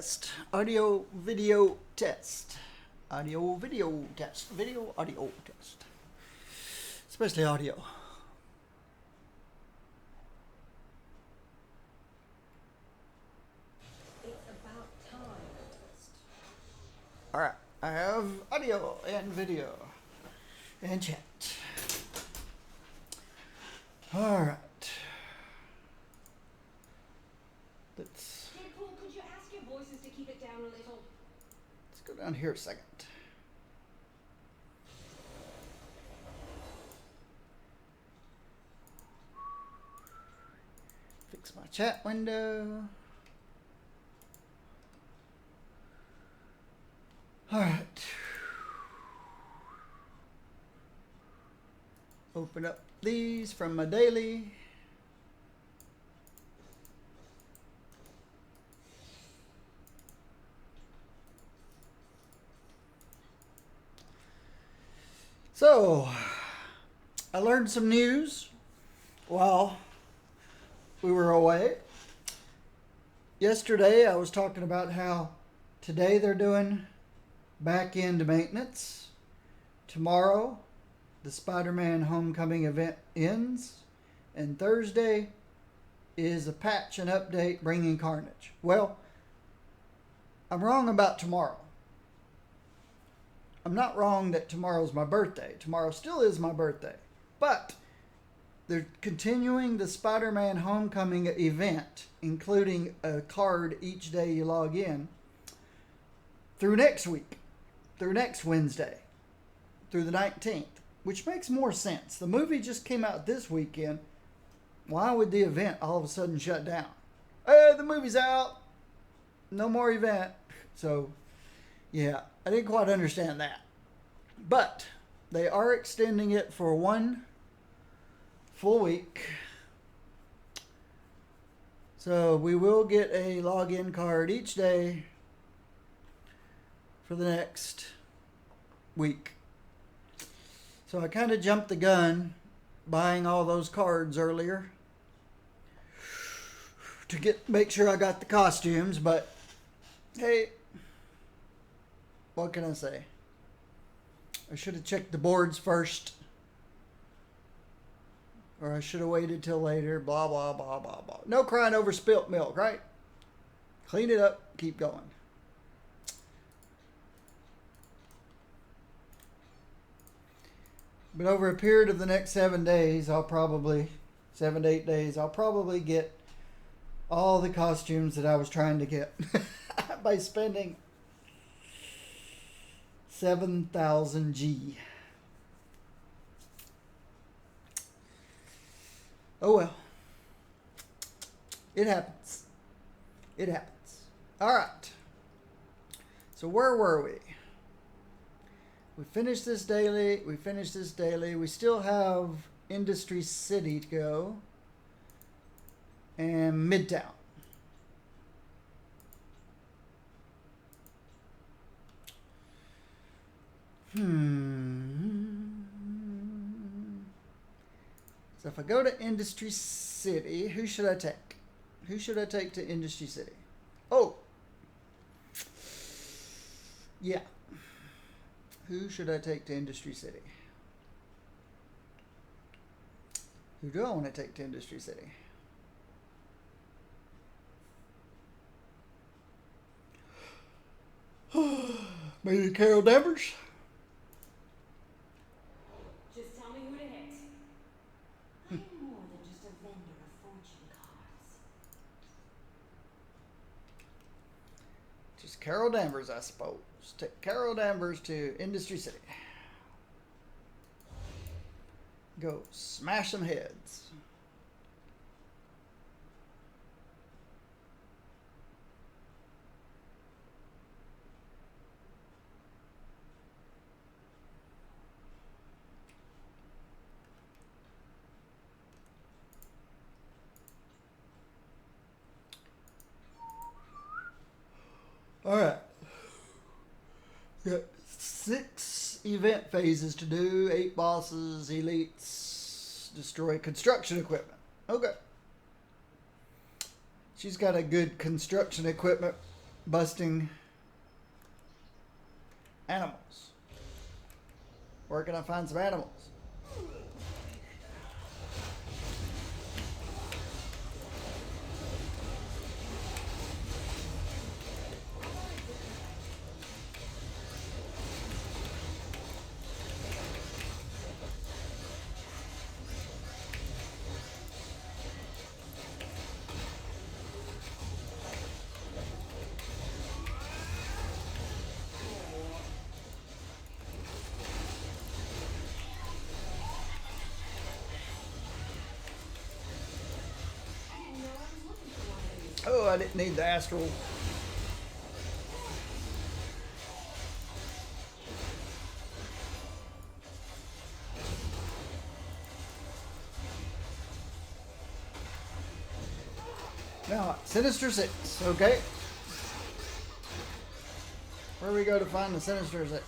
test. Audio, video test. Audio, video test. Video, audio test. Especially audio. It's about time. Alright, I have audio and video and chat. Alright. Let's Deadpool, could you ask your voices to keep it down a little? go down here a second. Fix my chat window. Alright. Open up these from my daily. So, I learned some news while we were away. Yesterday, I was talking about how today they're doing back-end maintenance. Tomorrow, the Spider-Man Homecoming event ends. And Thursday is a patch and update bringing Carnage. Well, I'm wrong about tomorrow. I'm not wrong that tomorrow's my birthday. Tomorrow still is my birthday. But they're continuing the Spider-Man Homecoming event, including a card each day you log in, through next week, through next Wednesday, through the 19th, which makes more sense. The movie just came out this weekend. Why would the event all of a sudden shut down? Hey, the movie's out. No more event. So, yeah, I didn't quite understand that. But they are extending it for one full week. So we will get a login card each day for the next week. So I kind of jumped the gun buying all those cards earlier to make sure I got the costumes, but hey, what can I say? I should have checked the boards first. Or I should have waited till later. Blah, blah, blah, blah, blah. No crying over spilt milk, right? Clean it up. Keep going. But over a period of the next 7 days, 7 to 8 days, I'll probably get all the costumes that I was trying to get by spending 7,000 G. Oh well. It happens. It happens. Alright. So where were we? We finished this daily. We still have Industry City to go. And Midtown. So if I go to Industry City, who should I take? Who should I take to Industry City? Oh. Yeah. Who should I take to Industry City? Who do I want to take to Industry City? Maybe Carol Danvers? Just tell me who to hit. I'm more than just a vendor of fortune cards. Just Carol Danvers, I suppose. Take Carol Danvers to Industry City. Go smash some heads. All right. Got 6 event phases to do. 8 bosses, elites, destroy construction equipment. Okay. She's got a good construction equipment busting animals. Where can I find some animals? Oh, I didn't need the astral. Now, Sinister Six, okay? Where do we go to find the Sinister Six?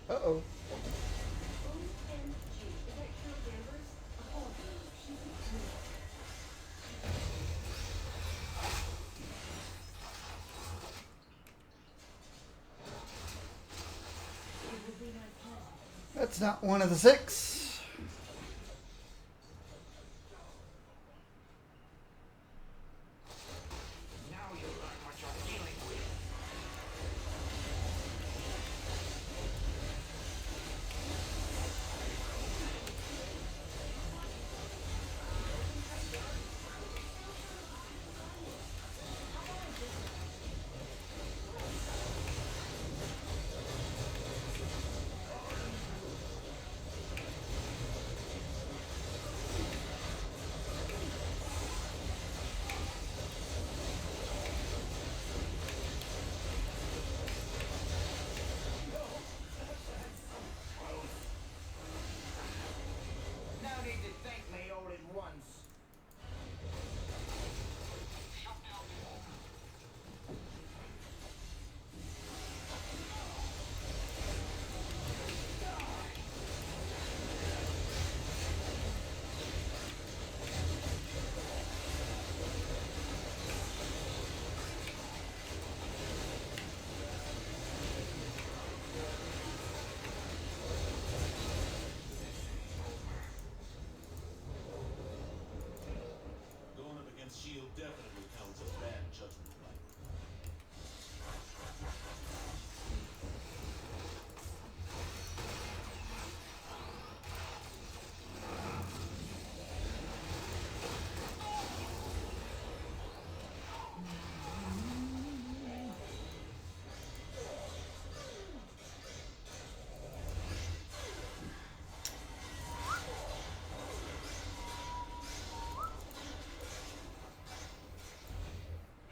Uh-oh. That's not one of the six. Now you learn what you're dealing with.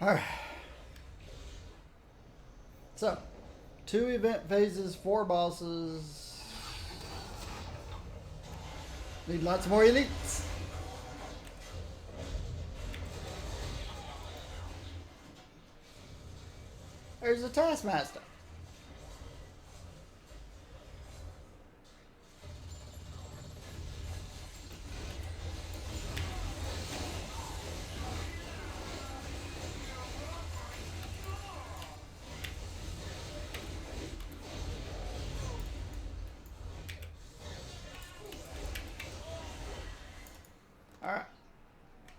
Alright. So, 2 event phases, 4 bosses. Need lots more elites. There's the Taskmaster. Alright.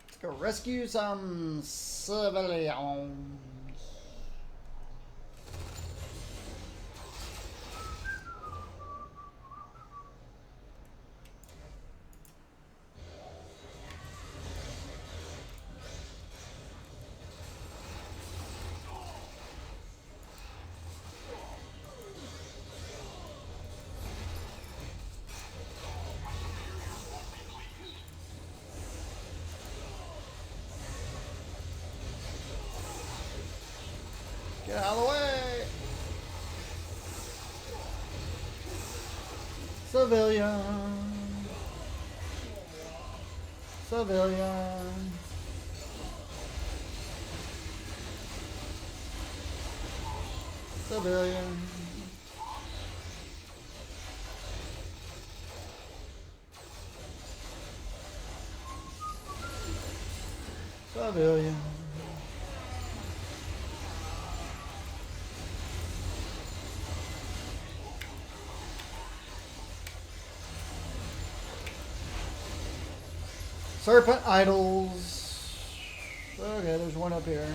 Let's go rescue some civilians. Get out of the way! Civilian. Civilian. Civilian. Civilian. Serpent idols. Okay, there's one up here.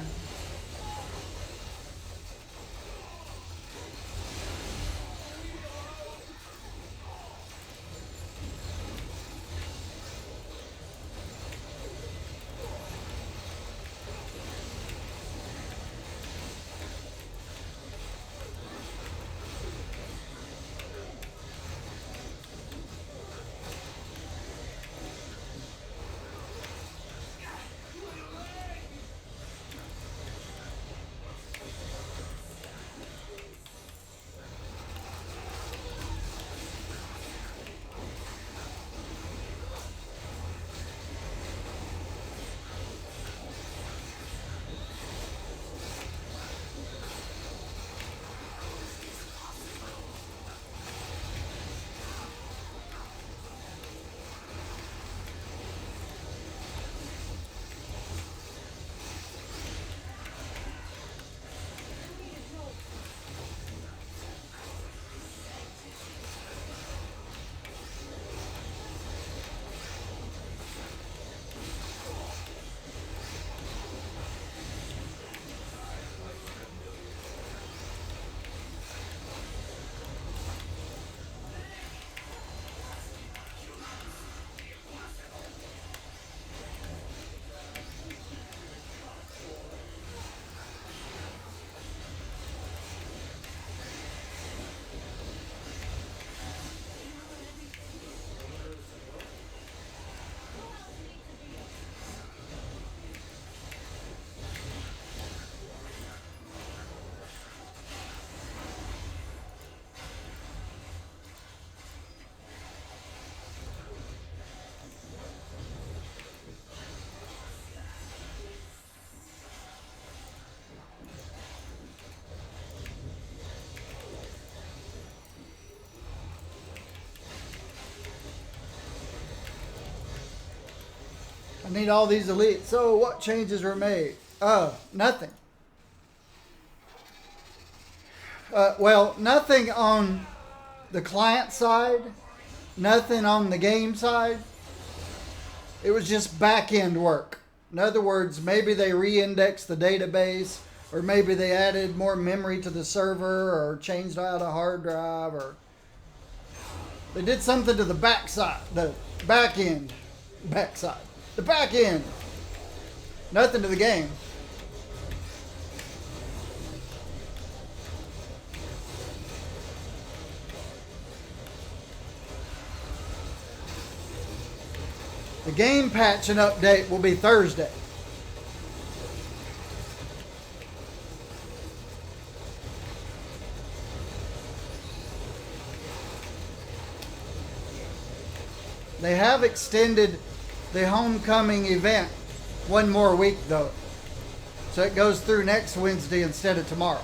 I need all these elites. So what changes were made? Nothing. Well, nothing on the client side. Nothing on the game side. It was just back-end work. In other words, maybe they re-indexed the database, or maybe they added more memory to the server, or changed out a hard drive, or they did something to the backside, the back end, backside, the back end. Nothing to the game. The game patch and update will be Thursday. They have extended the homecoming event one more week, though. So it goes through next Wednesday instead of tomorrow.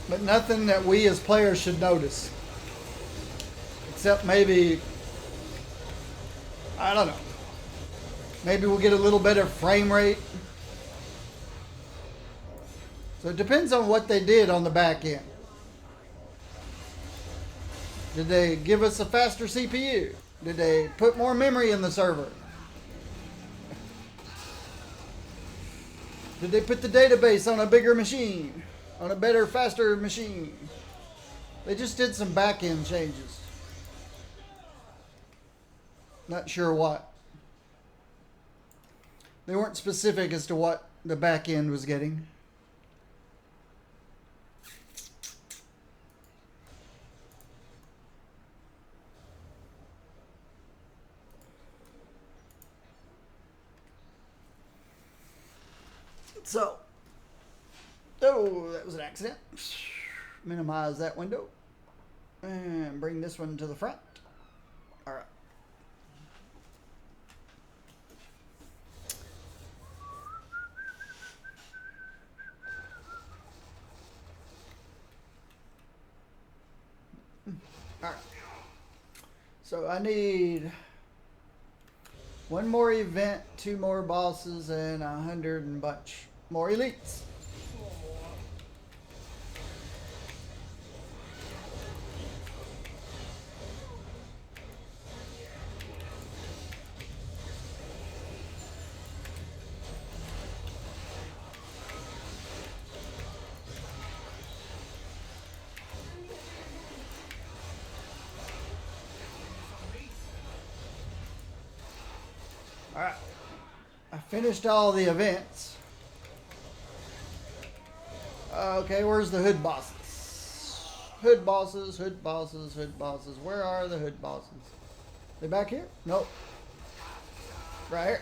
But nothing that we as players should notice. Except maybe, I don't know. Maybe we'll get a little better frame rate. So it depends on what they did on the back end. Did they give us a faster CPU? Did they put more memory in the server? Did they put the database on a bigger machine? On a better, faster machine? They just did some back end changes. Not sure what. They weren't specific as to what the back end was getting. So, oh, that was an accident. Minimize that window. And bring this one to the front. All right. All right. So I need one more event, 2 more bosses, and 100 and bunch more elites. Alright, I finished all the events. Okay, where's the hood bosses? Hood bosses, hood bosses, hood bosses. Where are the hood bosses? They back here? Nope. Right here.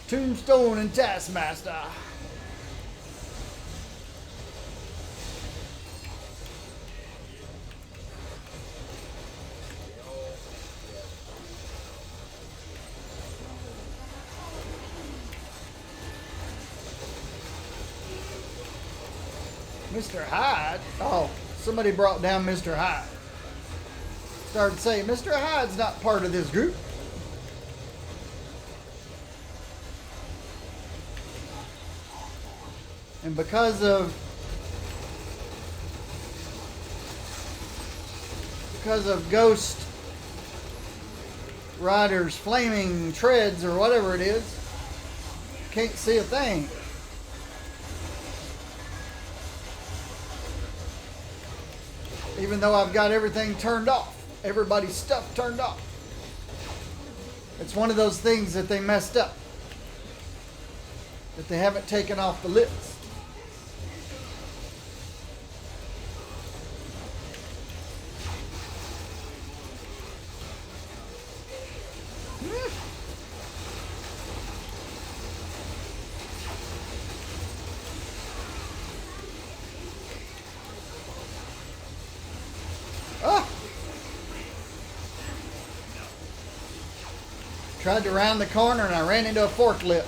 Tombstone and Taskmaster. Mr. Hyde? Oh, somebody brought down Mr. Hyde. Started saying, Mr. Hyde's not part of this group. And because of Ghost Rider's flaming treads or whatever it is, can't see a thing. Even though I've got everything turned off. Everybody's stuff turned off. It's one of those things that they messed up. That they haven't taken off the list. Tried to round the corner and I ran into a forklift.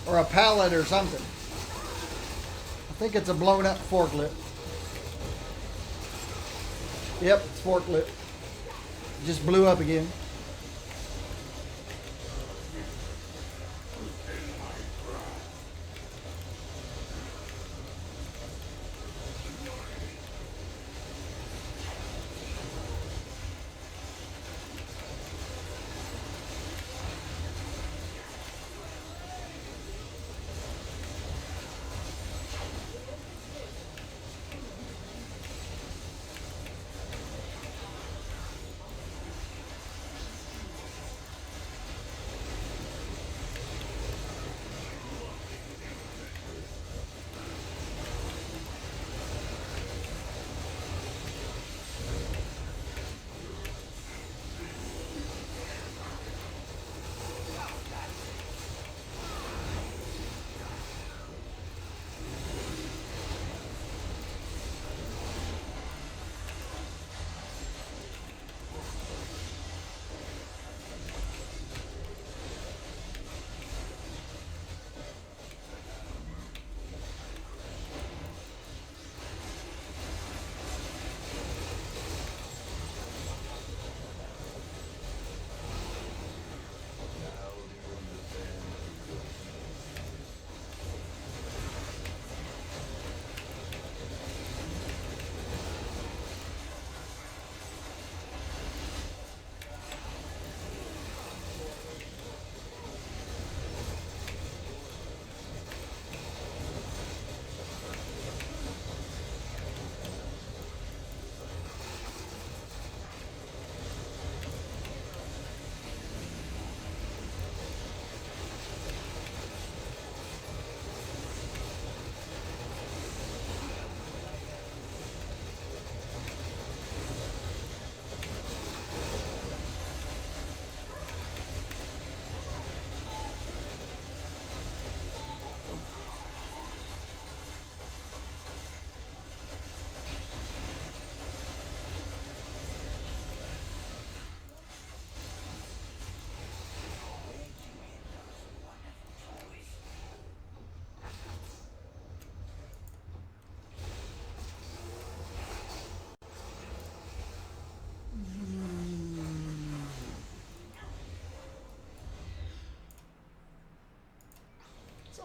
Or a pallet or something. I think it's a blown up forklift. Yep, it's forklift. It just blew up again.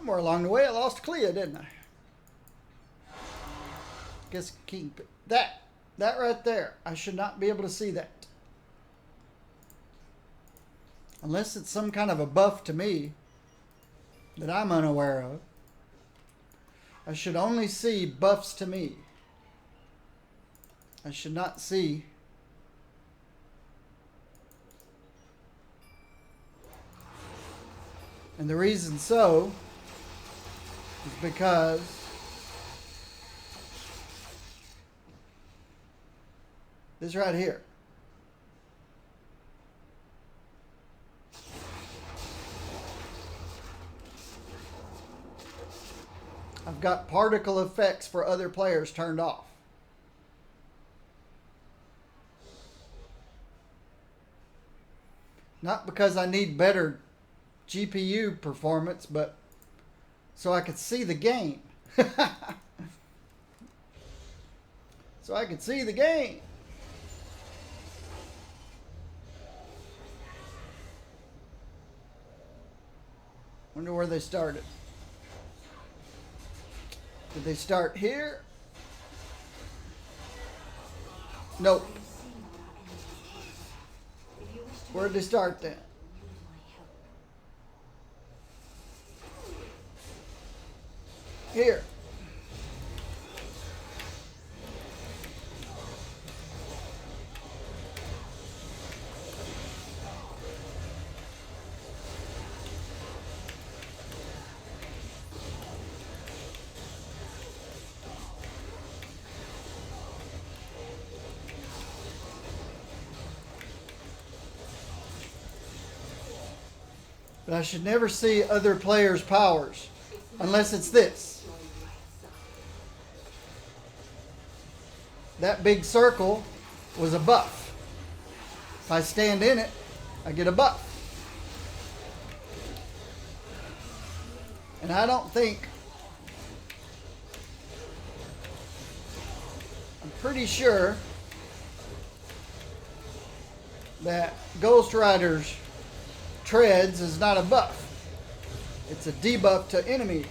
Somewhere along the way, I lost Clea, didn't I? Guess keep it. That right there. I should not be able to see that. Unless it's some kind of a buff to me that I'm unaware of. I should only see buffs to me. I should not see. And the reason so is because this right here. I've got particle effects for other players turned off. Not because I need better GPU performance, but so I could see the game. So I could see the game. Wonder where they started. Did they start here? Nope. Where did they start then? Here. But I should never see other players' powers unless it's this. That big circle was a buff. If I stand in it, I get a buff. And I don't think, I'm pretty sure that Ghost Rider's treads is not a buff. It's a debuff to enemies.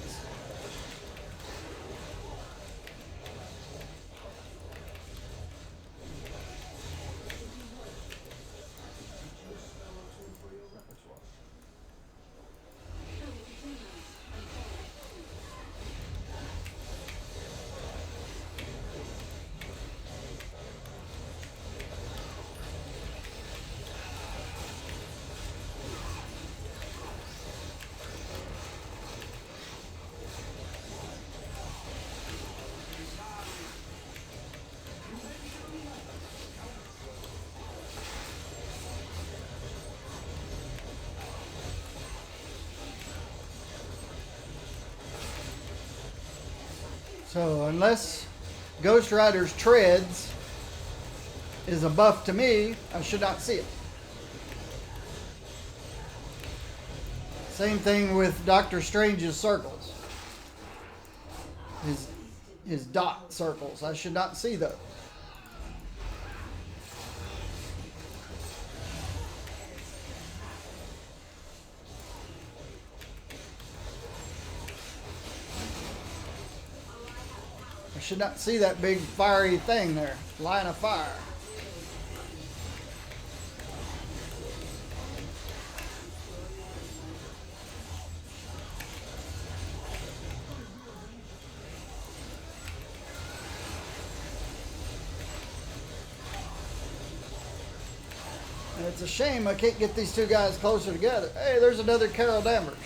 So unless Ghost Rider's treads is a buff to me, I should not see it. Same thing with Doctor Strange's circles. His dot circles. I should not see those. I should not see that big fiery thing there, line of fire. And it's a shame I can't get these two guys closer together. Hey, there's another Carol Danvers.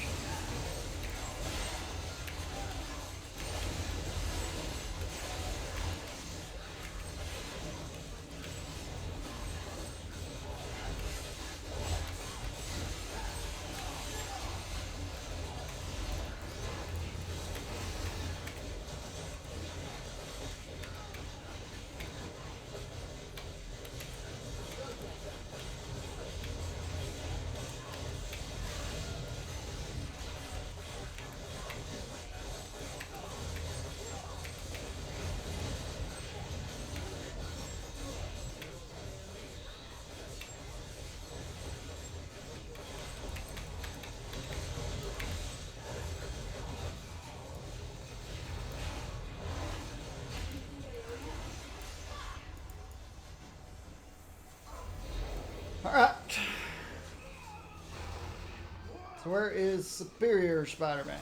So where is Superior Spider-Man?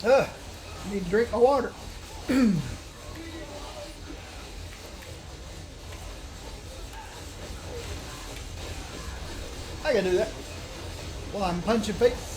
Ugh, I need to drink my water. I can do that while I'm punching face.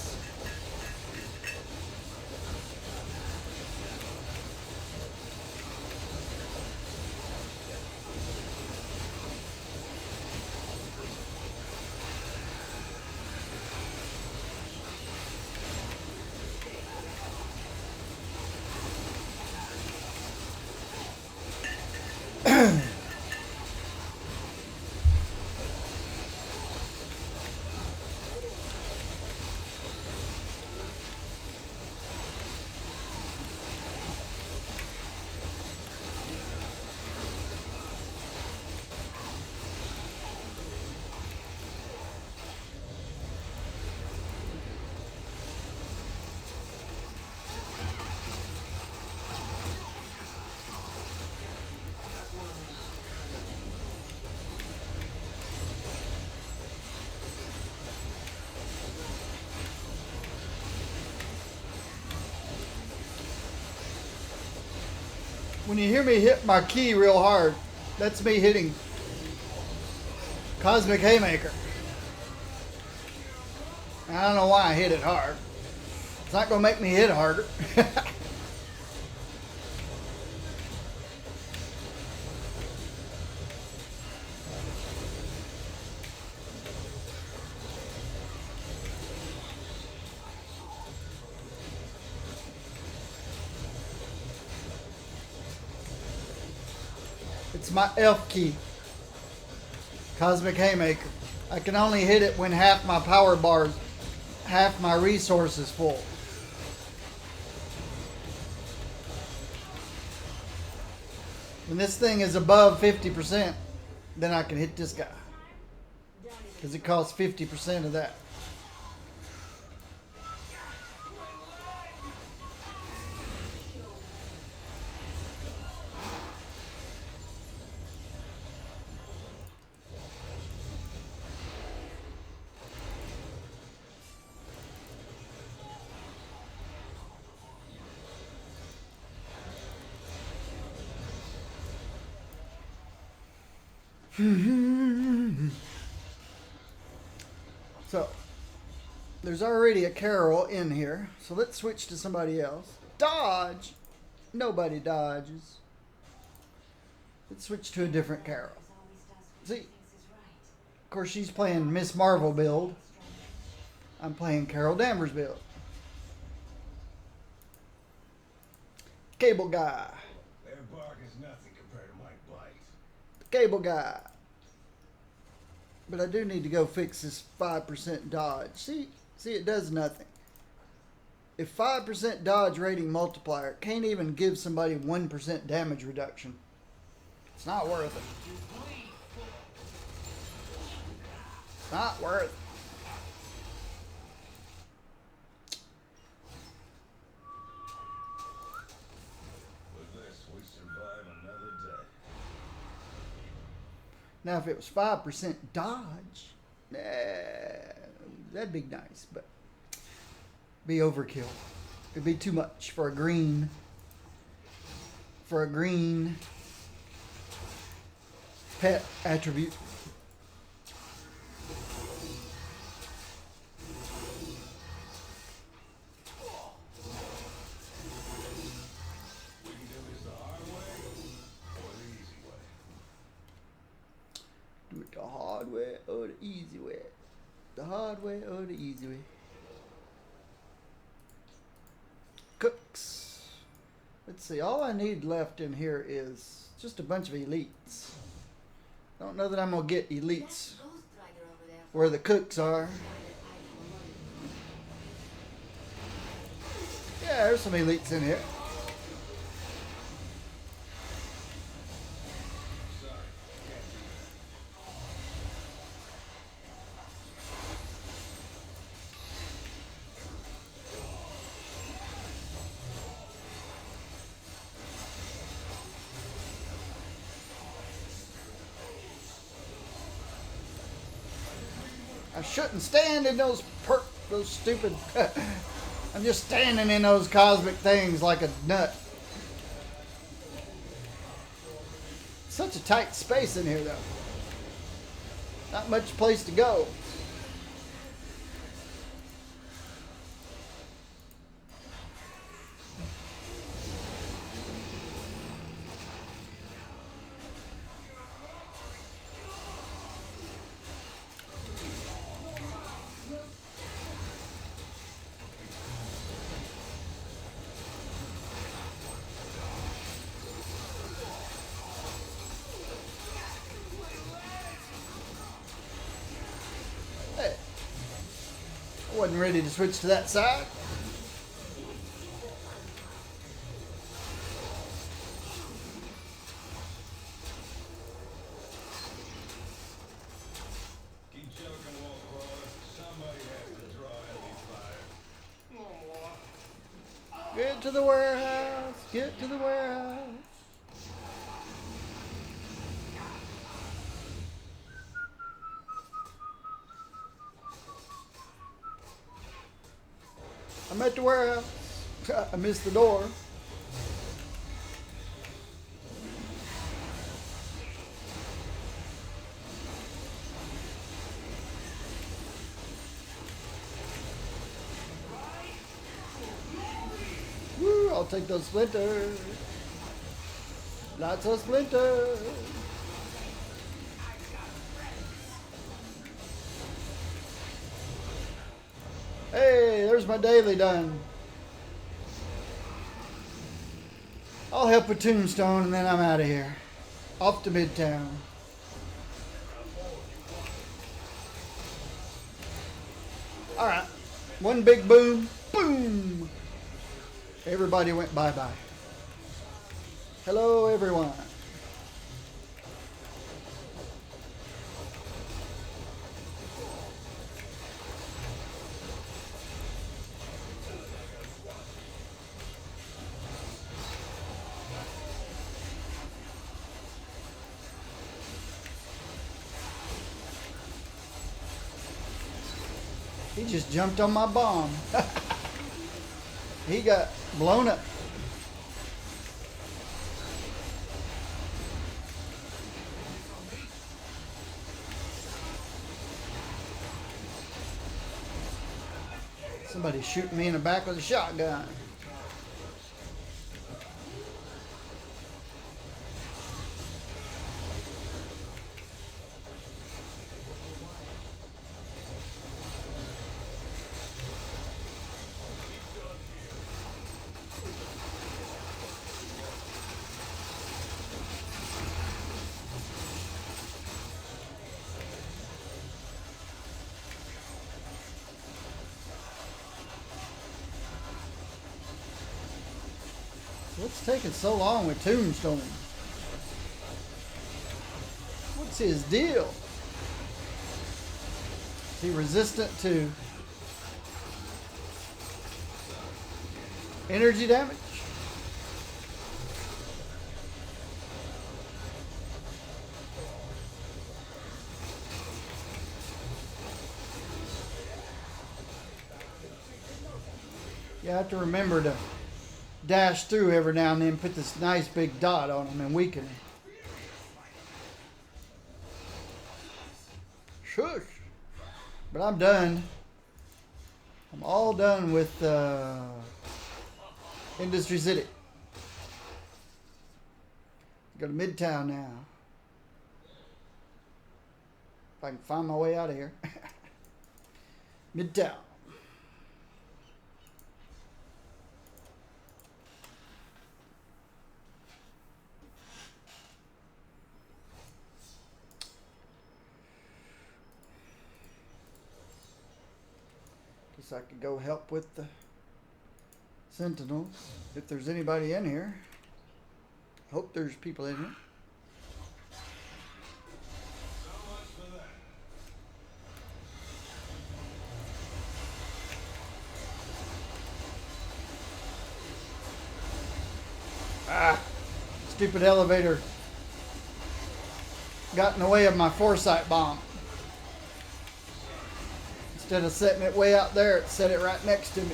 When you hear me hit my key real hard, that's me hitting Cosmic Haymaker. I don't know why I hit it hard. It's not going to make me hit harder. It's my F key. Cosmic Haymaker. I can only hit it when half my power bars, half my resources full. When this thing is above 50%, then I can hit this guy. Because it costs 50% of that. So, there's already a Carol in here, so let's switch to somebody else. Dodge! Nobody dodges. Let's switch to a different Carol. See, of course she's playing Miss Marvel build. I'm playing Carol Danvers build. Cable Guy. Their bark is nothing compared to my bite. Cable Guy. But I do need to go fix this 5% dodge. See, it does nothing. If 5% dodge rating multiplier can't even give somebody 1% damage reduction, it's not worth it. It's not worth it. With this, we survive another day. Now, if it was 5% dodge, that'd be nice, but be overkill. It'd be too much for a green. For a green pet attribute. We can do this the hard way or the easy way. Do it the hard way or the easy way. The hard way or the easy way. Cooks. Let's see, all I need left in here is just a bunch of elites. Don't know that I'm going to get elites where the cooks are. Yeah, there's some elites in here. I shouldn't stand in those stupid. I'm just standing in those cosmic things like a nut. Such a tight space in here, though. Not much place to go. Hey, I wasn't ready to switch to that side. Keep choking, Wallcrawler. Somebody has to draw heavy fire. Get to the warehouse. Get to the warehouse. I'm at the warehouse. I missed the door. Woo, I'll take those splinters. Lots of splinters. Hey, there's my daily done. I'll help with Tombstone and then I'm out of here. Off to Midtown. Alright. One big boom. Boom. Everybody went bye-bye. Hello, everyone. He just jumped on my bomb. He got blown up. Somebody's shooting me in the back with a shotgun. What's taking so long with Tombstone? What's his deal? Is he resistant to energy damage? You have to remember to dash through every now and then, put this nice big dot on him and weaken him. Shush. But I'm done. I'm all done with Industry City. Go to Midtown now. If I can find my way out of here. Midtown. Guess I could go help with the Sentinels if there's anybody in here. Hope there's people in here. So much for that. Ah, stupid elevator got in the way of my foresight bomb. Instead of setting it way out there, it set it right next to me.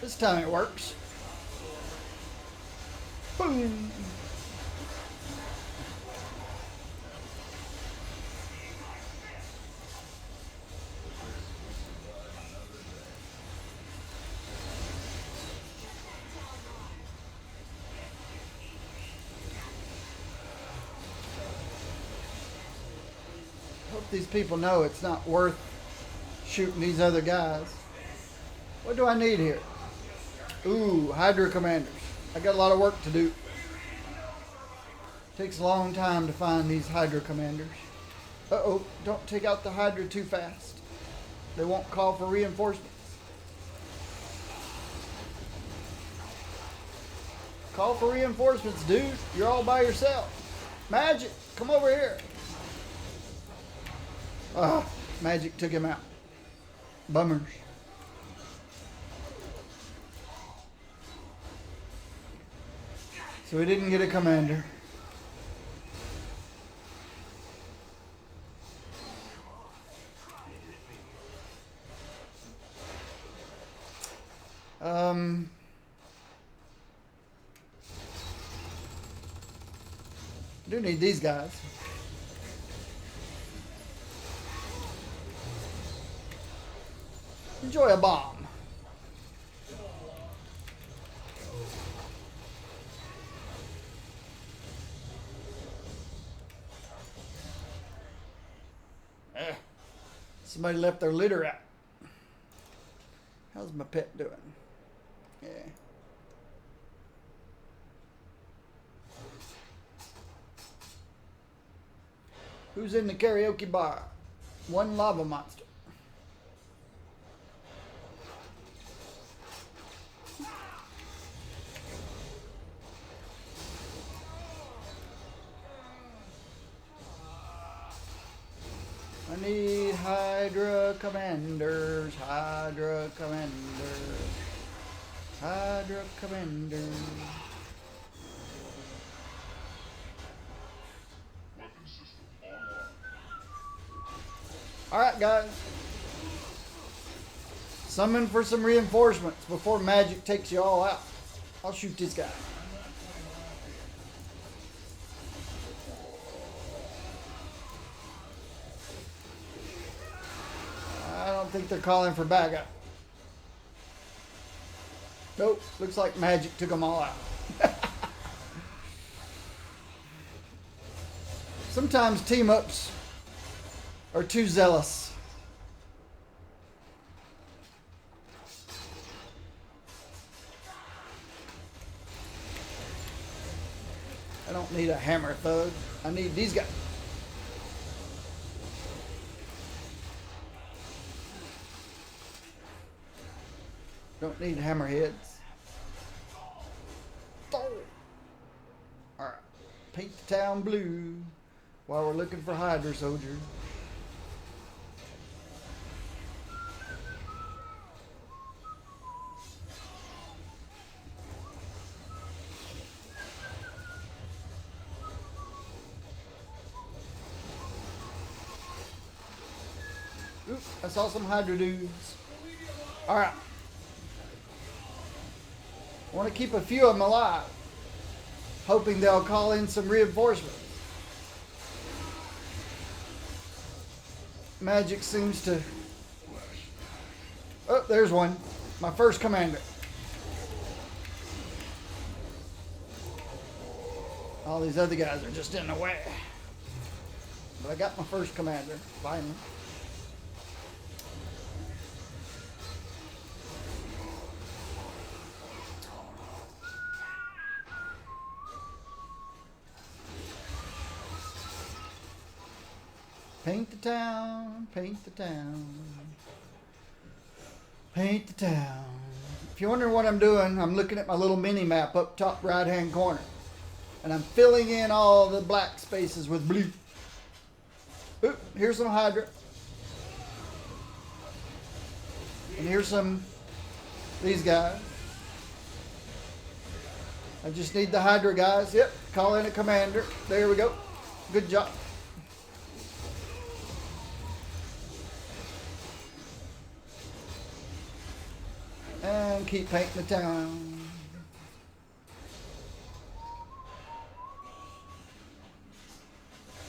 This time it works. Boom. Hope these people know it's not worth shooting these other guys. What do I need here? Ooh, Hydra Commanders. I got a lot of work to do. Takes a long time to find these Hydra Commanders. Uh-oh, don't take out the Hydra too fast. They won't call for reinforcements. Call for reinforcements, dude. You're all by yourself. Magic, come over here. Ah, Magic took him out. Bummers. So we didn't get a commander. Do need these guys. Enjoy a bomb. Somebody left their litter out. How's my pet doing? Yeah. Who's in the karaoke bar? One lava monster. I need Hydra Commanders, Hydra Commanders, Hydra Commanders. Alright guys, summon for some reinforcements before Magic takes you all out. I'll shoot this guy. I don't think they're calling for backup. Nope, looks like Magic took them all out. Sometimes team-ups are too zealous. I don't need a hammer thug. I need these guys. Don't need hammerheads. Alright. Paint the town blue while we're looking for Hydra soldiers. Oop, I saw some Hydra dudes. Alright. I want to keep a few of them alive, hoping they'll call in some reinforcements. Magic seems to... Oh, there's one. My first commander. All these other guys are just in the way. But I got my first commander, finally. Paint the town, paint the town, paint the town. If you're wondering what I'm doing, I'm looking at my little mini map up top right hand corner. And I'm filling in all the black spaces with blue. Oop, here's some Hydra. near these guys. I just need the Hydra guys. Yep, call in a commander. There we go. Good job. And keep painting the town.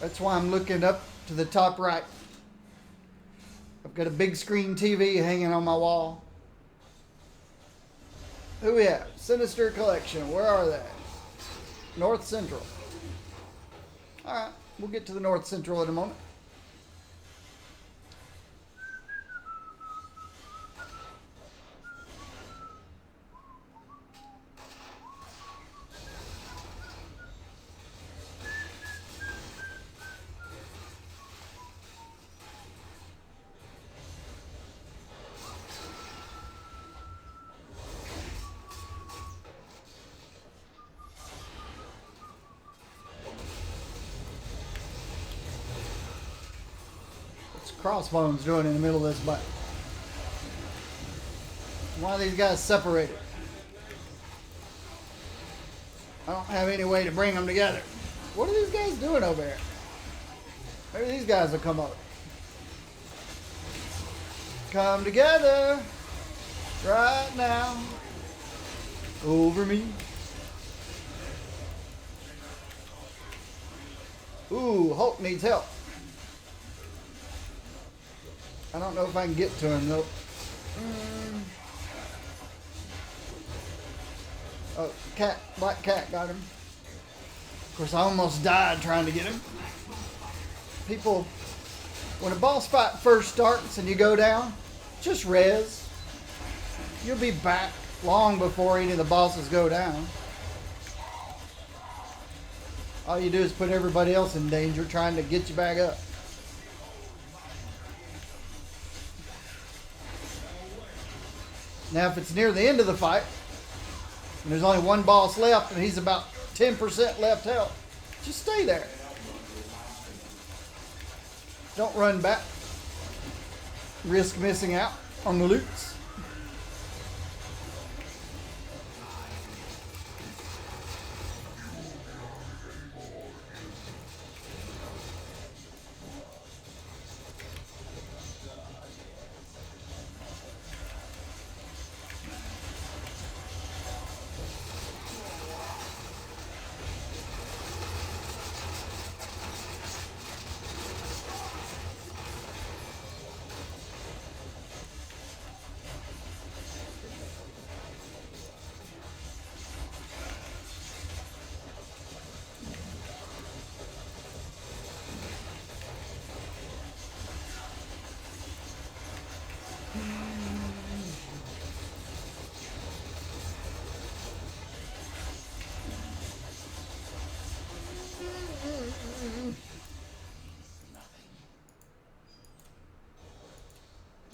That's why I'm looking up to the top right. I've got a big screen TV hanging on my wall. Who we have? Sinister Collection. Where are they? North Central. Alright, we'll get to the North Central in a moment. Crossbones doing in the middle of this battle? Why are these guys separated? I don't have any way to bring them together. What are these guys doing over here? Maybe these guys will come over. Come together right now over me. Ooh, Hulk needs help. I don't know if I can get to him though. Oh, Black Cat got him. Of course, I almost died trying to get him. People, when a boss fight first starts and you go down, just res. You'll be back long before any of the bosses go down. All you do is put everybody else in danger trying to get you back up. Now, if it's near the end of the fight, and there's only one boss left, and he's about 10% left health, just stay there. Don't run back. Risk missing out on the loots.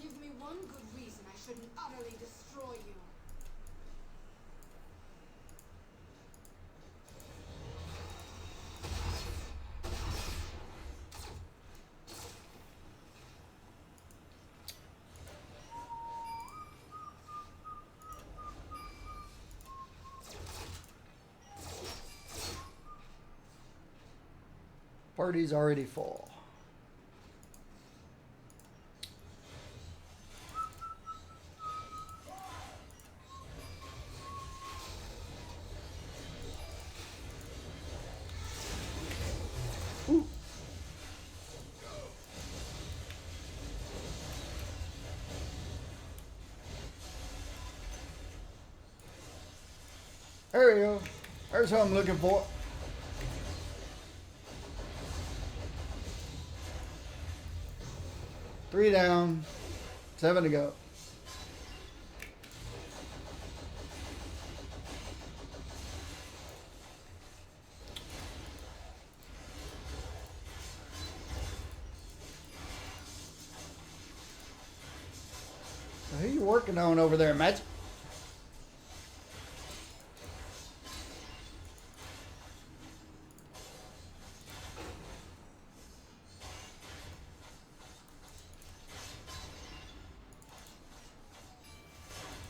Give me one good reason I shouldn't utterly destroy you. Party's already full. Ooh. There we go. There's what I'm looking for. Three down, 7 to go. So who you working on over there, Magic?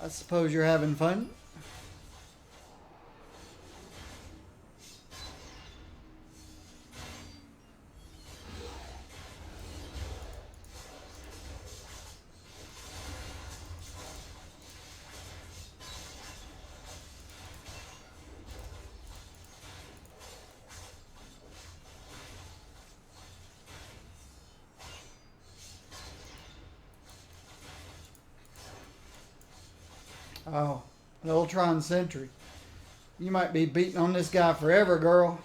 I suppose you're having fun. Oh, an Ultron Sentry. You might be beating on this guy forever, girl.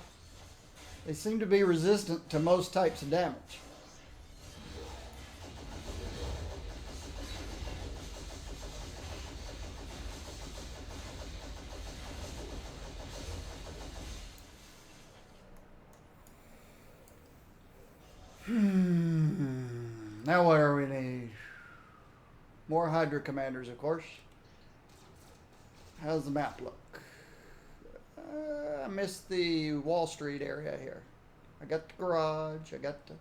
They seem to be resistant to most types of damage. Now what are we need? More Hydra commanders, of course. How's the map look? I missed the Wall Street area here. I got the garage. I got the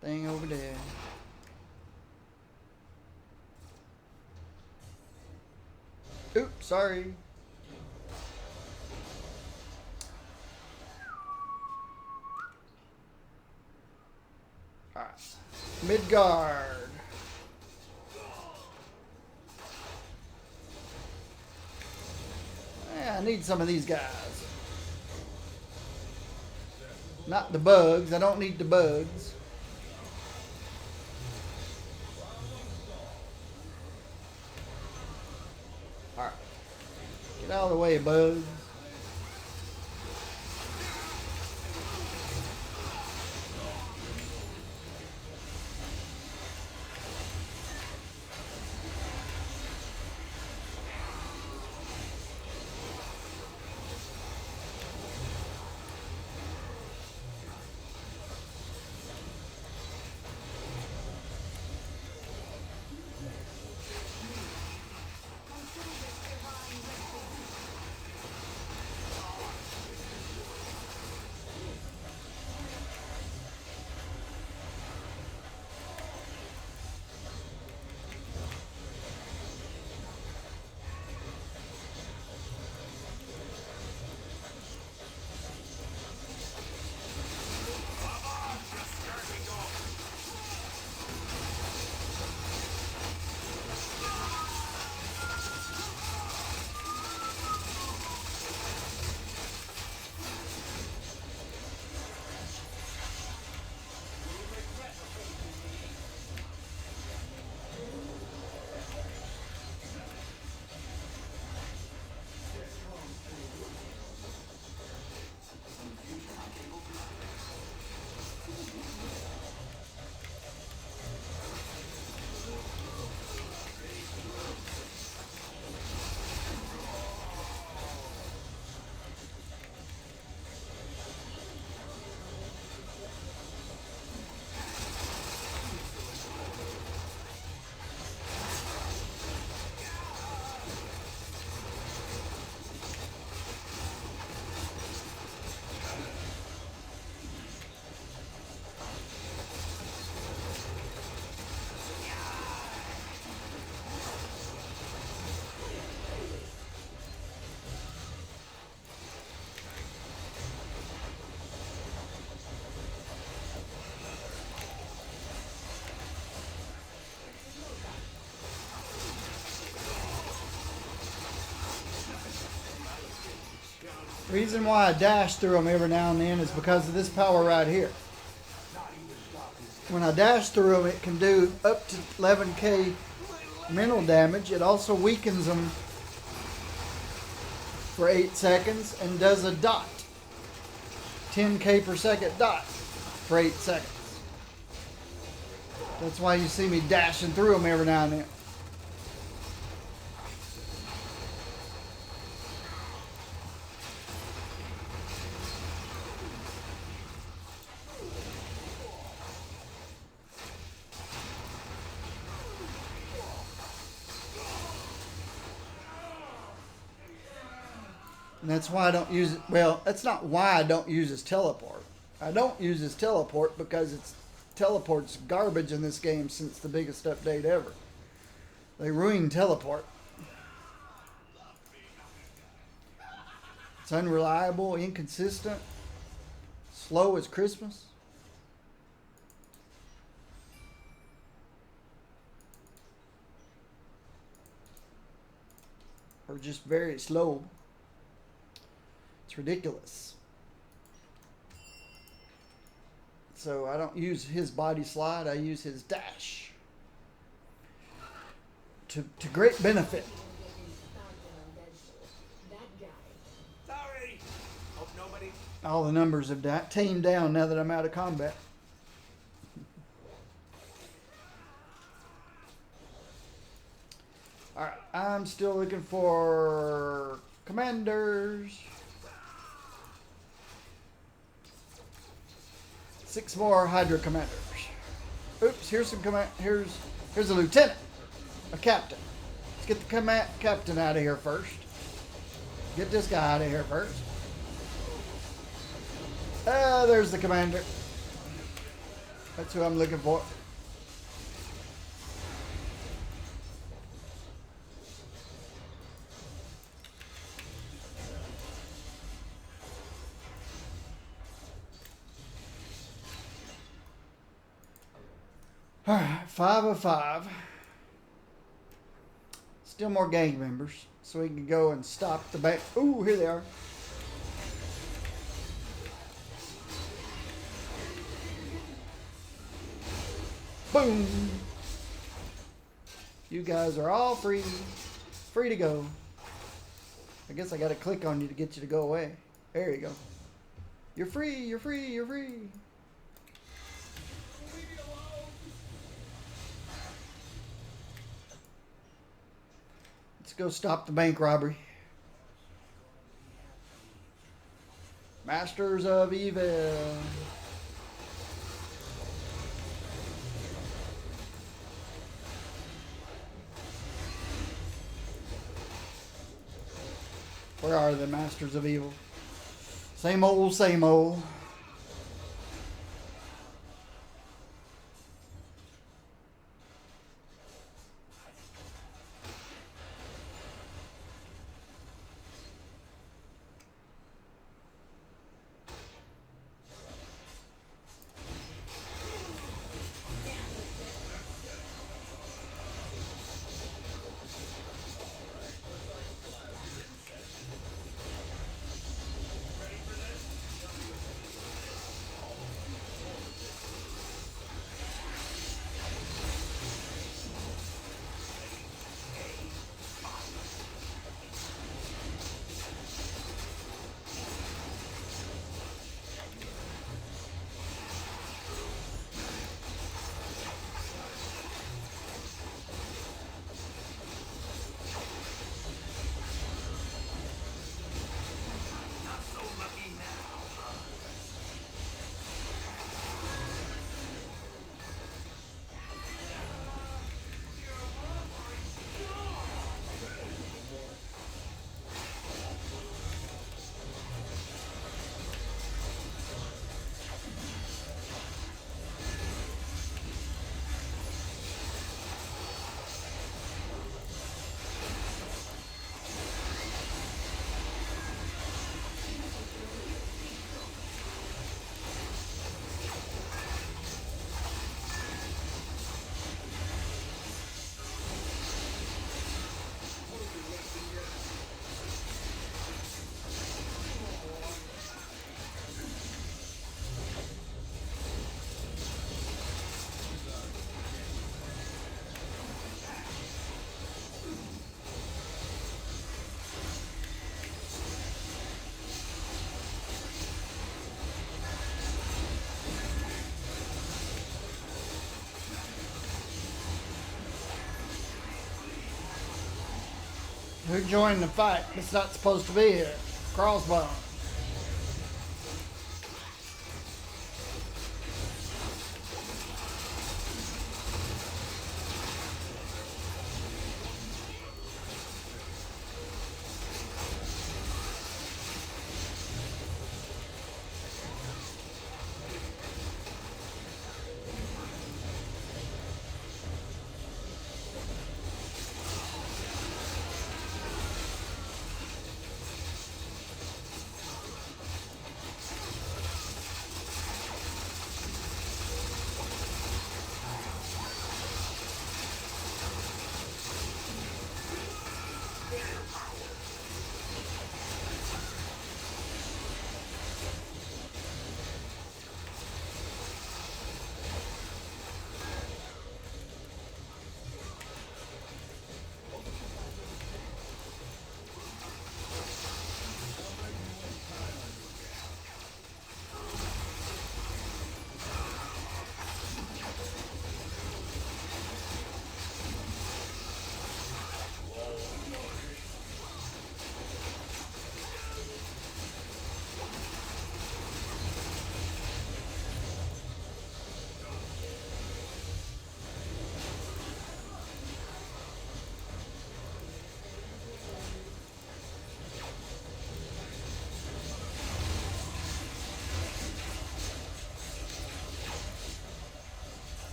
thing over there. Oops, sorry. Alright. Midgard. Yeah, I need some of these guys. Not the bugs. I don't need the bugs. Alright. Get out of the way, bugs. Reason why I dash through them every now and then is because of this power right here. When I dash through them, it can do up to 11k mental damage. It also weakens them for 8 seconds and does a dot. 10k per second dot for 8 seconds. That's why you see me dashing through them every now and then. And that's why I don't use it. Well, that's not why I don't use his teleport. I don't use his teleport because teleport's garbage in this game since the biggest update ever. They ruined teleport. It's unreliable, inconsistent, slow as Christmas. Or just very slow. It's ridiculous. So I don't use his body slide, I use his dash. To great benefit. Sorry. Hope nobody. All the numbers have tamed down now that I'm out of combat. Alright, I'm still looking for commanders. 6 more Hydra commanders. Oops, here's some here's a lieutenant, a captain. Let's get the captain out of here first. Get this guy out of here first. There's the commander. That's who I'm looking for. Alright, 5 of 5. Still more gang members, so we can go and stop the bank. Ooh, here they are. Boom. You guys are all free. Free to go. I guess I gotta click on you to get you to go away. There you go. You're free, you're free, you're free. Let's go stop the bank robbery. Masters of Evil. Where are the Masters of Evil? Same old, same old. Who joined the fight? It's not supposed to be here. Crossbow.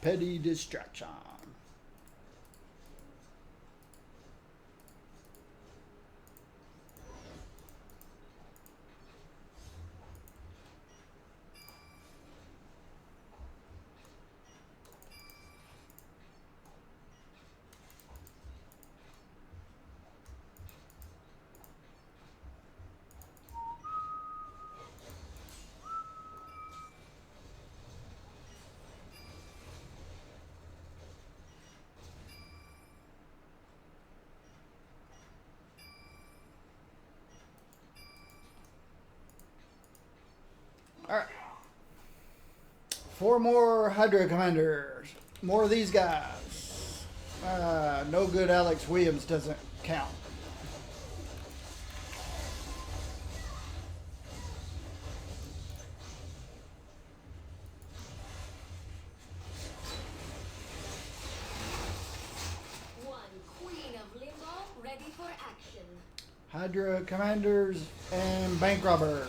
Petty distraction. Alright. 4 more Hydra Commanders. More of these guys. No good Alex Williams doesn't count. One Queen of Limbo ready for action. Hydra Commanders and Bank Robbers.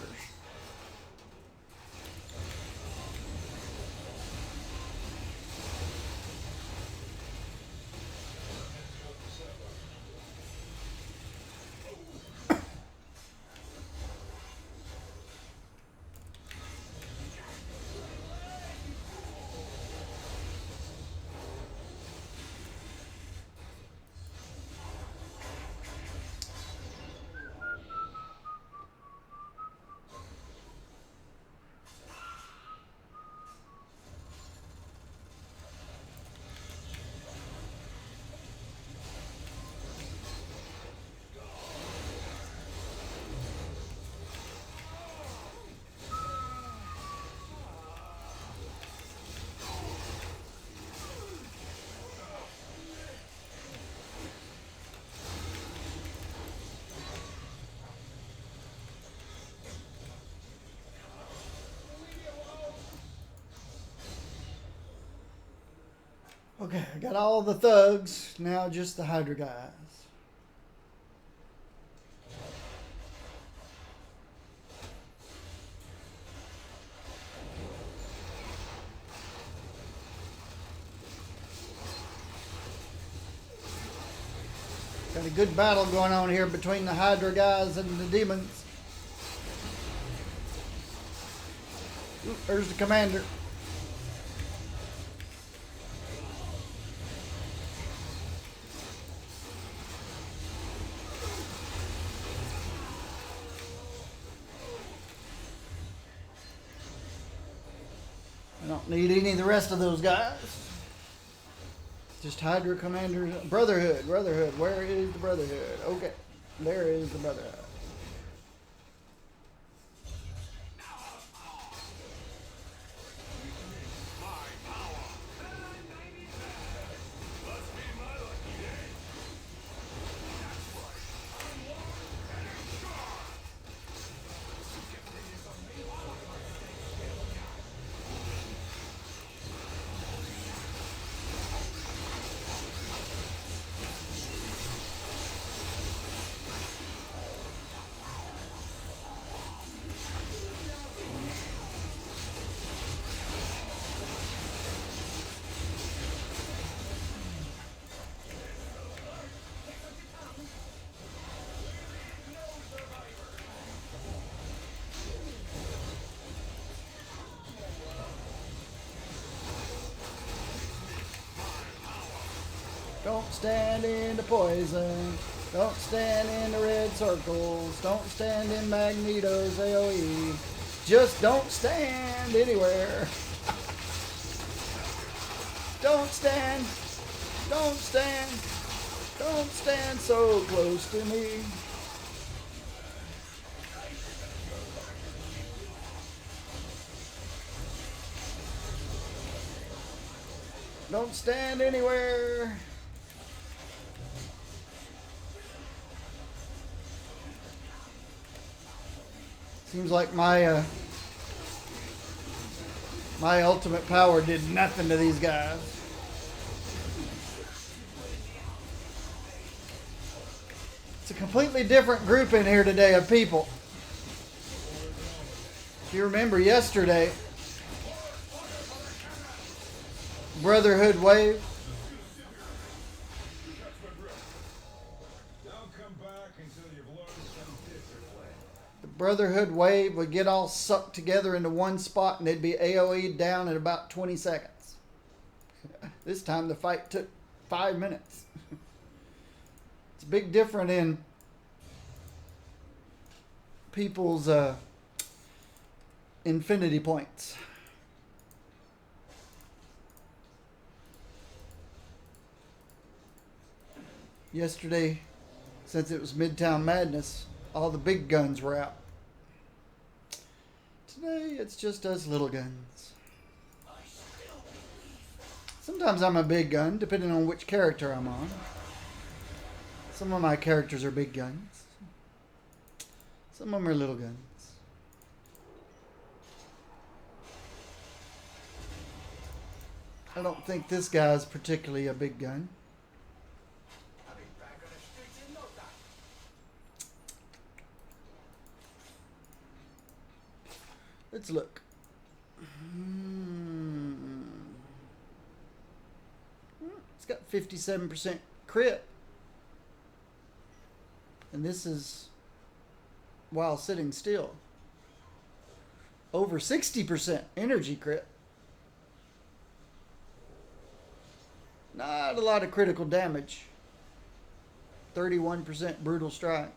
Okay, I got all the thugs. Now just the Hydra guys. Got a good battle going on here between the Hydra guys and the demons. Ooh, there's the commander. I don't need any of the rest of those guys. Just Hydra Commanders. Brotherhood. Where is the Brotherhood? Okay. There is the Brotherhood. Don't stand in the poison. Don't stand in the red circles. Don't stand in Magneto's AoE. Just don't stand anywhere. Don't stand. Don't stand. Don't stand so close to me. Don't stand anywhere. Seems like my ultimate power did nothing to these guys. It's a completely different group in here today of people. you remember yesterday, Brotherhood Wave, Don't come back until you've learned some discipline. the Brotherhood Wave would get all sucked together into one spot and they'd be AoE'd down in about 20 seconds. This time the fight took 5 minutes. It's a big difference in people's infinity points. Yesterday, since it was Midtown Madness, all the big guns were out. Today, it's just us little guns. Sometimes I'm a big gun, depending on which character I'm on. Some of my characters are big guns. Some of them are little guns. I don't think this guy's particularly a big gun. I'll be back on the streets in no time. Let's look. It's got 57% crit. And this is while sitting still. Over 60% energy crit. Not a lot of critical damage. 31% brutal strike.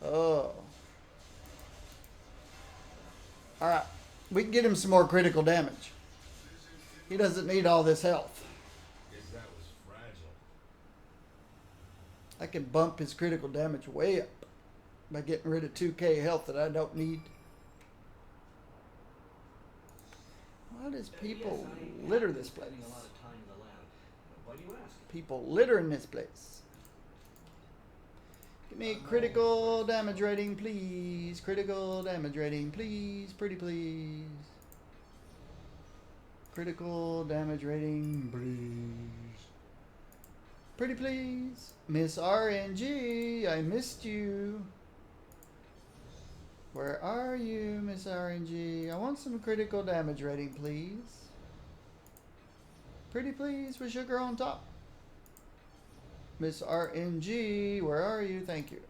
Oh. Alright. We can get him some more critical damage. He doesn't need all this health. Guess that was fragile. I can bump his critical damage way up by getting rid of 2k health that I don't need. Why does people litter this place? Spending a lot of time in the lab. Why do you ask? People litter in this place. Give me critical damage rating, please. Critical damage rating, please. Pretty please. Critical damage rating, please. Pretty please. Miss RNG, I missed you. Where are you, Miss RNG? I want some critical damage rating, please. Pretty please with sugar on top. Miss RNG, where are you? Thank you.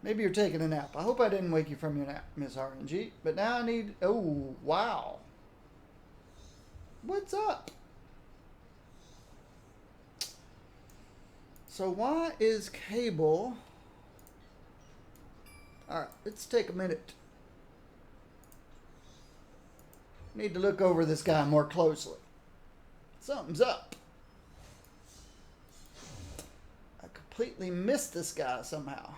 Maybe you're taking a nap. I hope I didn't wake you from your nap, Miss RNG. But now I need... Oh, wow. What's up? So why is Cable... Alright, let's take a minute. Need to look over this guy more closely. Something's up. I completely missed this guy somehow.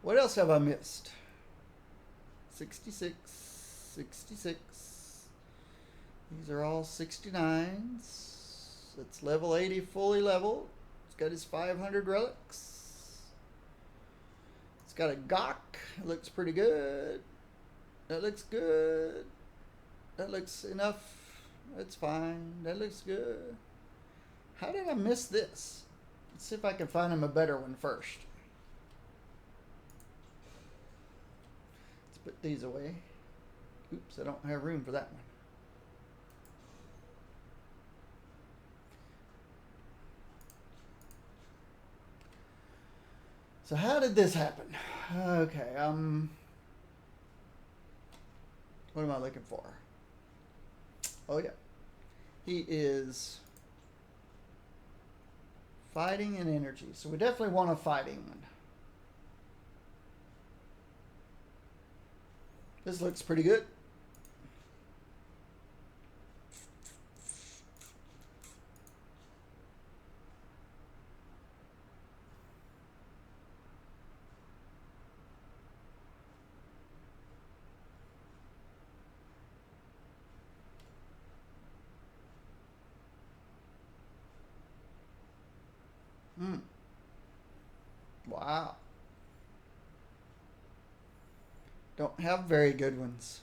What else have I missed? 66, 66. These are all 69s. It's level 80 fully leveled. It's got his 500 relics. It's got a gawk. It looks pretty good. That looks good. That looks enough. That's fine. That looks good. How did I miss this? Let's see if I can find him a better one first. Let's put these away. Oops, I don't have room for that one. So how did this happen? Okay, what am I looking for? Oh yeah. He is fighting and energy. So we definitely want a fighting one. This looks pretty good. Wow. Don't have very good ones.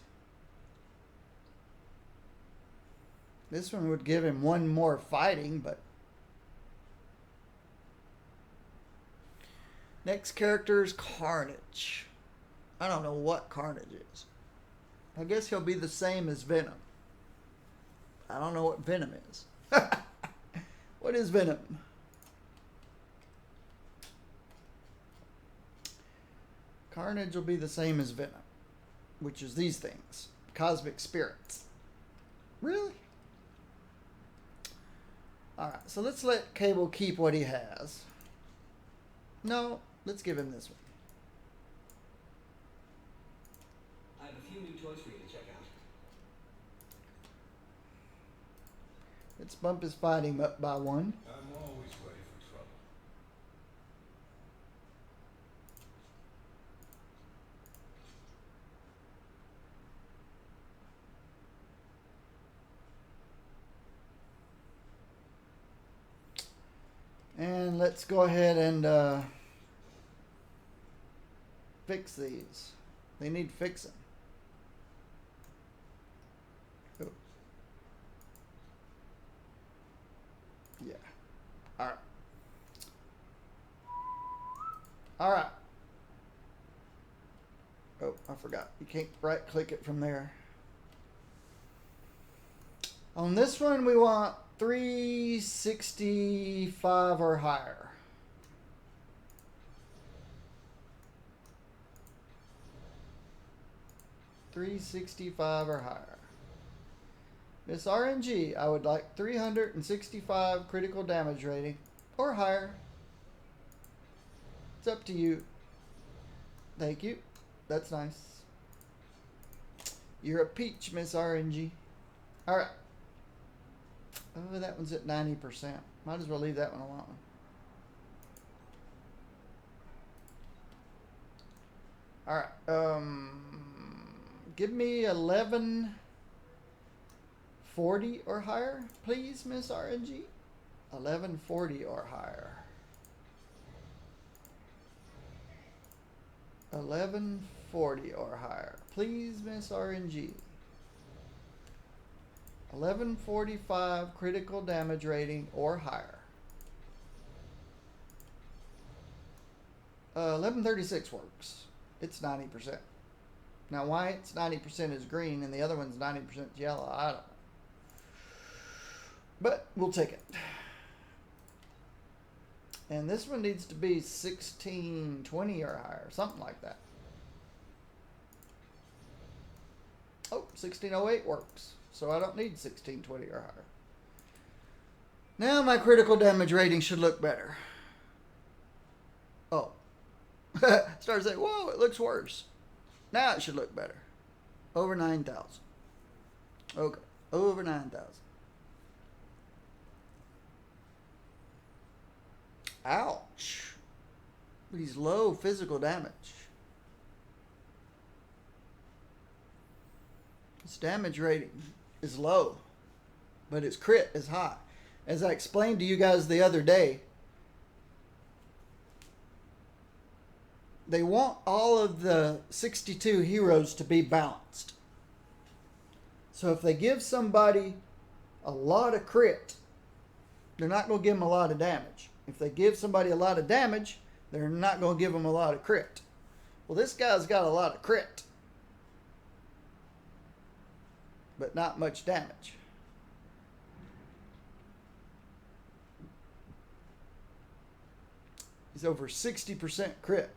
This one would give him one more fighting, but Next character is Carnage. I don't know what Carnage is. I guess he'll be the same as Venom. I don't know what Venom is. What is Venom? Carnage will be the same as Venom, which is these things. Cosmic spirits. Really? Alright, so let's let Cable keep what he has. No, let's give him this one. I have a few new toys for you to check out. Let's bump his fighting up by one. I'm always ready for trouble. And let's go ahead and fix these. They need fixing. Oh. Yeah. Alright. Alright. Oh, I forgot. You can't right click it from there. On this one, we want 365 or higher. $365 or higher. Miss RNG, I would like 365 critical damage rating or higher. It's up to you. Thank you. That's nice. You're a peach, Miss RNG. Alright. Oh, that one's at 90%. Might as well leave that one alone. Alright. Give me 1140 or higher, please, Miss RNG. 1140 or higher. 1140 or higher, please, Miss RNG. 1145 critical damage rating or higher. 1136 works. It's 90%. Now, why it's 90% is green and the other one's 90% yellow, I don't know. But we'll take it. And this one needs to be 1620 or higher, something like that. Oh, 1608 works. So I don't need 1620 or higher. Now my critical damage rating should look better. Oh. Start to say, whoa, it looks worse. Now it should look better. Over 9,000. Okay. Over 9,000. Ouch. He's low physical damage. His damage rating is low, but his crit is high. As I explained to you guys the other day, they want all of the 62 heroes to be balanced. So if they give somebody a lot of crit, they're not going to give them a lot of damage. If they give somebody a lot of damage, they're not going to give them a lot of crit. Well, this guy's got a lot of crit, but not much damage. He's over 60% crit.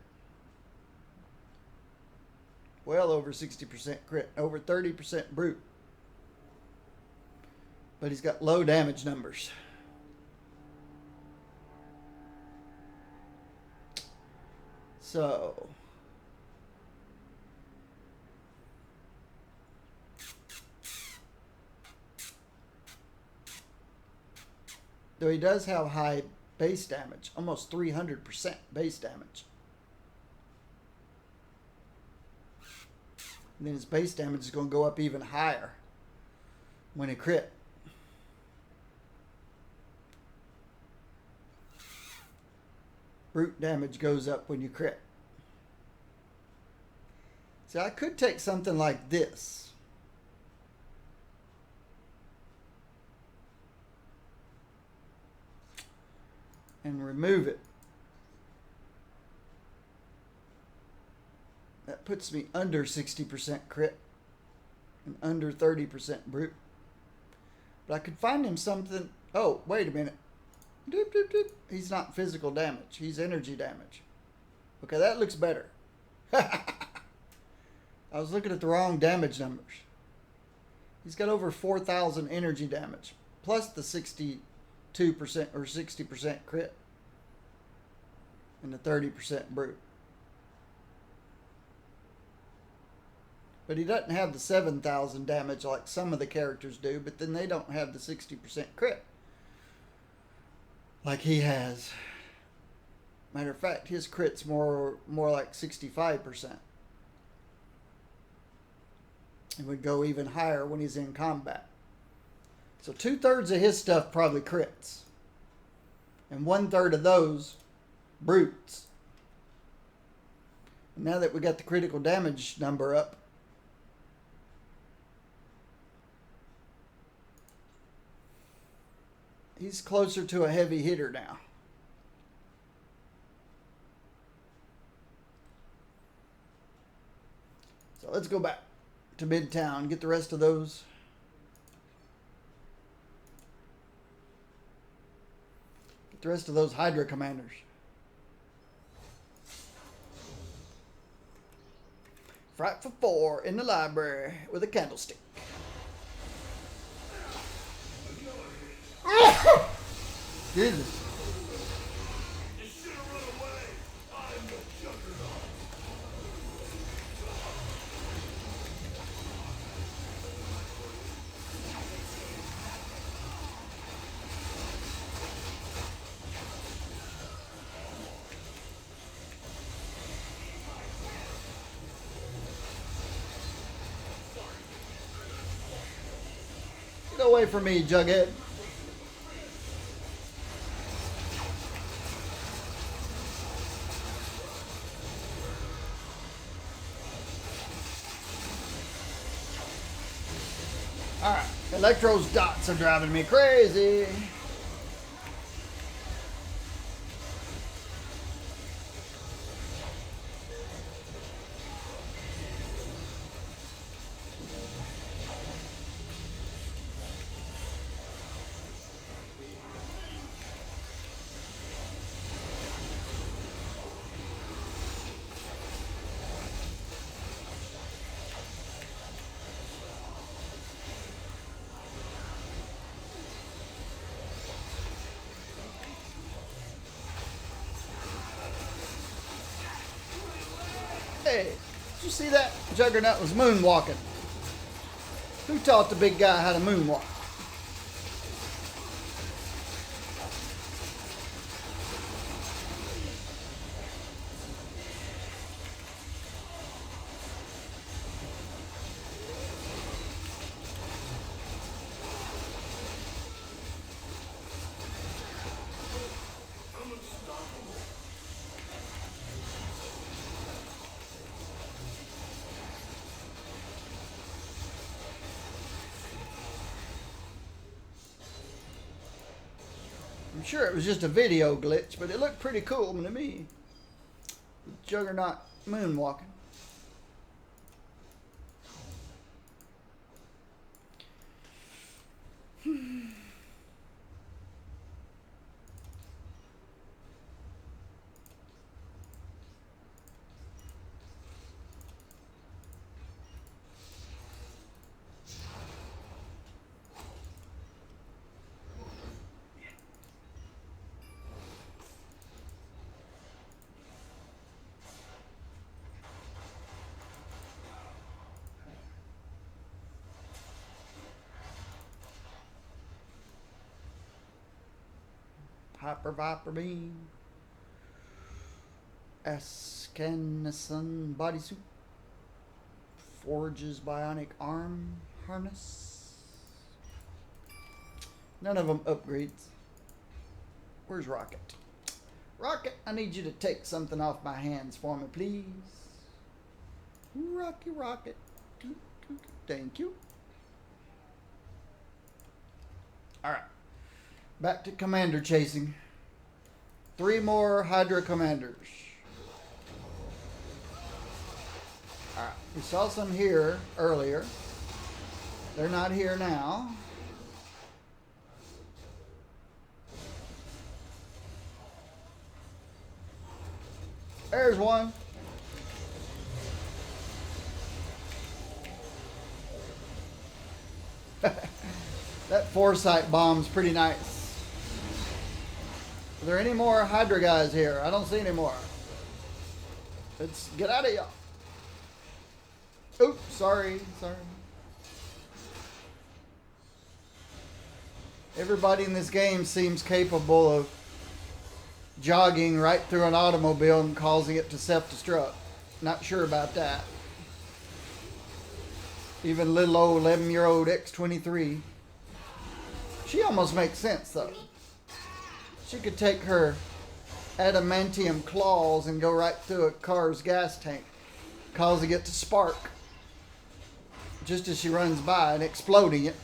Well over 60% crit. Over 30% brute. But he's got low damage numbers. So though he does have high base damage, almost 300% base damage. And then his base damage is going to go up even higher when he crit. Brute damage goes up when you crit. See, I could take something like this. And remove it. puts me under 60% crit and under 30% brute. But I could find him something. Oh, wait a minute. Doop, doop, doop. He's not physical damage. He's energy damage. Okay, that looks better. I was looking at the wrong damage numbers. He's got over 4,000 energy damage, plus the 62% or 60% crit and the 30% brute. But he doesn't have the 7,000 damage like some of the characters do, but then they don't have the 60% crit like he has. Matter of fact, his crit's more like 65%. It would go even higher when he's in combat. So 2/3 of his stuff probably crits. And 1/3 of those brutes. And now that we got the critical damage number up, he's closer to a heavy hitter now. So let's go back to Midtown, get the rest of those. Get the rest of those Hydra commanders. Fright for 4 in the library with a candlestick. Jesus. You should have run away. I'm the Juggernaut. Get away from me, Jughead. Alright, Electro's dots are driving me crazy. Hey, did you see that? Juggernaut was moonwalking. Who taught the big guy how to moonwalk? I'm sure it was just a video glitch, but it looked pretty cool to me. Juggernaut moonwalking. Hyper Viper Beam. Ascanison bodysuit. Forge's bionic arm harness. None of them upgrades. Where's Rocket? Rocket, I need you to take something off my hands for me, please. Rocky Rocket. Thank you. Alright. Back to commander chasing. 3 more Hydra commanders. We saw some here earlier. They're not here now. There's one. That foresight bomb's pretty nice. Are there any more Hydra guys here? I don't see any more. Let's get out of here. Oops, sorry. Everybody in this game seems capable of jogging right through an automobile and causing it to self-destruct. Not sure about that. Even little old 11-year-old X-23. She almost makes sense though. She could take her adamantium claws and go right through a car's gas tank, causing it to spark just as she runs by and exploding it.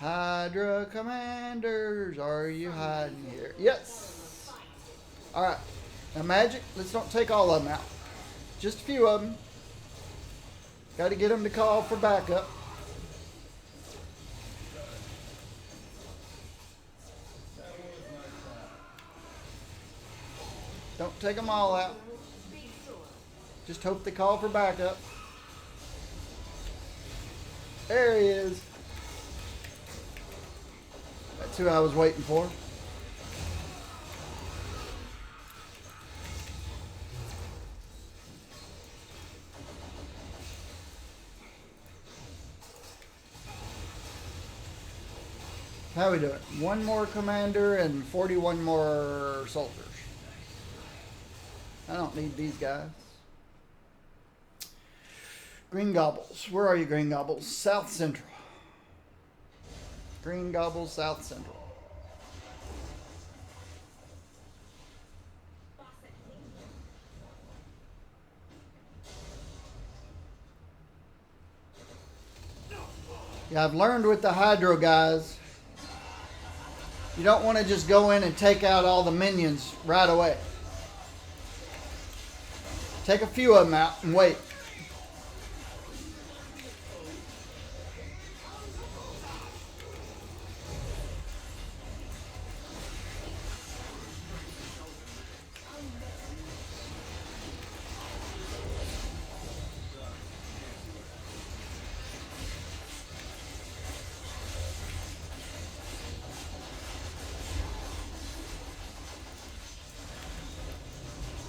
Hydra commanders, are you hiding here? Yes. All right. Now, Magic, let's don't take all of them out. Just a few of them. Got to get them to call for backup. Don't take them all out. Just hope they call for backup. There he is. That's who I was waiting for. How we doing? One more commander and 41 more soldiers. I don't need these guys. Green Gobbles. Where are you, Green Gobbles? South Central. Green Gobbles, South Central. Yeah, I've learned with the Hydro guys, you don't want to just go in and take out all the minions right away. Take a few of them out and wait.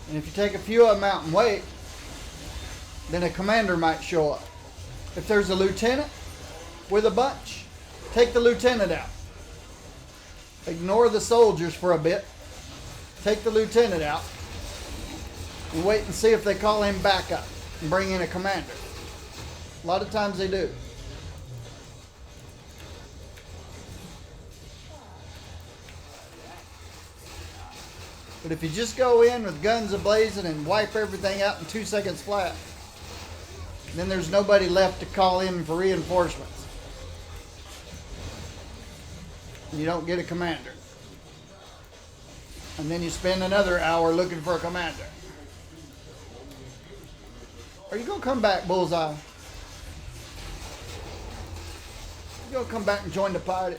And if you take a few of them out and wait, then a commander might show up. If there's a lieutenant with a bunch, take the lieutenant out. Ignore the soldiers for a bit. Take the lieutenant out. And wait and see if they call him back up and bring in a commander. A lot of times they do. But if you just go in with guns a-blazing and wipe everything out in 2 seconds flat, then there's nobody left to call in for reinforcements. You don't get a commander. And then you spend another hour looking for a commander. Are you going to come back, Bullseye? You going to come back and join the party?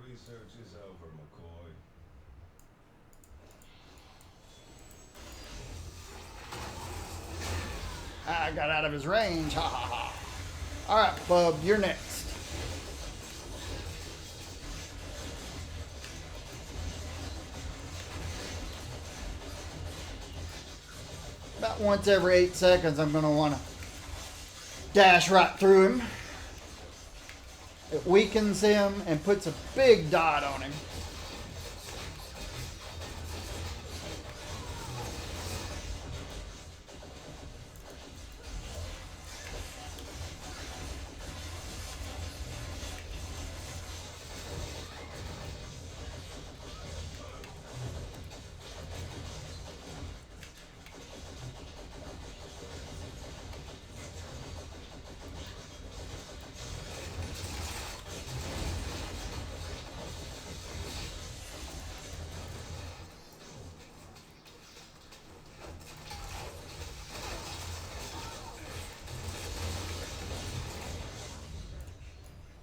Research is over, McCoy. I got out of his range. Ha ha ha. All right, Bub, you're next. About once every 8 seconds, I'm going to want to dash right through him. It weakens him and puts a big dot on him.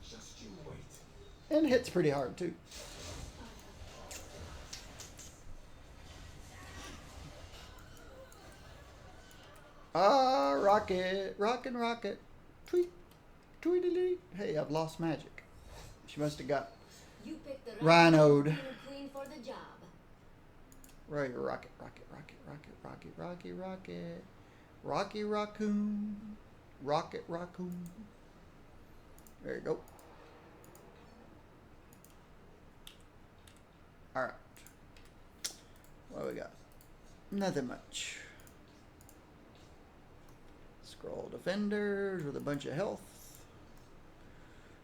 Just you wait. And hits pretty hard too. Ah, rocket, rockin' rocket. Tweet, tweedly. Hey, I've lost magic. She must have got You picked the Rhino'd. queen for the job. Right, rocket, rocket, rocket, rocket, rocket, rocky, rocket, rocky raccoon, rocket raccoon. There you go. All right. What do we got? Nothing much. Scroll defenders with a bunch of health.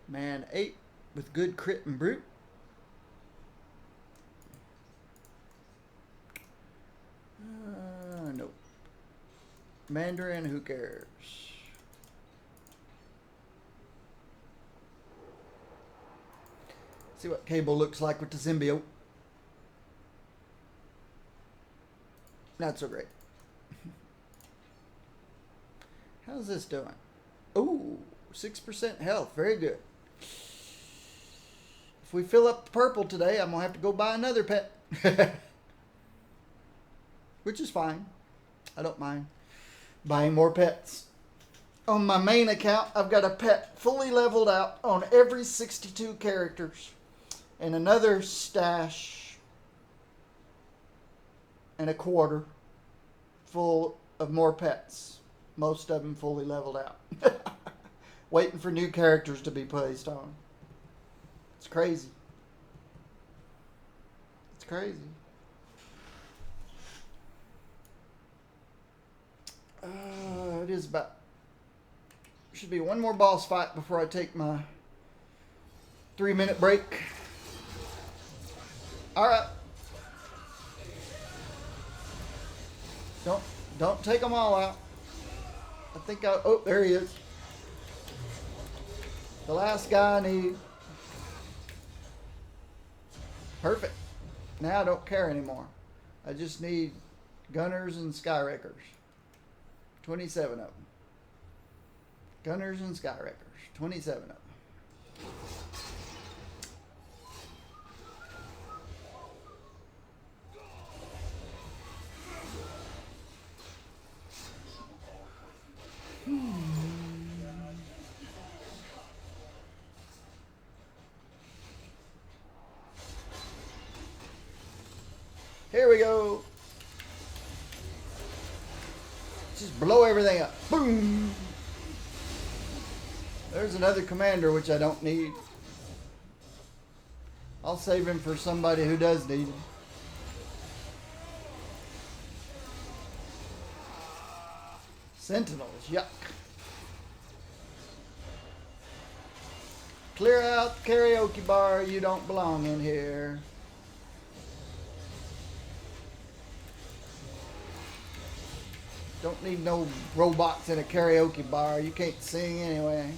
Man 8 with good crit and brute. Nope. Mandarin, who cares? See what Cable looks like with the symbiote. Not so great. How's this doing? Ooh, 6% health. Very good. If we fill up the purple today, I'm going to have to go buy another pet. Which is fine. I don't mind buying more pets. On my main account, I've got a pet fully leveled out on every 62 characters. And another stash and a quarter full of more pets. Most of them fully leveled out. Waiting for new characters to be placed on. It's crazy. It's crazy. It is about... Should be one more boss fight before I take my 3-minute break. Alright. Don't take them all out. I think I... Oh, there he is. The last guy I need. Perfect. Now I don't care anymore. I just need Gunners and Skywreckers. 27 of them. Gunners and Skywreckers. 27 of them. Here we go. Just blow everything up. Boom. There's another commander which I don't need. I'll save him for somebody who does need him. Sentinels, yuck. Clear out the karaoke bar. You don't belong in here. Don't need no robots in a karaoke bar. You can't sing anyway.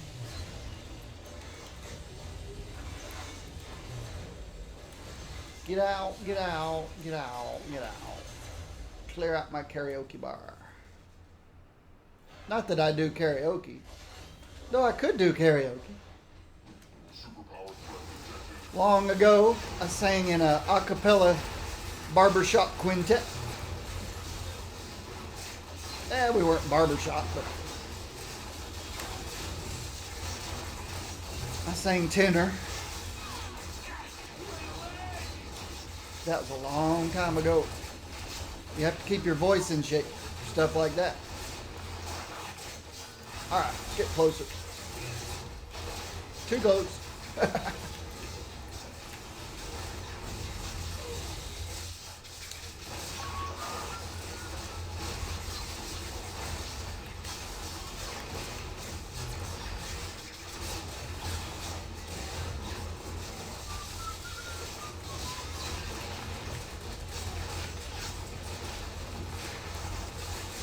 Get out, get out, get out, get out. Clear out my karaoke bar. Not that I do karaoke. Though I could do karaoke. Long ago, I sang in a a cappella barbershop quintet. We weren't barbershop, but I sang tenor. That was a long time ago. You have to keep your voice in shape, stuff like that. Alright, let's get closer. Too close.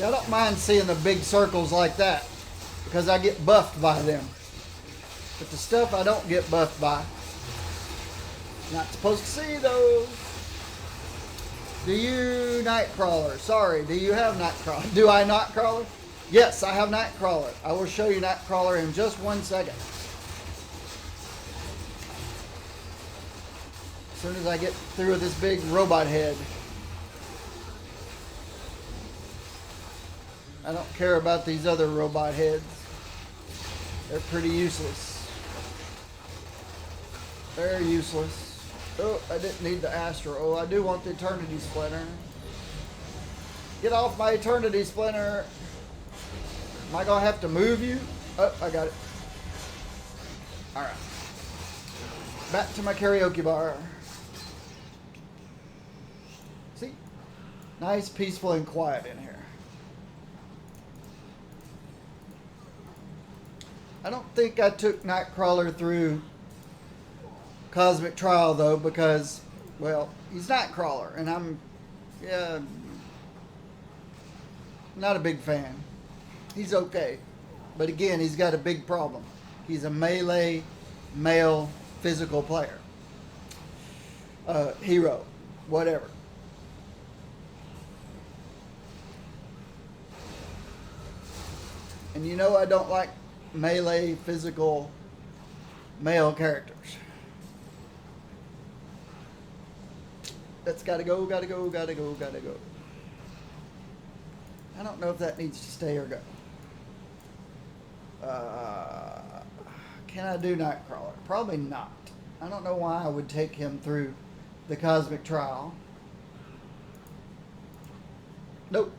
See, I don't mind seeing the big circles like that because I get buffed by them. But the stuff I don't get buffed by, not supposed to see those. Do you Nightcrawler? Sorry, do you have Nightcrawler? Do I Nightcrawler? Yes, I have Nightcrawler. I will show you Nightcrawler in just 1 second. As soon as I get through with this big robot head. I don't care about these other robot heads. They're pretty useless. Very useless. Oh, I didn't need the Astro. Oh, I do want the Eternity Splinter. Get off my Eternity Splinter. Am I going to have to move you? Oh, I got it. Alright. Back to my karaoke bar. See? Nice, peaceful, and quiet in here. I don't think I took Nightcrawler through Cosmic Trial though, because, well, he's Nightcrawler, and I'm, not a big fan. He's okay, but again, he's got a big problem. He's a melee, male, physical player, hero, whatever. And you know I don't like melee, physical, male characters. That's gotta go, gotta go, gotta go, gotta go. I don't know if that needs to stay or go. Can I do Nightcrawler? Probably not. I don't know why I would take him through the Cosmic Trial. Nope.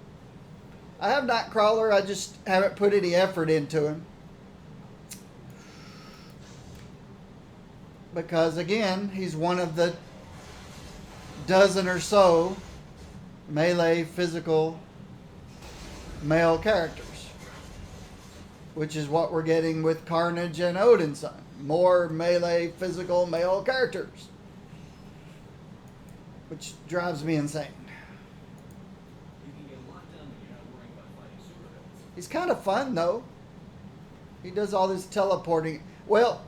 I have Nightcrawler, I just haven't put any effort into him. Because again, he's one of the dozen or so melee, physical, male characters. Which is what we're getting with Carnage and Odin's Son. More melee, physical, male characters. Which drives me insane. You can get a lot done when you're not worrying about fighting supervillains. He's kind of fun though. He does all this teleporting. Well,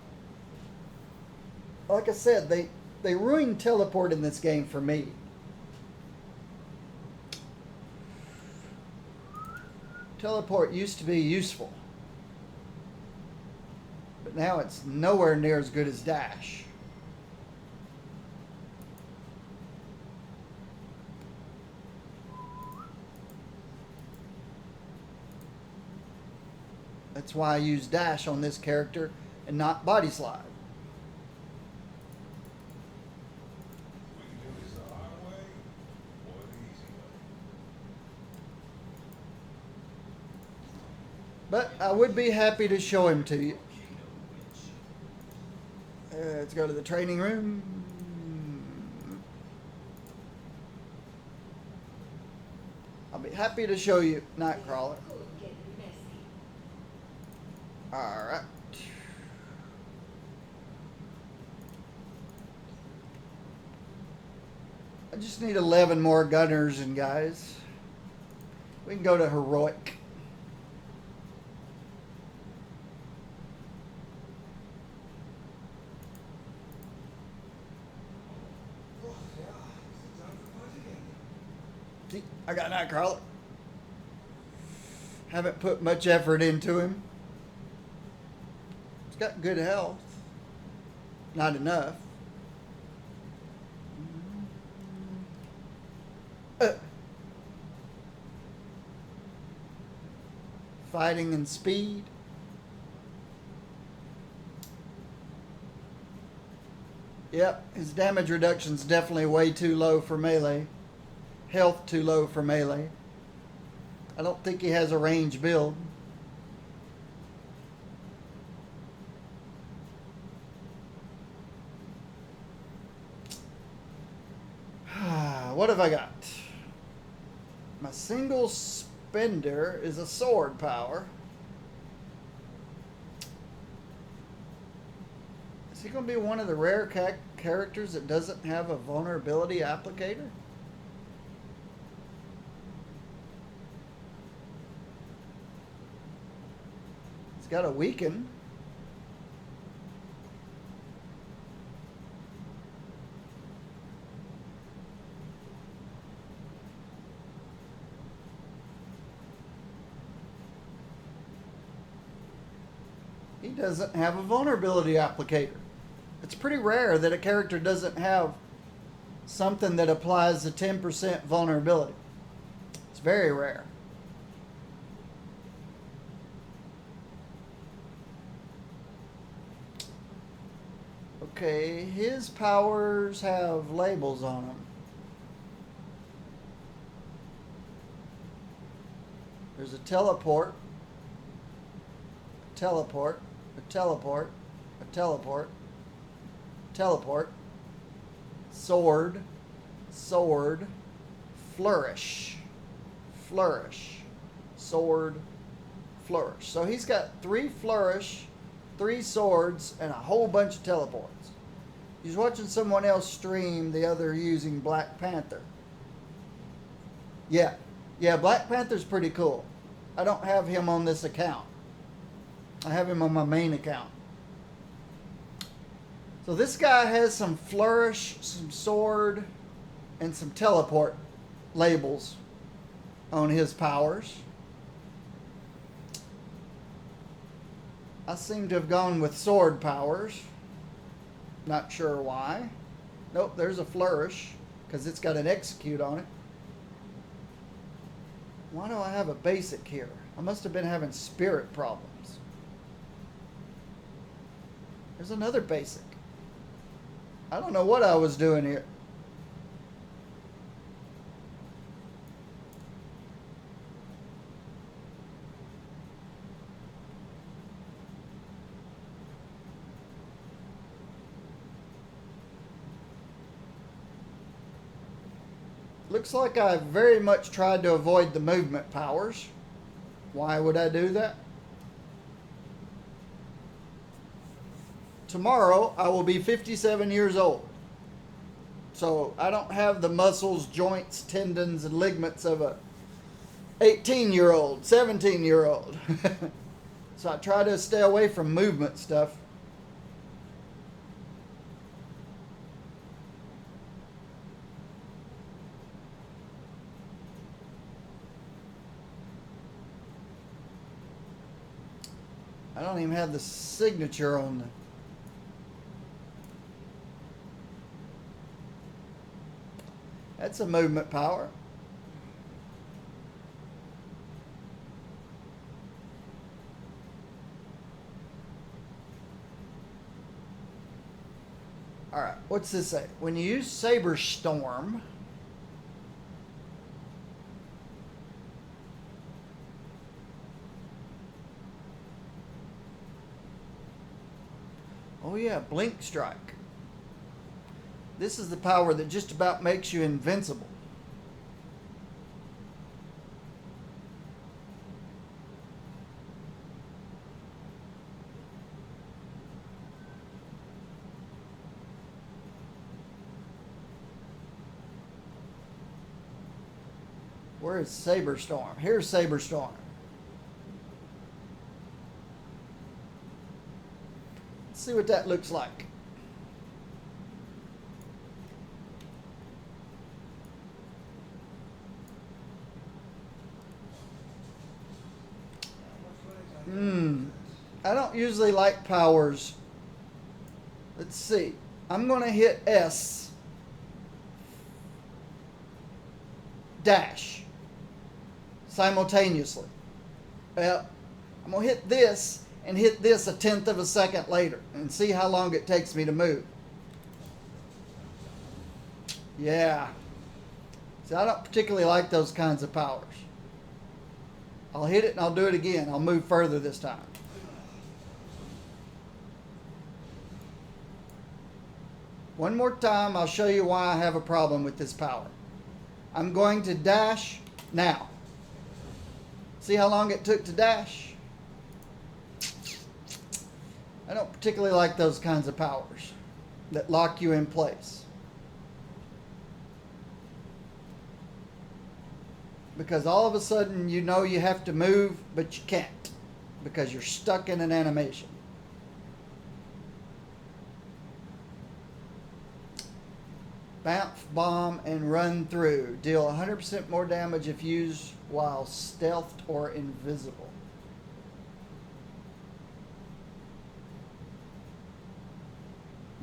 like I said, they ruined teleport in this game for me. Teleport used to be useful. But now it's nowhere near as good as dash. That's why I use dash on this character and not body slide. We can do this the hard way or the easy way. But I would be happy to show him to you. Let's go to the training room. I'll be happy to show you Nightcrawler. Could get messy. Alright. I just need 11 more gunners and guys. We can go to heroic. Oh, yeah. Is it time for punch again? See, I got Nightcrawler. Haven't put much effort into him. He's got good health. Not enough. Fighting and speed. Yep, his damage reduction's definitely way too low for melee. Health too low for melee. I don't think he has a range build. have I got? My single spender is a sword power. Is he going to be one of the rare characters that doesn't have a vulnerability applicator? He's got a weaken. He doesn't have a vulnerability applicator. It's pretty rare that a character doesn't have something that applies a 10% vulnerability. It's very rare. Okay, his powers have labels on them. There's a teleport, a teleport, a teleport, a teleport, teleport, sword, sword, flourish, flourish, sword, flourish. So he's got 3 flourish, 3 swords, and a whole bunch of teleports. He's watching someone else stream the other using Black Panther. Yeah, Black Panther's pretty cool. I don't have him on this account. I have him on my main account. So this guy has some flourish, some sword, and some teleport labels on his powers. I seem to have gone with sword powers. Not sure why. Nope, there's a flourish because it's got an execute on it. Why do I have a basic here? I must have been having spirit problems. There's another basic. I don't know what I was doing here. Looks like I very much tried to avoid the movement powers. Why would I do that? Tomorrow I will be 57 years old. So I don't have the muscles, joints, tendons, and ligaments of a 18-year-old, 17-year-old. So I try to stay away from movement stuff. I don't even have the signature on the... That's a movement power. Alright, what's this say? When you use Saber Storm, oh yeah, Blink Strike. This is the power that just about makes you invincible. Where is Saber Storm? Here's Saber Storm. Let's see what that looks like. I don't usually like powers. Let's see. I'm going to hit S dash simultaneously. Well, I'm going to hit this and hit this 1/10 of a second later and see how long it takes me to move. Yeah. See, I don't particularly like those kinds of powers. I'll hit it and I'll do it again. I'll move further this time. One more time, I'll show you why I have a problem with this power. I'm going to dash now. See how long it took to dash? I don't particularly like those kinds of powers that lock you in place. Because all of a sudden you know you have to move, but you can't. Because you're stuck in an animation. Bounce, bomb, and run through. Deal 100% more damage if used while stealthed or invisible.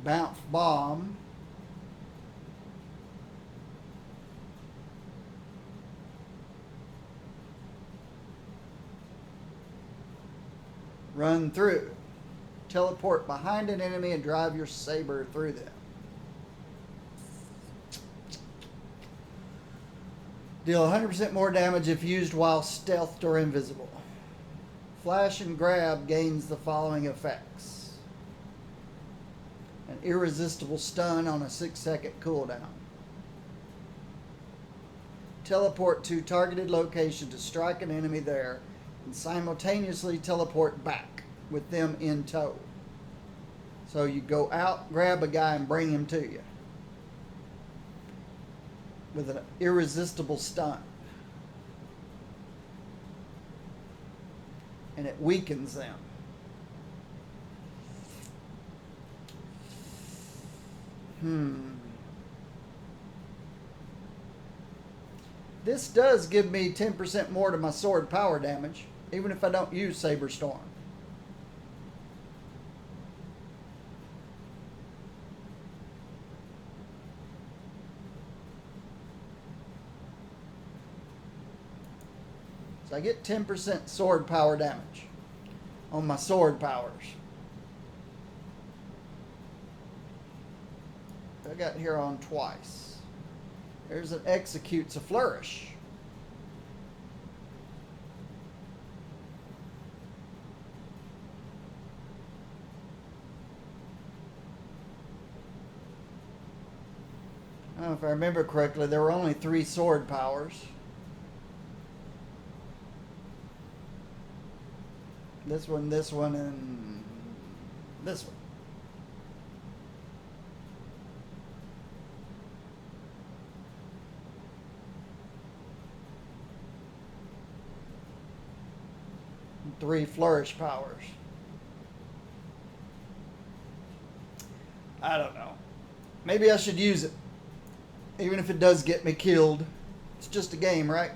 Bounce, bomb. Run through. Teleport behind an enemy and drive your saber through them. Deal 100% more damage if used while stealthed or invisible. Flash and grab gains the following effects. An irresistible stun on a 6-second cooldown. Teleport to targeted location to strike an enemy there and simultaneously teleport back with them in tow. So you go out, grab a guy, and bring him to you with an irresistible stun. And it weakens them. This does give me 10% more to my sword power damage, even if I don't use Saber Storm. So I get 10% sword power damage on my sword powers. I got here on twice. There's an executes a flourish. I don't know if I remember correctly, there were only 3 sword powers. This one, and this one. And 3 flourish powers. I don't know. Maybe I should use it. Even if it does get me killed. It's just a game, right?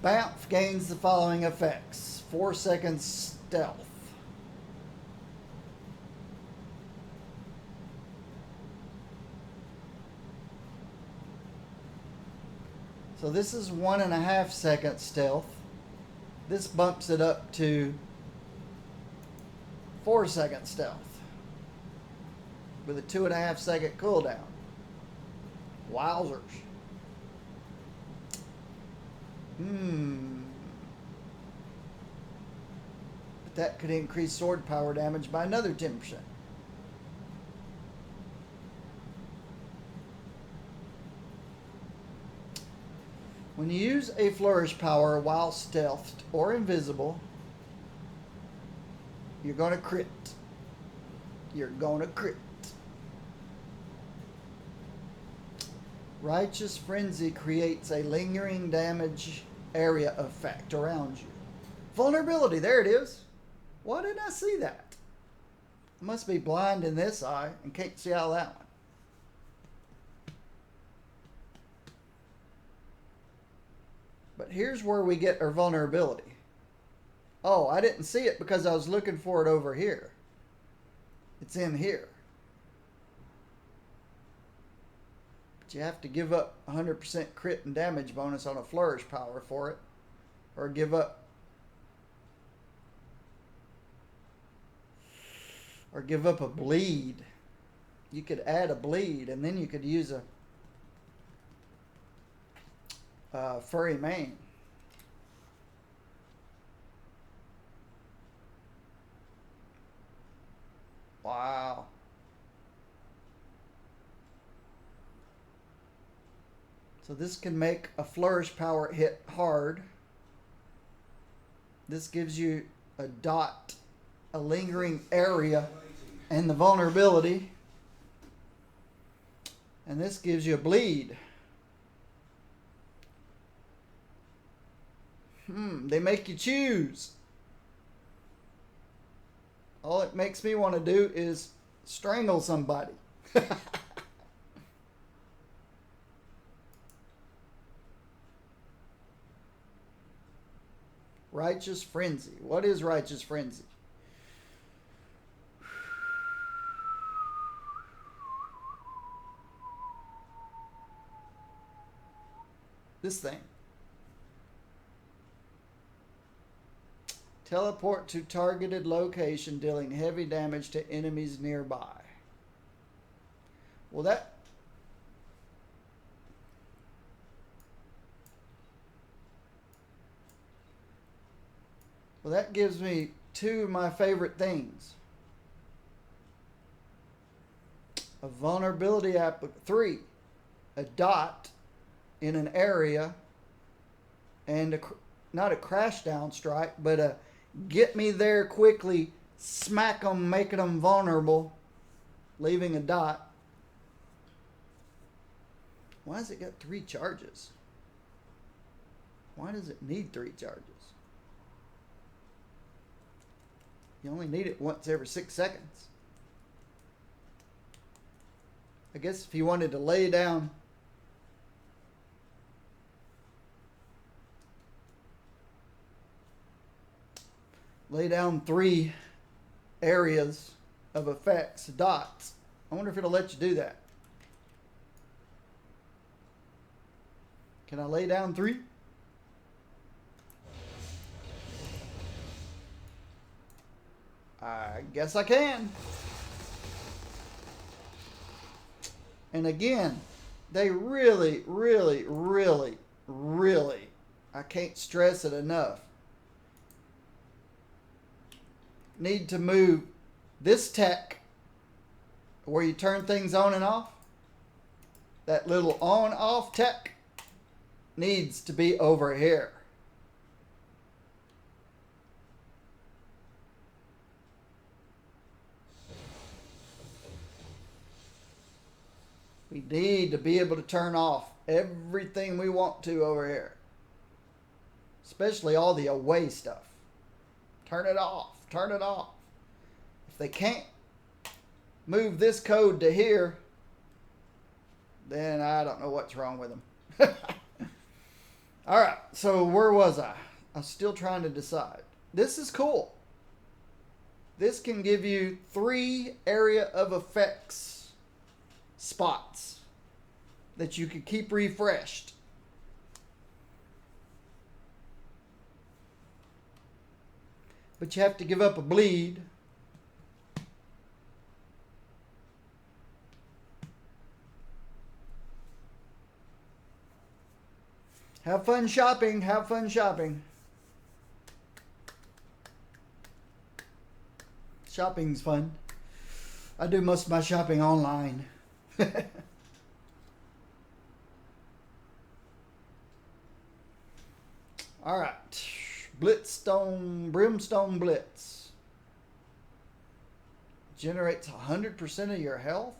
Bamf gains the following effects. 4 seconds stealth. So this is 1.5 seconds stealth. This bumps it up to 4 seconds stealth with a 2.5 second cooldown. Wowzers. But that could increase sword power damage by another 10%. When you use a flourish power while stealthed or invisible, you're going to crit. You're going to crit. Righteous Frenzy creates a lingering damage area effect around you. Vulnerability, there it is. Why didn't I see that? I must be blind in this eye and can't see out of that one. But here's where we get our vulnerability. Oh, I didn't see it because I was looking for it over here. It's in here. But you have to give up 100% crit and damage bonus on a flourish power for it. Or give up a bleed. You could add a bleed and then you could use a furry mane. Wow. So this can make a flourish power hit hard. This gives you a dot, a lingering area, and the vulnerability. And this gives you a bleed. They make you choose. All it makes me want to do is strangle somebody. Righteous Frenzy. What is Righteous Frenzy? This thing. Teleport to targeted location, dealing heavy damage to enemies nearby. Well, that gives me two of my favorite things. A vulnerability 3, a dot in an area, and not a crash down strike, but a get me there quickly, smack them, making them vulnerable, leaving a dot. Why has it got 3 charges? Why does it need 3 charges? You only need it once every 6 seconds. I guess if you wanted to lay down lay down 3 areas of effects, dots. I wonder if it'll let you do that. Can I lay down 3? I guess I can. And again, they really, really, really, really, I can't stress it enough, need to move this tech where you turn things on and off. That little on-off tech needs to be over here. We need to be able to turn off everything we want to over here. Especially all the away stuff. Turn it off. Turn it off. If they can't move this code to here, then I don't know what's wrong with them. Alright, so where was I? I'm still trying to decide. This is cool. This can give you 3 area of effects spots that you can keep refreshed. But you have to give up a bleed. Have fun shopping. Have fun shopping. Shopping's fun. I do most of my shopping online. All right. Brimstone Blitz. Generates 100% of your health.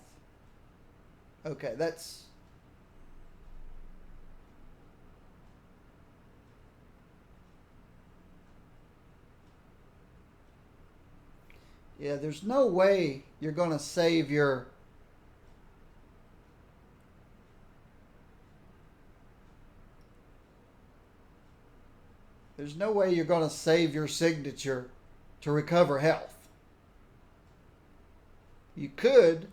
Okay, that's... Yeah, there's no way you're going to save your... There's no way you're going to save your signature to recover health. You could,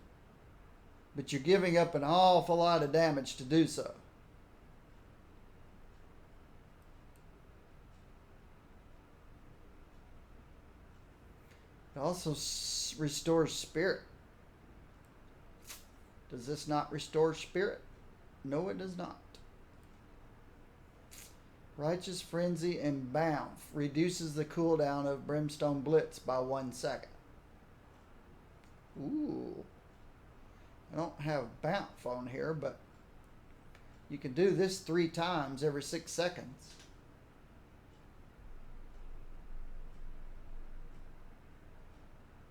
but you're giving up an awful lot of damage to do so. It also restores spirit. Does this not restore spirit? No, it does not. Righteous Frenzy and Bounce reduces the cooldown of Brimstone Blitz by 1 second. Ooh. I don't have Bounce on here, but You can do this 3 times every 6 seconds.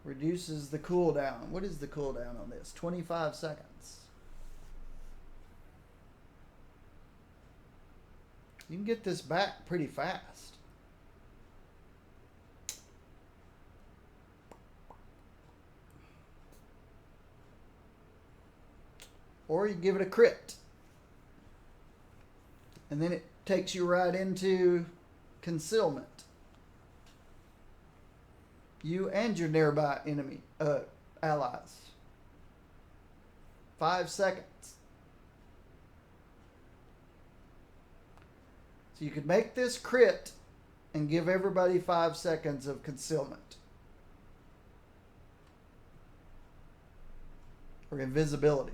Reduces the cooldown. What is the cooldown on this? 25 seconds. You can get this back pretty fast. Or you give it a crit. And then it takes you right into concealment. You and your nearby enemy allies. 5 seconds. So you could make this crit and give everybody 5 seconds of concealment. Or invisibility.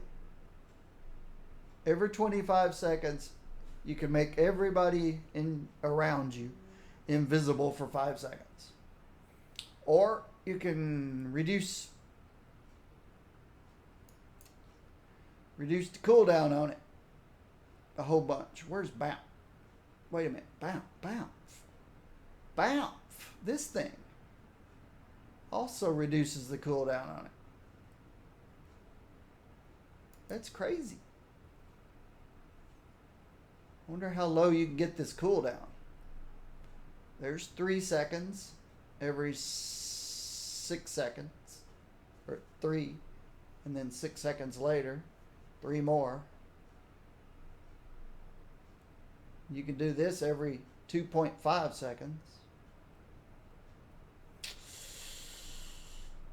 Every 25 seconds, you can make everybody around you invisible for 5 seconds. Or you can reduce the cooldown on it a whole bunch. Where's Bounce? Wait a minute. Bounce. This thing also reduces the cooldown on it. That's crazy. I wonder how low you can get this cooldown. There's 3 seconds every 6 seconds. Or 3. And then 6 seconds later, 3 more. You can do this every 2.5 seconds.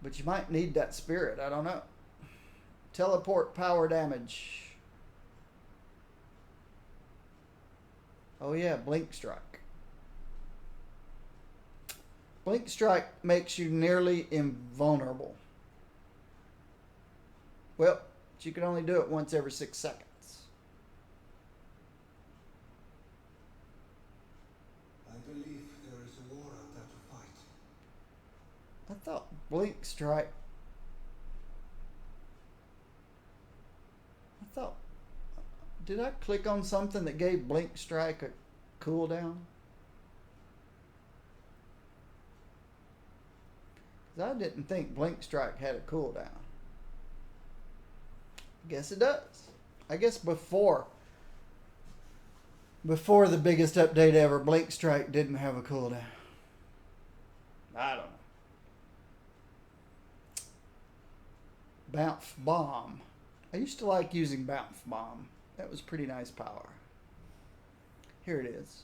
But you might need that spirit. I don't know. Teleport power damage. Oh yeah, Blink Strike. Blink Strike makes you nearly invulnerable. Well, but you can only do it once every 6 seconds. I believe there is a war out there to fight. I thought Blink Strike. Did I click on something that gave Blink Strike a cooldown? 'Cause I didn't think Blink Strike had a cooldown. Guess it does. I guess before the biggest update ever, Blink Strike didn't have a cooldown. I don't know. Bounce Bomb. I used to like using Bounce Bomb. That was pretty nice power. Here it is.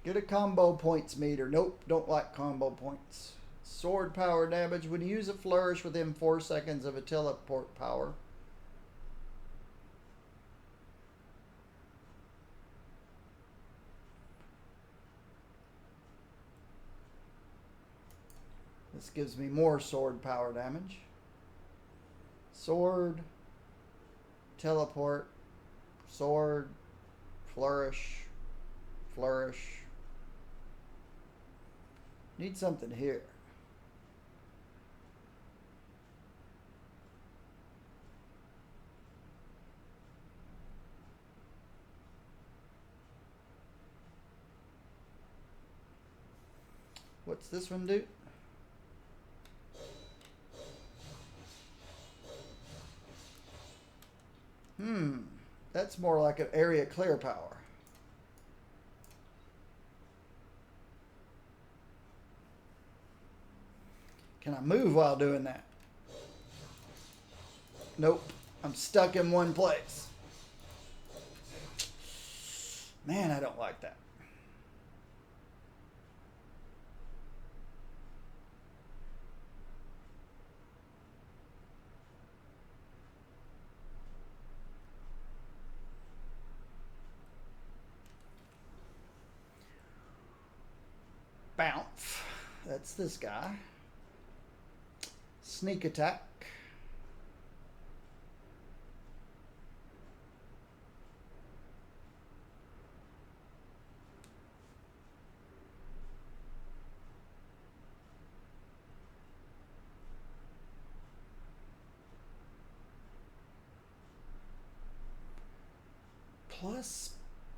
Get a combo points meter. Nope, don't like combo points. Sword power damage. When you use a flourish within 4 seconds of a teleport power. This gives me more sword power damage. Sword, teleport, sword, flourish, flourish. Need something here. What's this one do? That's more like an area clear power. Can I move while doing that? Nope. I'm stuck in one place. Man, I don't like that. Bounce. That's this guy. Sneak attack. Plus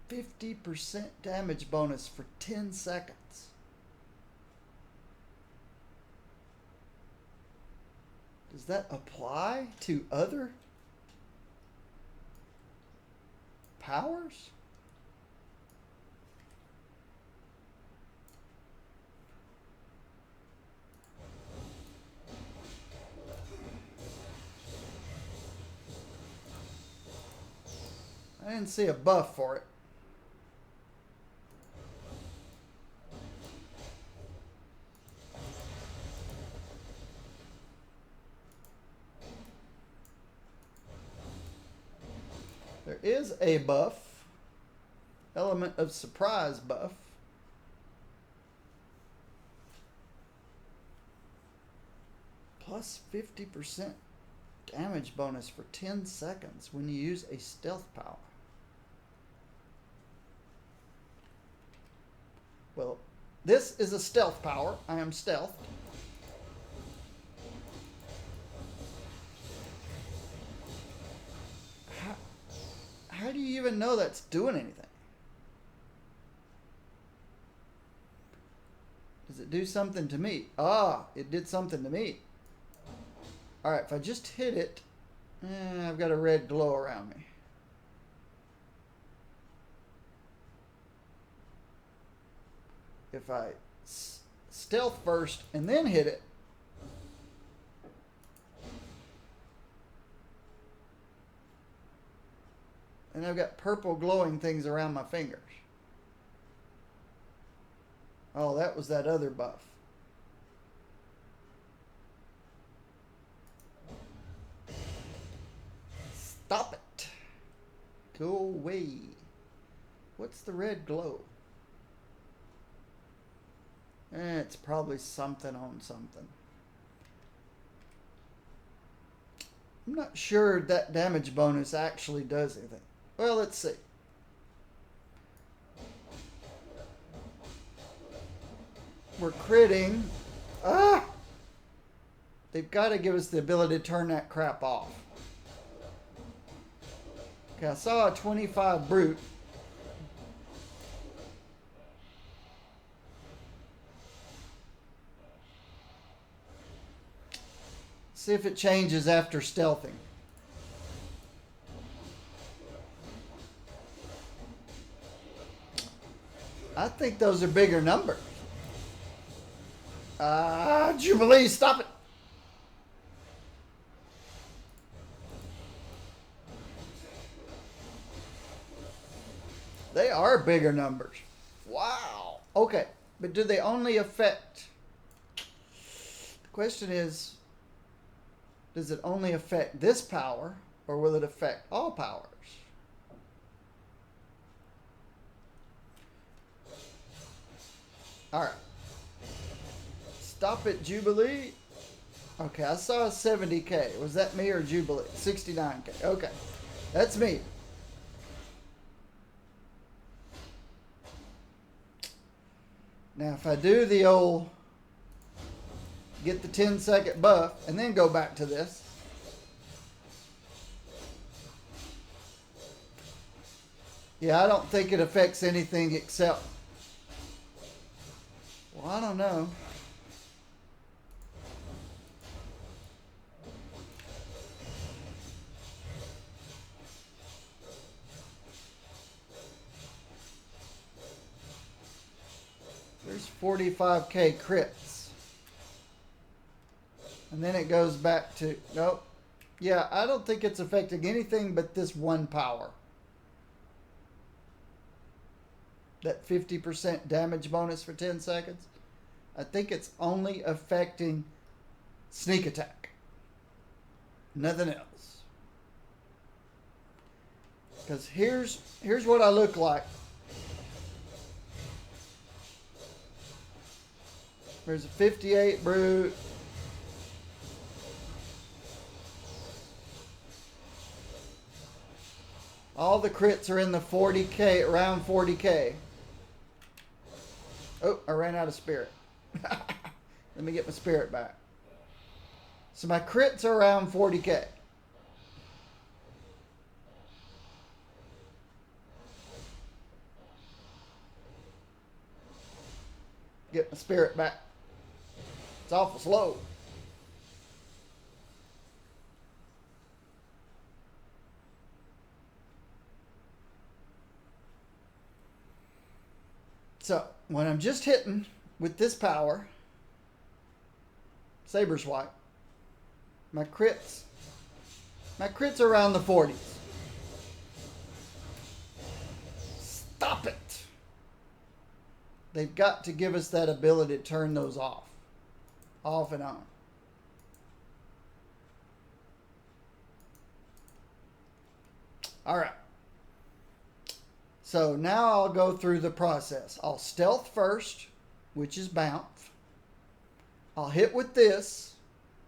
50% damage bonus for 10 seconds. Does that apply to other powers? I didn't see a buff for it. There is a buff. Element of surprise buff. Plus 50% damage bonus for 10 seconds when you use a stealth power. Well, this is a stealth power. I am stealthed. How do you even know that's doing anything? Does it do something to me? Ah, it did something to me. Alright, if I just hit it, I've got a red glow around me. If I stealth first and then hit it, and I've got purple glowing things around my fingers. Oh, that was that other buff. Stop it. Go away. What's the red glow? It's probably something on something. I'm not sure that damage bonus actually does anything. Well, let's see. We're critting. Ah! They've got to give us the ability to turn that crap off. Okay, I saw a 25 brute. See if it changes after stealthing. I think those are bigger numbers. Jubilee, stop it. They are bigger numbers. Wow. Okay, but do they only affect... The question is, does it only affect this power, or will it affect all powers? Alright. Stop it, Jubilee. Okay, I saw a 70k. Was that me or Jubilee? 69k. Okay. That's me. Now, if I do the old get the 10-second buff and then go back to this. Yeah, I don't think it affects anything except... Well, I don't know. There's 45k crits. And then it goes back to... Nope. Yeah, I don't think it's affecting anything but this one power. That 50% damage bonus for 10 seconds. I think it's only affecting sneak attack. Nothing else. Because here's what I look like. There's a 58 brute. All the crits are in the 40k, around 40k. Oh, I ran out of spirit. Let me get my spirit back. So my crits are around 40k. Get my spirit back. It's awful slow. So, when I'm just hitting with this power, Saber Swipe, my crits are around the 40s. Stop it. They've got to give us that ability to turn those off and on. All right. So now I'll go through the process. I'll stealth first, which is bounce. I'll hit with this,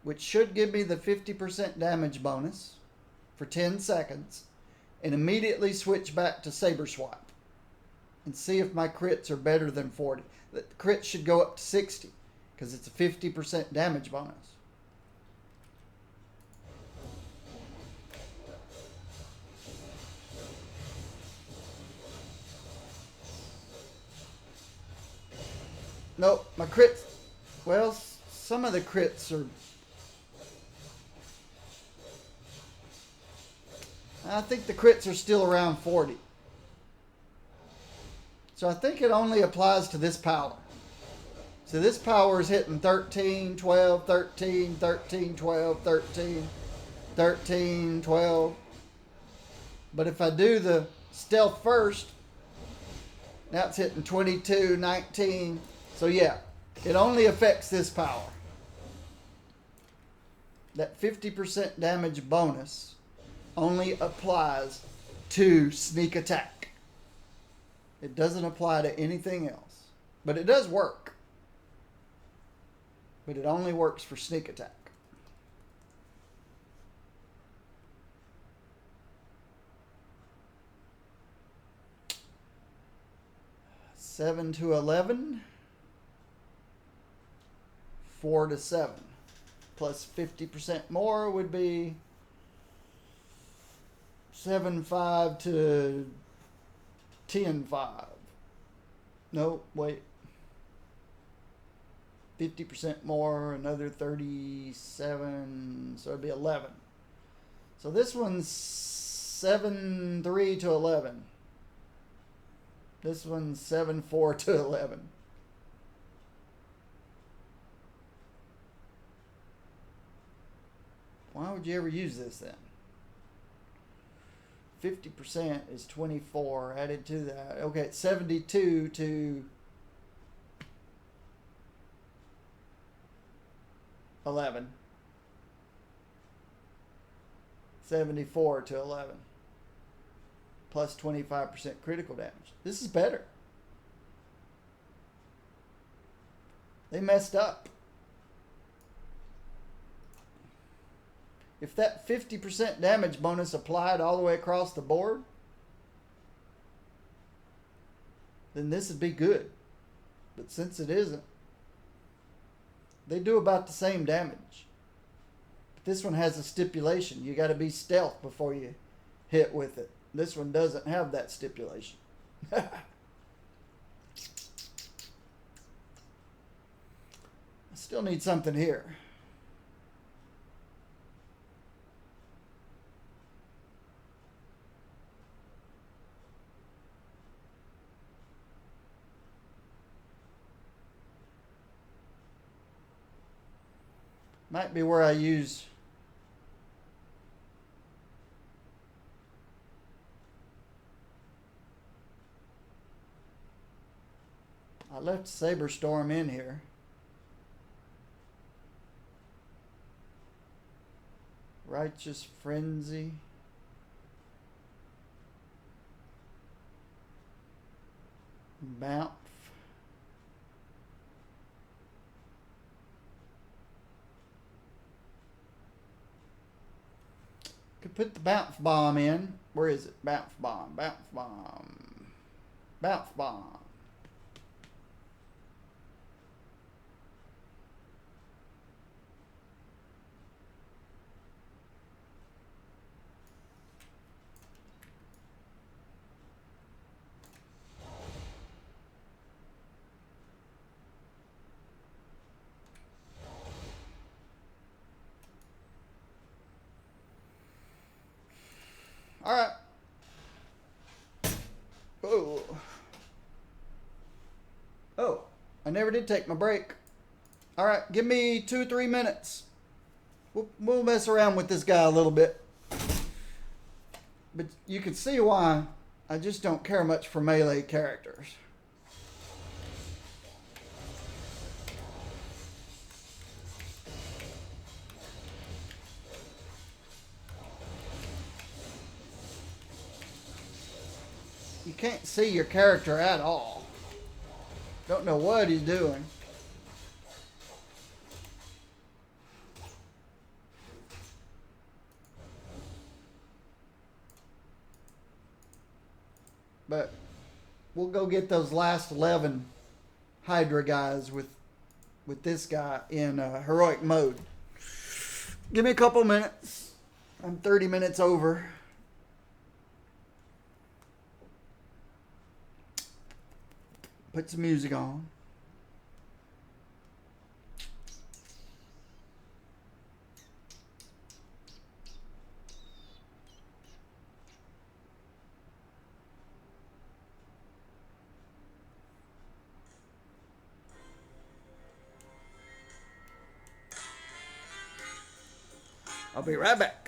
which should give me the 50% damage bonus for 10 seconds, and immediately switch back to Saber Swipe and see if my crits are better than 40. The crits should go up to 60 because it's a 50% damage bonus. Nope, my crits, well, some of the crits are, I think the crits are still around 40. So I think it only applies to this power. So this power is hitting 13, 12, 13, 13, 12, 13, 13, 12. But if I do the stealth first, now it's hitting 22, 19. So yeah, it only affects this power. That 50% damage bonus only applies to sneak attack. It doesn't apply to anything else. But it does work. But it only works for sneak attack. Seven to 11. 4 to 7. Plus 50% more would be 7-5 to 10-5. No, wait. 50% more, another 37, so it'd be 11. So this one's 7-3 to 11. This one's 7-4 to 11. Why would you ever use this then? 50% is 24 added to that. Okay, it's 72 to 11. 74 to 11. Plus 25% critical damage. This is better. They messed up. If that 50% damage bonus applied all the way across the board, then this would be good. But since it isn't, they do about the same damage. But this one has a stipulation. You got to be stealth before you hit with it. This one doesn't have that stipulation. I still need something here. Might be where I use I left Saber Storm in here. Righteous Frenzy. Bounce. Could put the bounce bomb in. Where is it? Bounce bomb, bounce bomb, bounce bomb. Oh. Oh, I never did take my break. All right, give me 2 or 3 minutes. We'll mess around with this guy a little bit. But you can see why I just don't care much for melee characters. You can't see your character at all. Don't know what he's doing. But we'll go get those last 11 Hydra guys with this guy in heroic mode. Give me a couple minutes. I'm 30 minutes over. Put some music on. I'll be right back.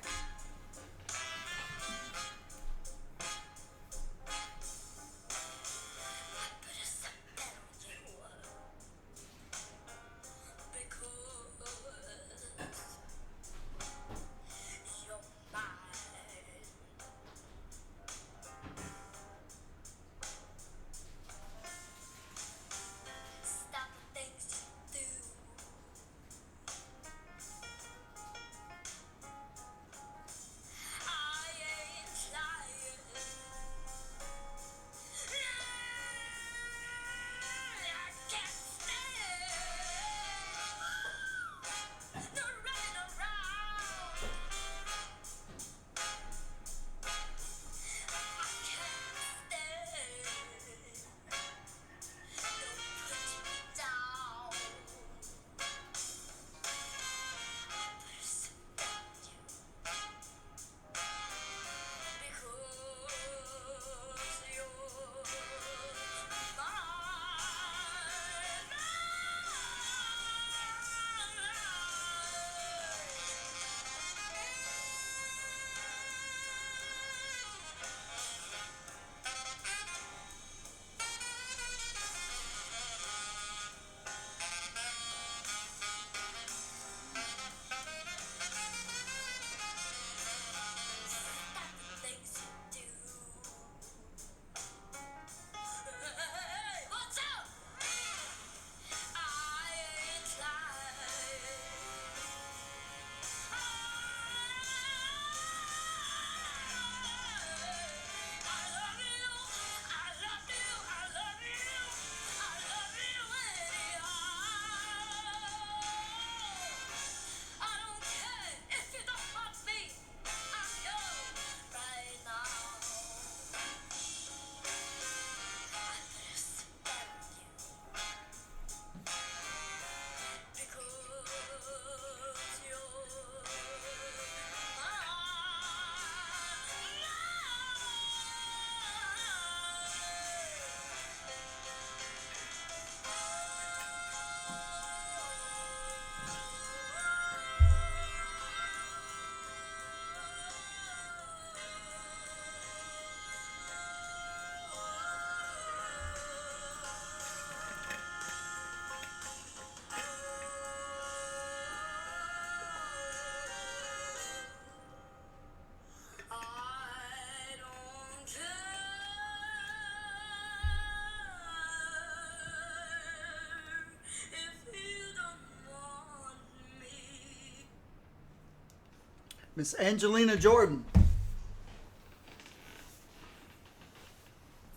Miss Angelina Jordan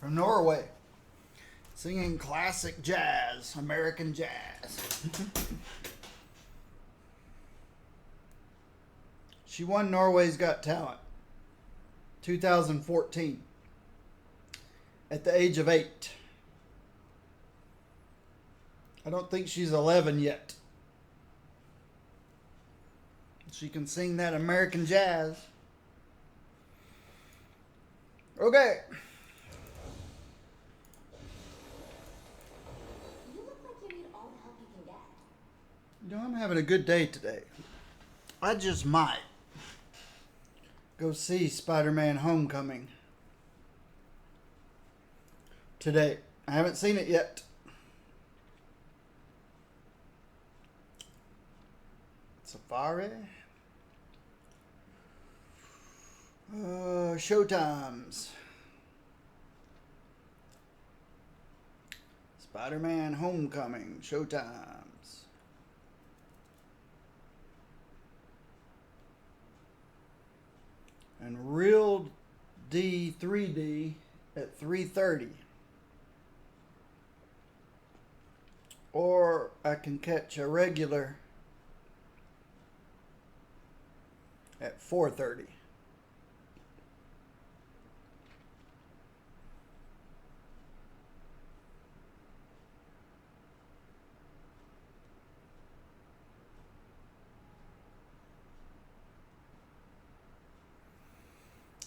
from Norway, singing classic jazz, American jazz. She won Norway's Got Talent 2014 at the age of 8. I don't think she's 11 yet. She can sing that American jazz. Okay. You know, I'm having a good day today. I just might go see Spider-Man Homecoming today. I haven't seen it yet. Safari. Showtimes. Spider-Man Homecoming. Showtimes. And Real D 3D at 3:30. Or I can catch a regular at 4:30.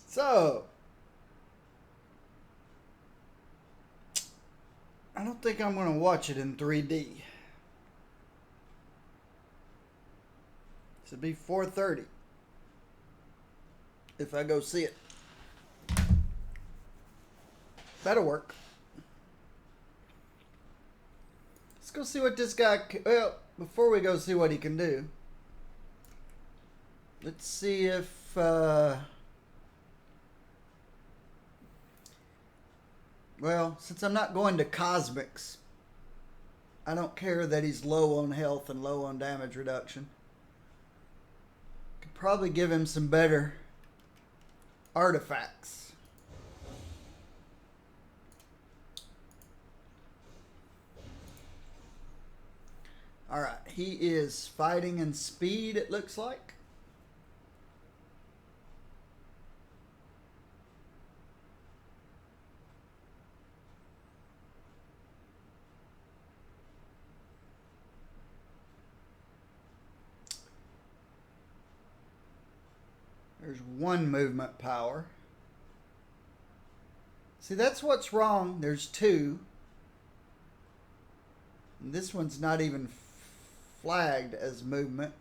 So, I don't think I'm going to watch it in 3D. This would be 4:30 if I go see it. That'll work. Let's go see what this guy. Well, before we go see what he can do, let's see if. Well, since I'm not going to Cosmics, I don't care that he's low on health and low on damage reduction. Could probably give him some better artifacts. Alright, he is fighting in speed, it looks like. There's one movement power. See, that's what's wrong. There's two. And this one's not even flagged as movement.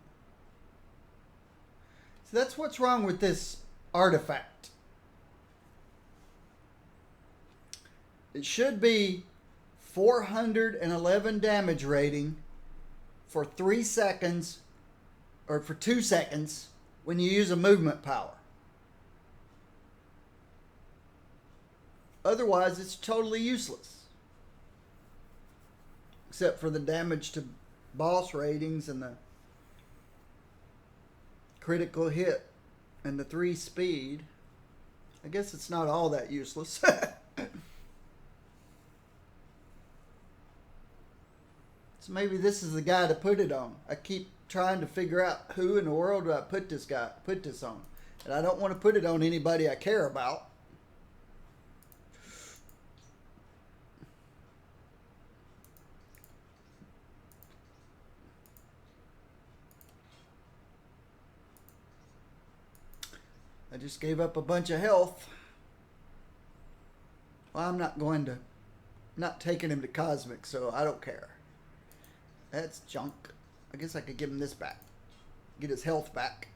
So that's what's wrong with this artifact. It should be 411 damage rating for 3 seconds, or for 2 seconds, when you use a movement power. Otherwise, it's totally useless. Except for the damage to boss ratings and the critical hit and the 3 speed. I guess it's not all that useless. So maybe this is the guy to put it on. I keep trying to figure out who in the world do I put this on. And I don't want to put it on anybody I care about. I just gave up a bunch of health. Well, I'm not taking him to Cosmic, so I don't care. That's junk. I guess I could give him this back. Get his health back.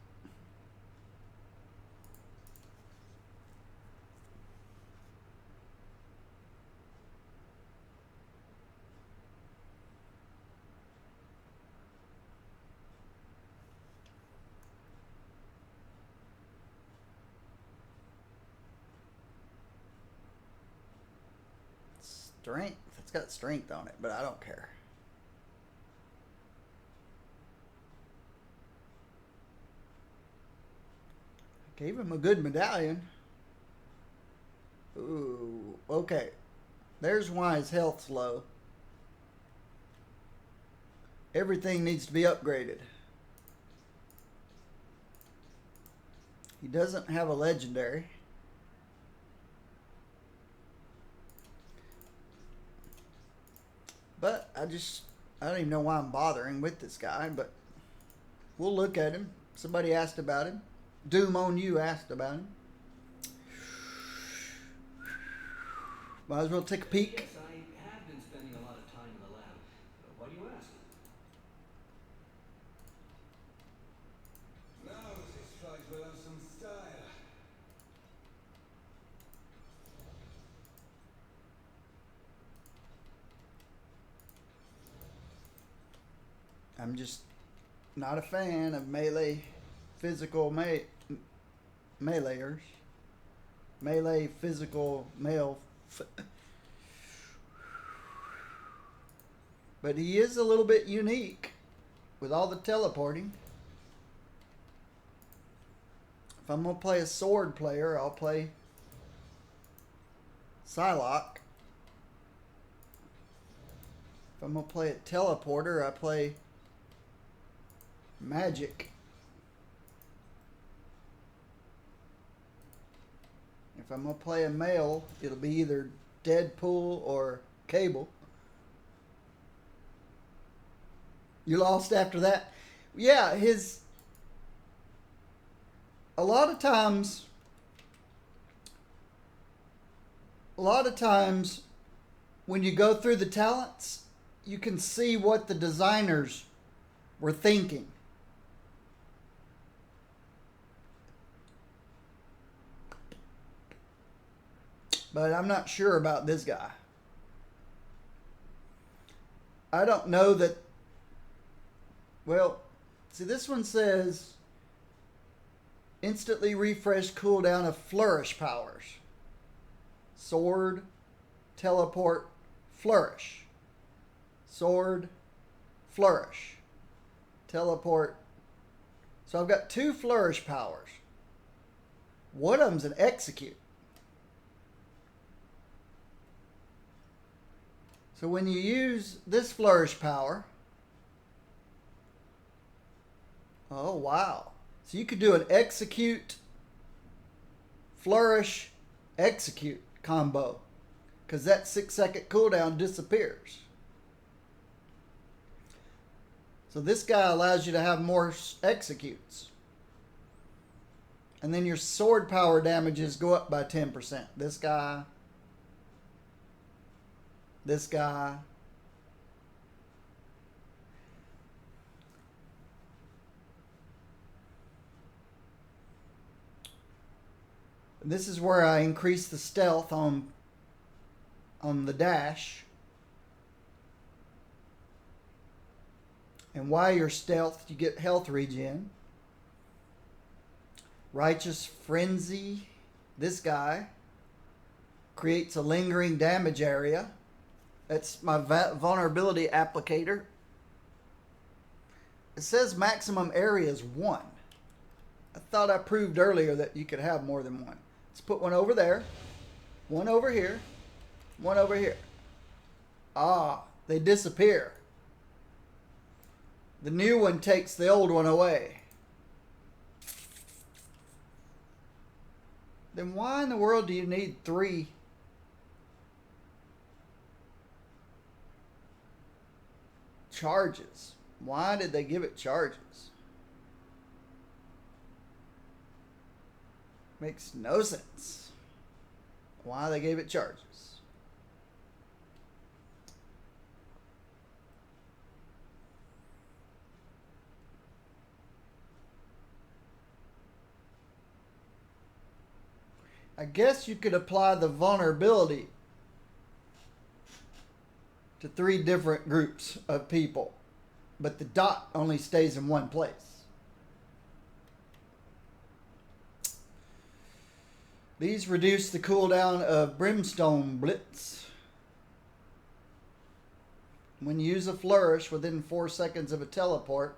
Strength. It's got strength on it, but I don't care. Gave him a good medallion. Ooh, okay. There's why his health's low. Everything needs to be upgraded. He doesn't have a legendary. But I don't even know why I'm bothering with this guy, but we'll look at him. Somebody asked about him. Doom on You asked about him. Might as well take a peek. Yes, I have been spending a lot of time in the lab. Why do you ask? I'm just not a fan of melee physical meleeers. Melee physical male. But he is a little bit unique with all the teleporting. If I'm going to play a sword player, I'll play Psylocke. If I'm going to play a teleporter, I play Magic. If I'm going to play a male, it'll be either Deadpool or Cable. You lost after that? Yeah, a lot of times when you go through the talents, you can see what the designers were thinking. But I'm not sure about this guy. I don't know that. Well, see, this one says instantly refresh cooldown of flourish powers. Sword, teleport, flourish. Sword, flourish. Teleport. So I've got 2 flourish powers. One of them's an execute. So when you use this flourish power, oh wow. So you could do an execute, flourish, execute combo, because that 6-second cooldown disappears. So this guy allows you to have more executes. And then your sword power damages go up by 10%. This guy. This guy. This is where I increase the stealth on the dash. And while you're stealth, you get health regen. Righteous Frenzy. This guy creates a lingering damage area. That's my vulnerability applicator. It says maximum area is 1. I thought I proved earlier that you could have more than one. Let's put one over there, one over here, one over here. Ah, they disappear. The new one takes the old one away. Then why in the world do you need 3? Charges? Why did they give it charges? Makes no sense. Why they gave it charges. I guess you could apply the vulnerability to 3 different groups of people, but the dot only stays in one place. These reduce the cooldown of Brimstone Blitz. When you use a flourish within 4 seconds of a teleport,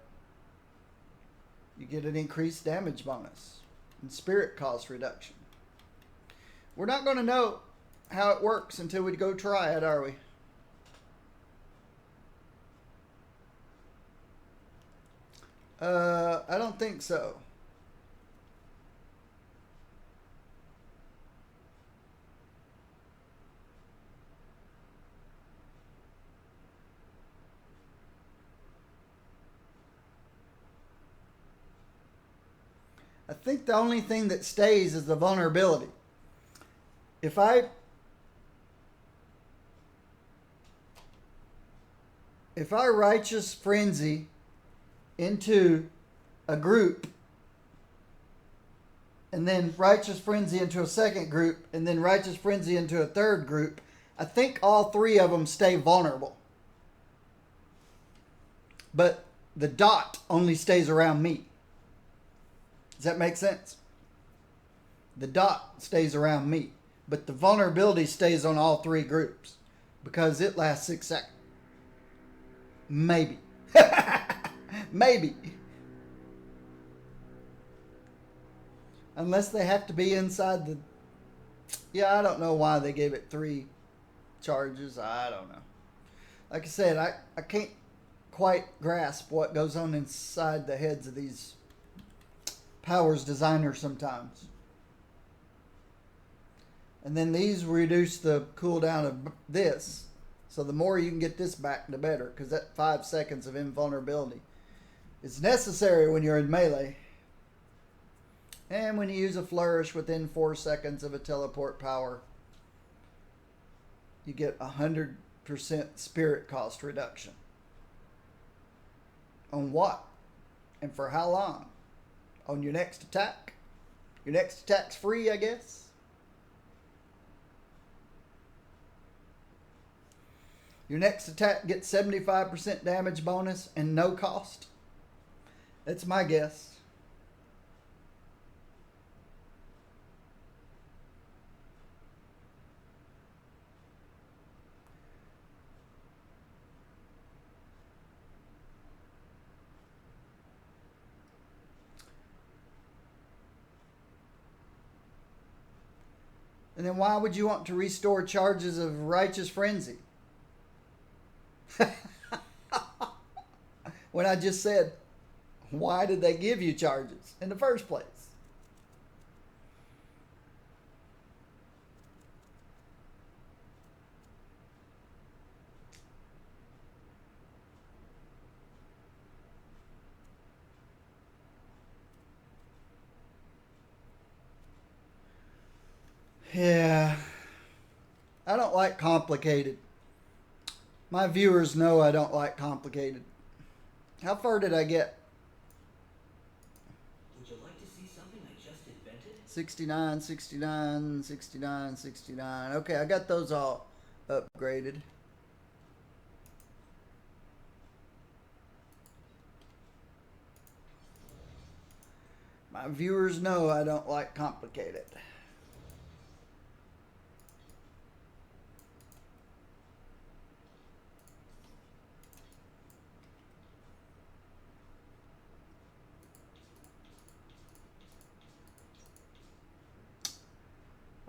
you get an increased damage bonus and spirit cost reduction. We're not going to know how it works until we go try it, are we? I don't think so. I think the only thing that stays is the vulnerability. If I Righteous Frenzy into a group, and then Righteous Frenzy into a second group, and then Righteous Frenzy into a third group, I think all 3 of them stay vulnerable. But the dot only stays around me. Does that make sense? The dot stays around me, but the vulnerability stays on all three groups because it lasts 6 seconds. Maybe. Maybe. Unless they have to be inside the... Yeah, I don't know why they gave it 3 charges. I don't know. Like I said, I can't quite grasp what goes on inside the heads of these Powers designers sometimes. And then these reduce the cooldown of this. So the more you can get this back, the better. Because that 5 seconds of invulnerability is necessary when you're in melee. And when you use a flourish within 4 seconds of a teleport power, you get 100% spirit cost reduction. On what? And for how long? On your next attack? Your next attack's free, I guess? Your next attack gets 75% damage bonus and no cost? That's my guess. And then why would you want to restore charges of Righteous Frenzy? When I just said, why did they give you charges in the first place? Yeah, I don't like complicated. My viewers know I don't like complicated. How far did I get? Would you like to see something I just invented? 69, 69, 69, 69. Okay, I got those all upgraded. My viewers know I don't like complicated.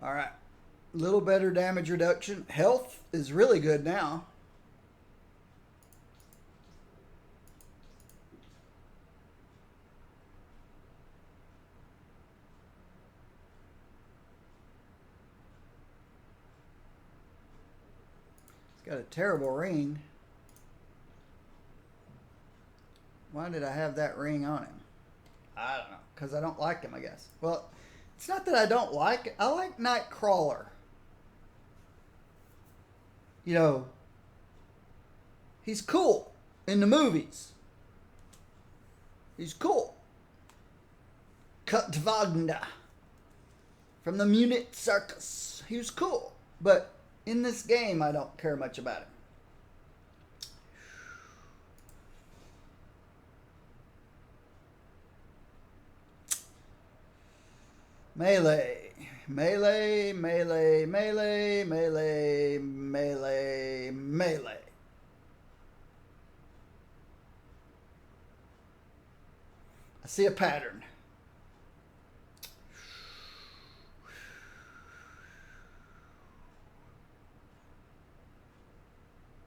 All right, a little better damage reduction. Health is really good now. It's got a terrible ring. Why did I have that ring on him? I don't know, because I don't like him, I guess. Well, it's not that I don't like it. I like Nightcrawler. You know, he's cool in the movies. He's cool. Kurt Wagner from the Munich Circus. He was cool. But in this game, I don't care much about him. Melee, melee, melee, melee, melee, melee, melee. I see a pattern.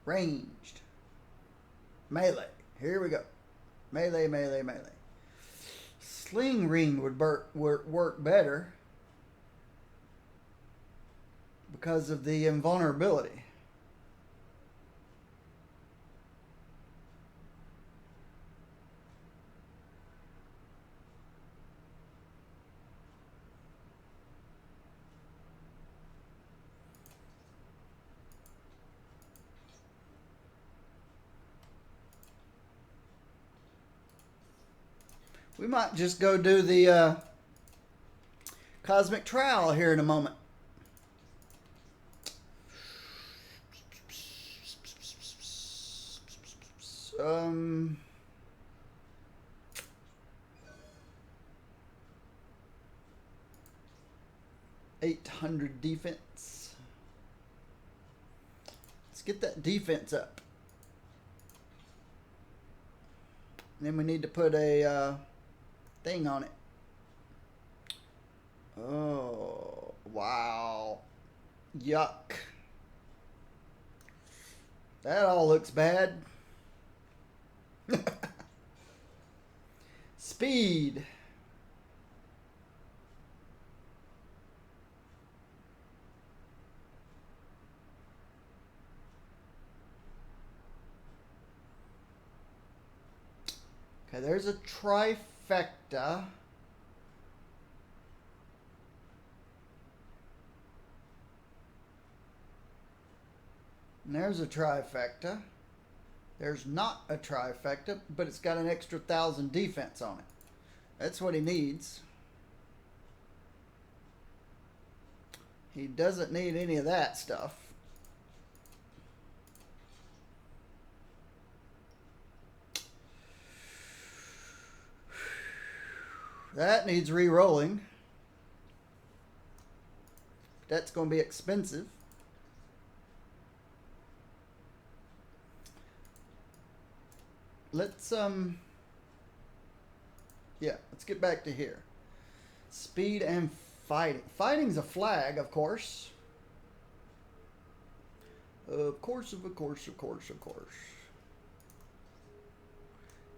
Ranged. Melee. Here we go. Melee, melee, melee. Sling ring would work better because of the invulnerability. We might just go do the Cosmic Trowel here in a moment. 800 defense. Let's get that defense up. And then we need to put a thing on it. Oh, wow. Yuck. That all looks bad. Speed. Okay, there's a trifecta. And there's a trifecta. There's not a trifecta, but it's got an extra 1,000 defense on it. That's what he needs. He doesn't need any of that stuff. That needs re-rolling. That's going to be expensive. Let's let's get back to here. Speed and fighting. Fighting's a flag, of course. Of course.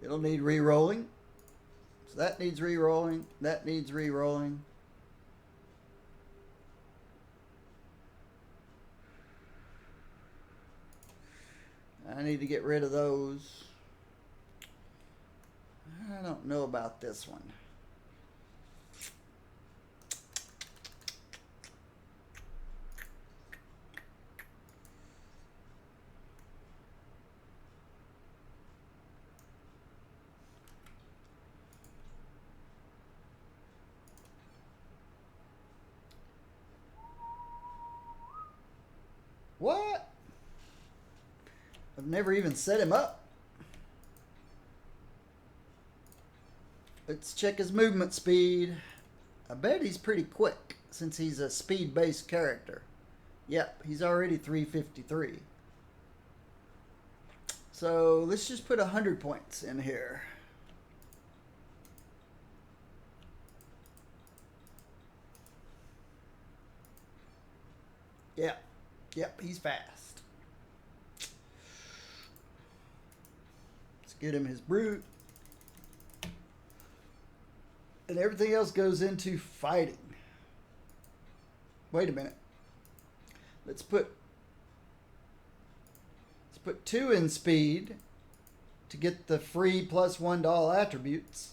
It'll need re-rolling. So that needs re-rolling. That needs re-rolling. I need to get rid of those. I don't know about this one. What? I've never even set him up. Let's check his movement speed. I bet he's pretty quick since he's a speed-based character. Yep, he's already 353. So let's just put 100 points in here. Yep, he's fast. Let's get him his brute. And everything else goes into fighting. Wait a minute. Let's put 2 in speed to get the free plus $1 attributes,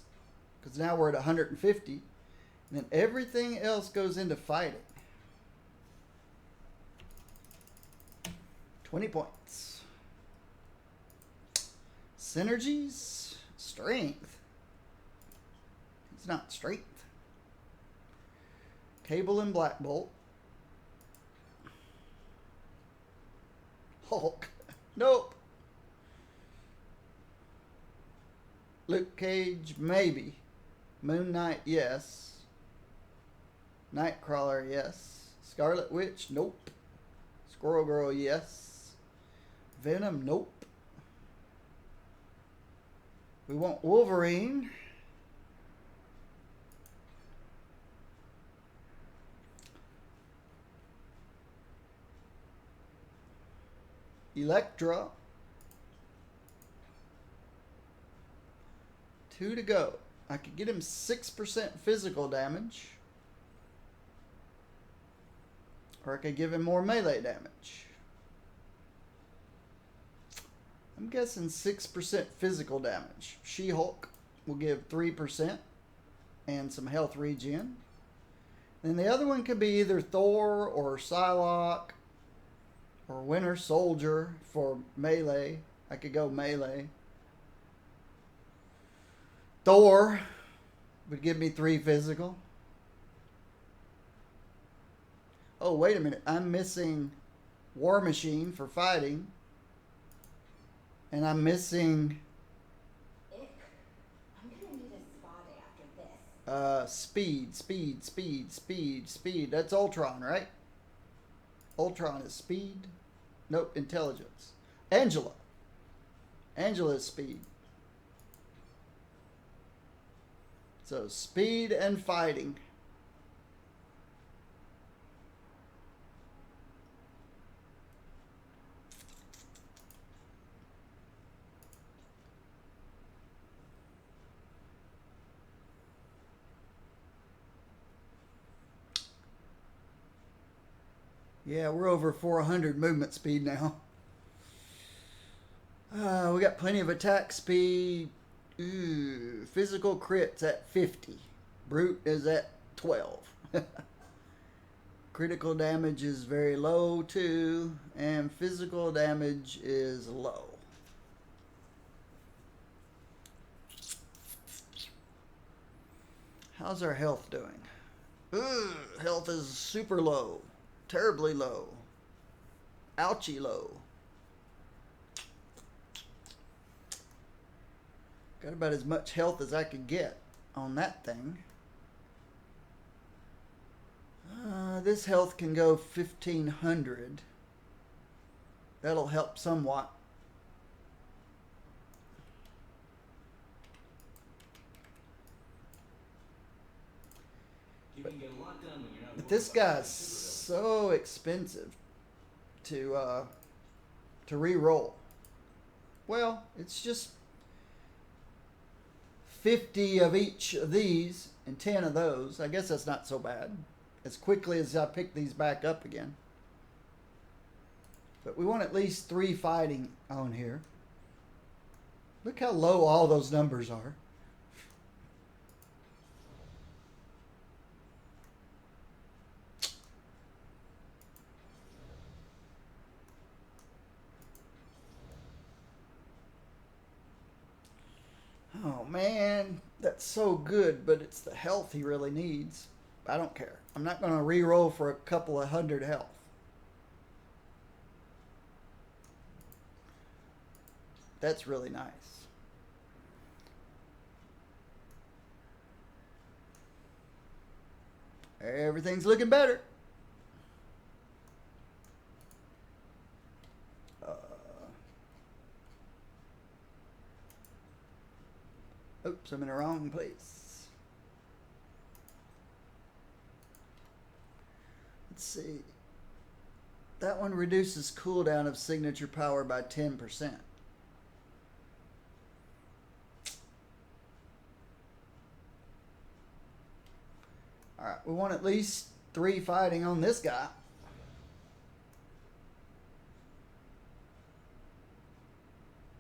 because now we're at 150. And then everything else goes into fighting. 20 points. Synergies, strength. It's not strength. Cable and Black Bolt. Hulk. Nope. Luke Cage, maybe. Moon Knight, yes. Nightcrawler, yes. Scarlet Witch, nope. Squirrel Girl, yes. Venom, nope. We want Wolverine. Elektra. 2 to go. I could get him 6% physical damage. Or I could give him more melee damage. I'm guessing 6% physical damage. She-Hulk will give 3% and some health regen. Then the other one could be either Thor or Psylocke or Winter Soldier for melee. I could go melee. Thor would give me 3 physical. Oh, wait a minute. I'm missing War Machine for fighting. And I'm missing... Ick. I'm gonna need a spa day after this. Speed, speed, speed, speed, speed. That's Ultron, right? Ultron is speed. Nope, intelligence. Angela. Angela is speed. So speed and fighting. Yeah, we're over 400 movement speed now. We got plenty of attack speed. Ooh, physical crits at 50. Brute is at 12. Critical damage is very low too. And physical damage is low. How's our health doing? Ooh, health is super low. Terribly low. Ouchie low. Got about as much health as I could get on that thing. This health can go 1500. That'll help somewhat. You can get a lot done when you're not. But this guy's so expensive to re-roll. Well, it's just 50 of each of these and 10 of those. I guess that's not so bad. As quickly as I pick these back up again. But we want at least 3 fighting on here. Look how low all those numbers are. Oh man, that's so good, but it's the health he really needs. I don't care. I'm not going to re-roll for a couple of hundred health. That's really nice. Everything's looking better. Oops, I'm in the wrong place. Let's see. That one reduces cooldown of signature power by 10%. Alright, we want at least 3 fighting on this guy.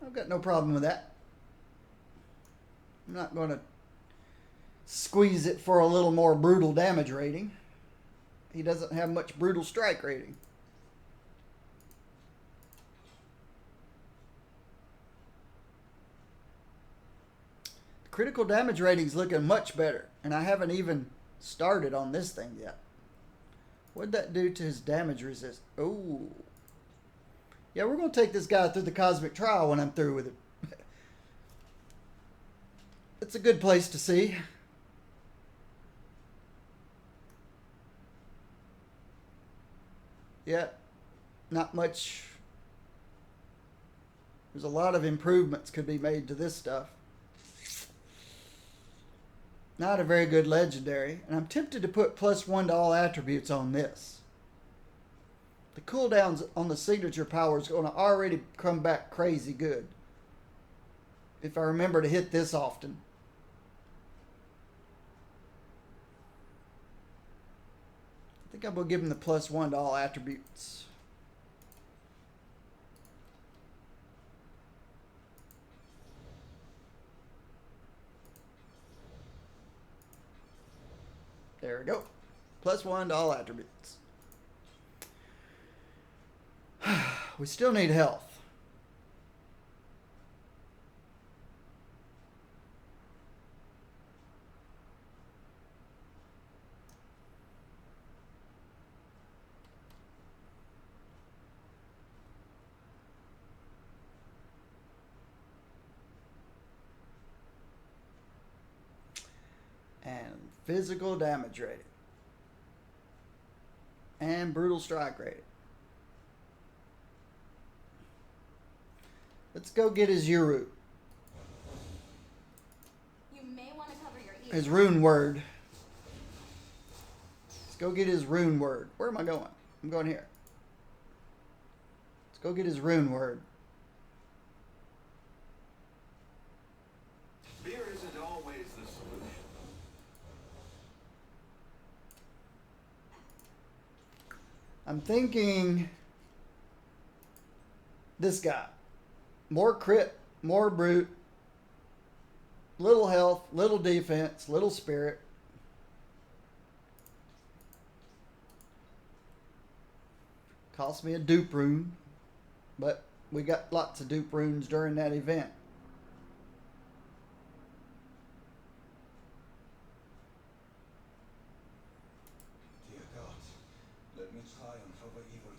I've got no problem with that. I'm not going to squeeze it for a little more brutal damage rating. He doesn't have much brutal strike rating. The critical damage rating's looking much better, and I haven't even started on this thing yet. What'd that do to his damage resist? Oh. Yeah, we're going to take this guy through the cosmic trial when I'm through with it. It's a good place to see. Yeah, not much. There's a lot of improvements could be made to this stuff. Not a very good legendary, and I'm tempted to put +1 to all attributes on this. The cooldowns on the signature power is going to already come back crazy good if I remember to hit this often. I think I'm going to give him the +1 to all attributes. There we go. +1 to all attributes. We still need health. And physical damage rating, and brutal strike rating. Let's go get his Uru, You may want to cover your ears. his rune word. Let's go get his rune word. Where am I going? I'm going here. Let's go get his rune word. Beer isn't always the solution. I'm thinking this guy. More crit, more brute, little health, little defense, little spirit. Cost me a dupe rune, but we got lots of dupe runes during that event. Dear God, let me triumph over evil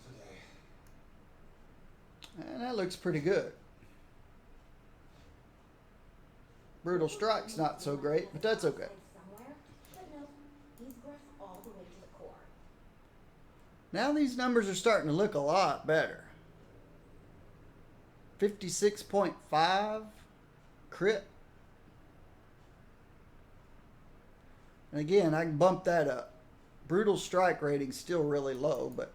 today. And that looks pretty good. Brutal Strike's not so great, but that's okay. Somewhere, but no, he's gruff all the way to the core. Now these numbers are starting to look a lot better. 56.5 crit. And again, I can bump that up. Brutal strike rating's still really low, but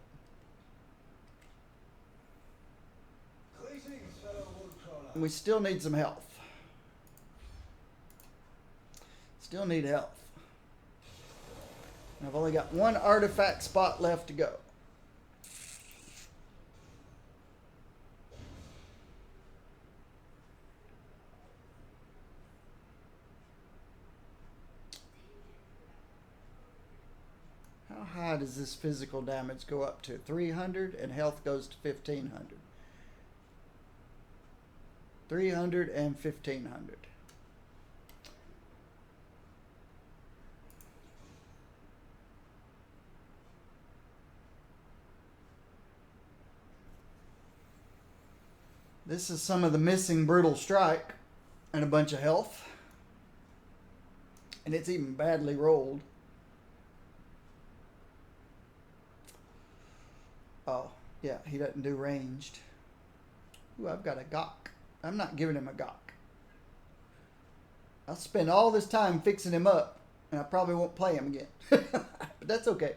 Greetings, fellow woodcrawler. we still need some health. Still need health. And I've only got one artifact spot left to go. How high does this physical damage go up to? 300 and health goes to 1500. 300 and 1500. This is some of the missing brutal strike and a bunch of health. And it's even badly rolled. Oh, yeah, he doesn't do ranged. Ooh, I've got a gawk. I'm not giving him a gawk. I'll spend all this time fixing him up, and I probably won't play him again. But that's okay.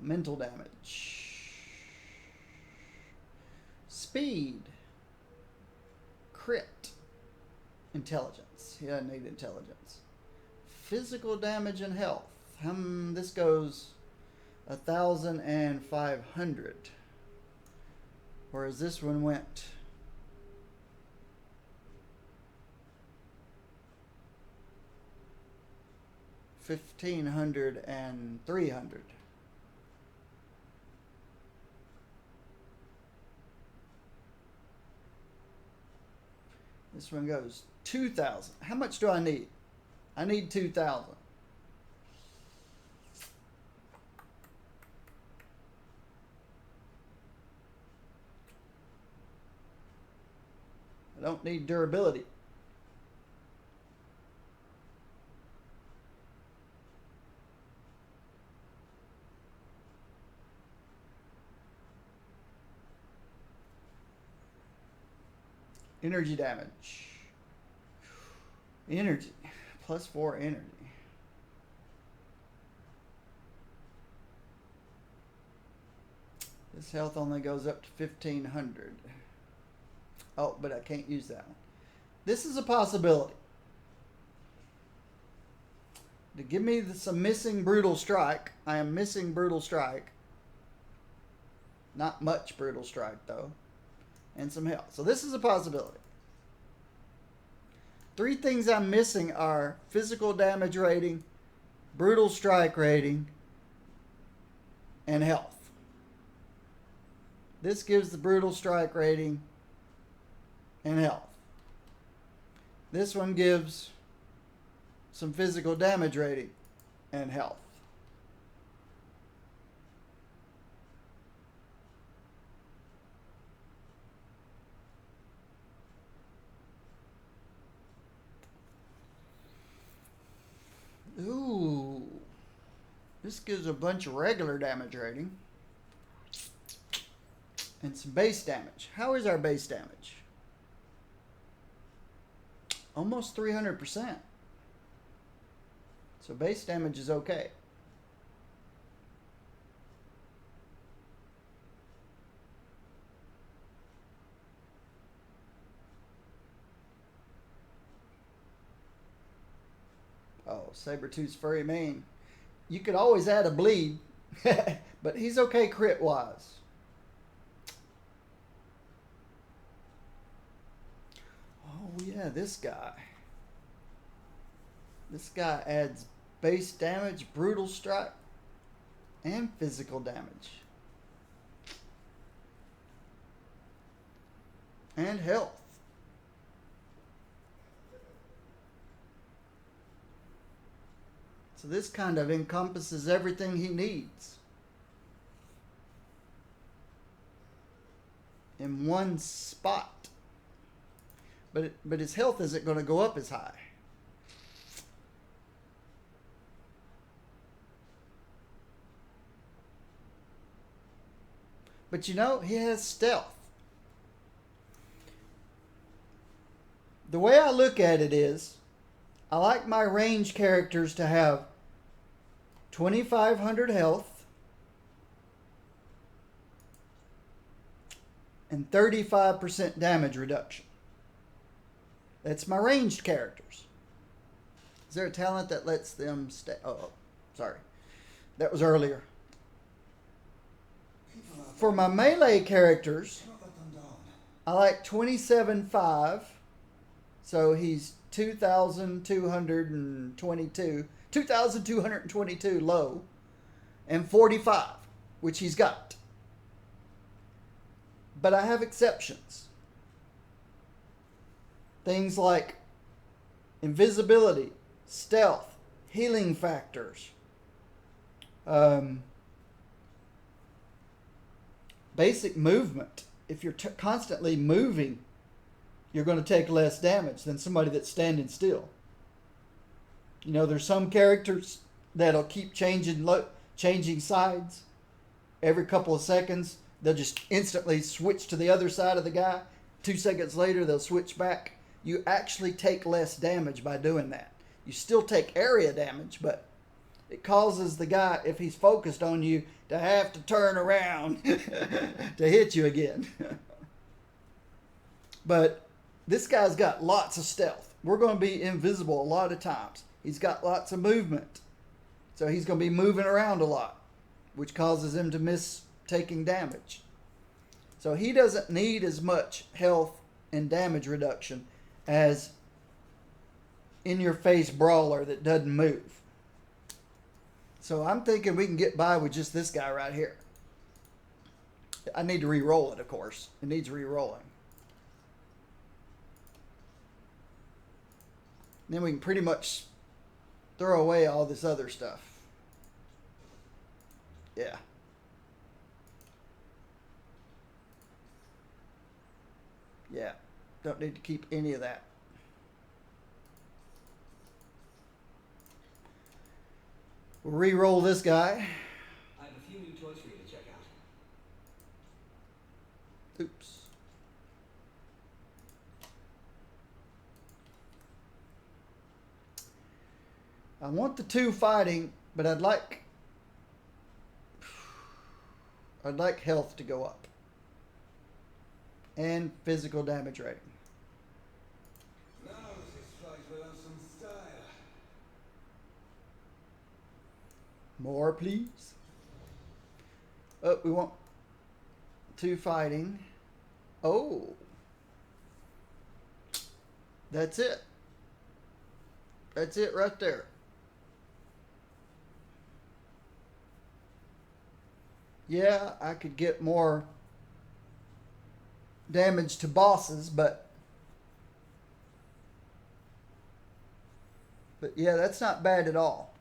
Mental damage. Speed. Crit. Intelligence. He doesn't need intelligence. Physical damage and health. This goes 1,500. Whereas this one went 1,500 and 300. This one goes 2,000. How much do I need? I need 2,000. I don't need durability. Energy damage. Energy. +4 energy. This health only goes up to 1,500. Oh, but I can't use that one. This is a possibility. To give me some missing brutal strike. I am missing brutal strike. Not much brutal strike, though. And some health. So this is a possibility. 3 things I'm missing are physical damage rating, brutal strike rating, and health. This gives the brutal strike rating and health. This one gives some physical damage rating and health. Ooh. This gives a bunch of regular damage rating. And some base damage. How is our base damage? Almost 300%. So base damage is okay. Oh, Sabretooth's furry mane. You could always add a bleed, but he's okay crit-wise. Oh, yeah, this guy. This guy adds base damage, brutal strike, and physical damage. And health. So this kind of encompasses everything he needs in one spot. But his health isn't going to go up as high. But you know, he has stealth. The way I look at it is, I like my range characters to have 2,500 health and 35% damage reduction. That's my ranged characters. Is there a talent that lets them stay? Oh, sorry. That was earlier. For my melee characters, I like 27.5. So he's 2,222 low, and 45, which he's got. But I have exceptions. Things like invisibility, stealth, healing factors, basic movement. If you're constantly moving, you're going to take less damage than somebody that's standing still. You know, there's some characters that'll keep changing sides every couple of seconds. They'll just instantly switch to the other side of the guy. 2 seconds later, they'll switch back. You actually take less damage by doing that. You still take area damage, but it causes the guy, if he's focused on you, to have to turn around to hit you again. But this guy's got lots of stealth. We're going to be invisible a lot of times. He's got lots of movement. So he's going to be moving around a lot, which causes him to miss taking damage. So he doesn't need as much health and damage reduction as in-your-face brawler that doesn't move. So I'm thinking we can get by with just this guy right here. I need to re-roll it, of course. It needs re-rolling. Then we can pretty much throw away all this other stuff. Yeah. Yeah. Don't need to keep any of that. We'll re-roll this guy. I have a few new toys for you to check out. Oops. I want the 2 fighting, but I'd like health to go up. And physical damage rating. Now this fight will have some style. More, please. Oh, we want 2 fighting. Oh. That's it. That's it right there. Yeah, I could get more damage to bosses, but yeah, that's not bad at all.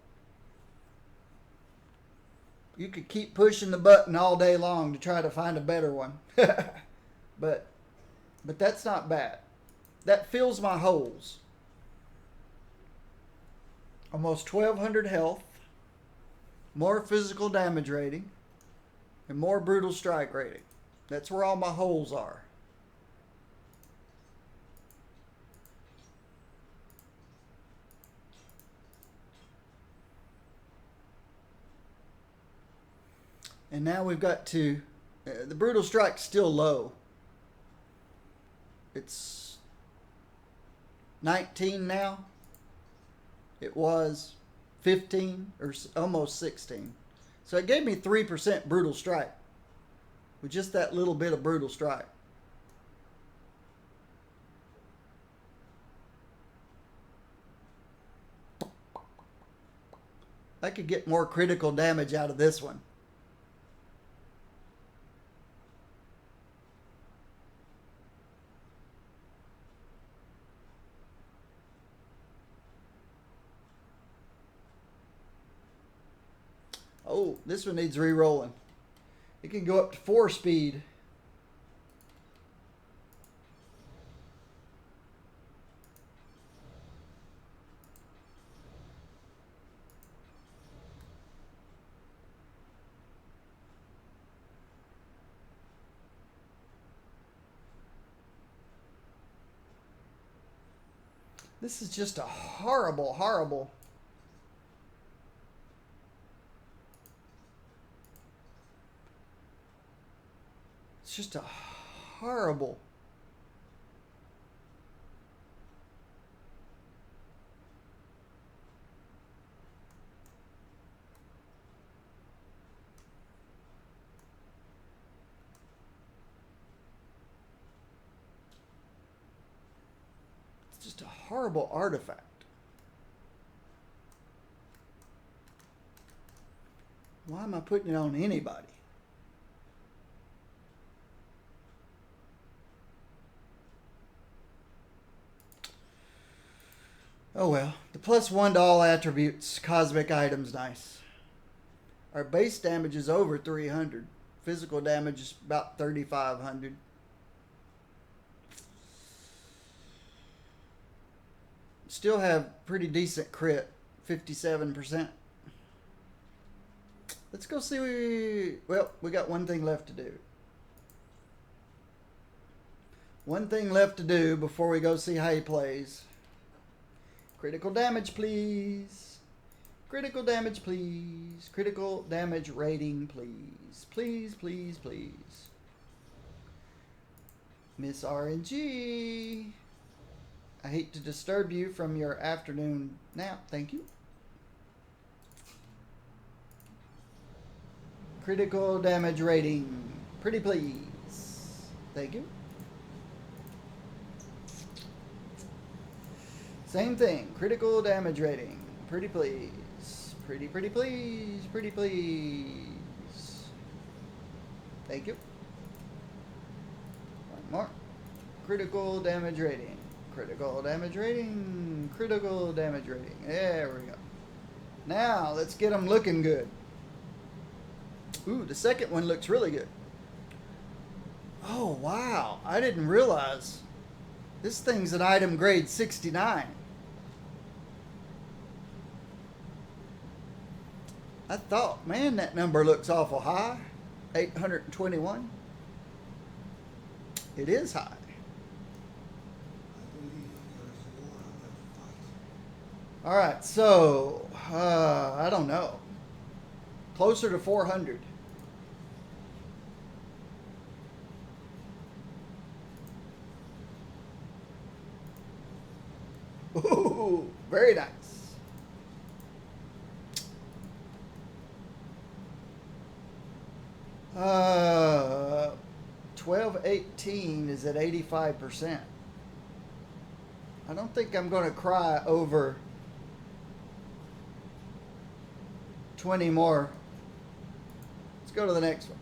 You could keep pushing the button all day long to try to find a better one. but that's not bad. That fills my holes. almost 1200 health, more physical damage rating, and more brutal strike rating. That's where all my holes are. And now we've got to, the brutal strike's still low. It's 19 now. It was 15 or almost 16. So it gave me 3% brutal strike with just that little bit of brutal strike. I could get more critical damage out of this one. Oh, this one needs re-rolling. It can go up to 4 speed. This is just a horrible, horrible. It's just a horrible. It's just a horrible artifact. Why am I putting it on anybody? Oh well, the +1 to all attributes, cosmic items, nice. Our base damage is over 300. Physical damage is about 3,500. Still have pretty decent crit, 57%. Let's go see, well, we got one thing left to do. One thing left to do before we go see how he plays. Critical damage, please. Critical damage, please. Critical damage rating, please. Please, please, please. Miss RNG. I hate to disturb you from your afternoon nap. Thank you. Critical damage rating. Pretty please. Thank you. Same thing. Critical damage rating. Pretty please. Pretty please. Pretty please. Thank you. One more. Critical damage rating. Critical damage rating. Critical damage rating. There we go. Now, let's get them looking good. Ooh, the second one looks really good. Oh, wow. I didn't realize. This thing's an item grade 69. I thought, man, that number looks awful high. 821. It is high. All right, so, I don't know. Closer to 400. Ooh, very nice. 1218 is at 85%. I don't think I'm going to cry over 20 more. Let's go to the next one.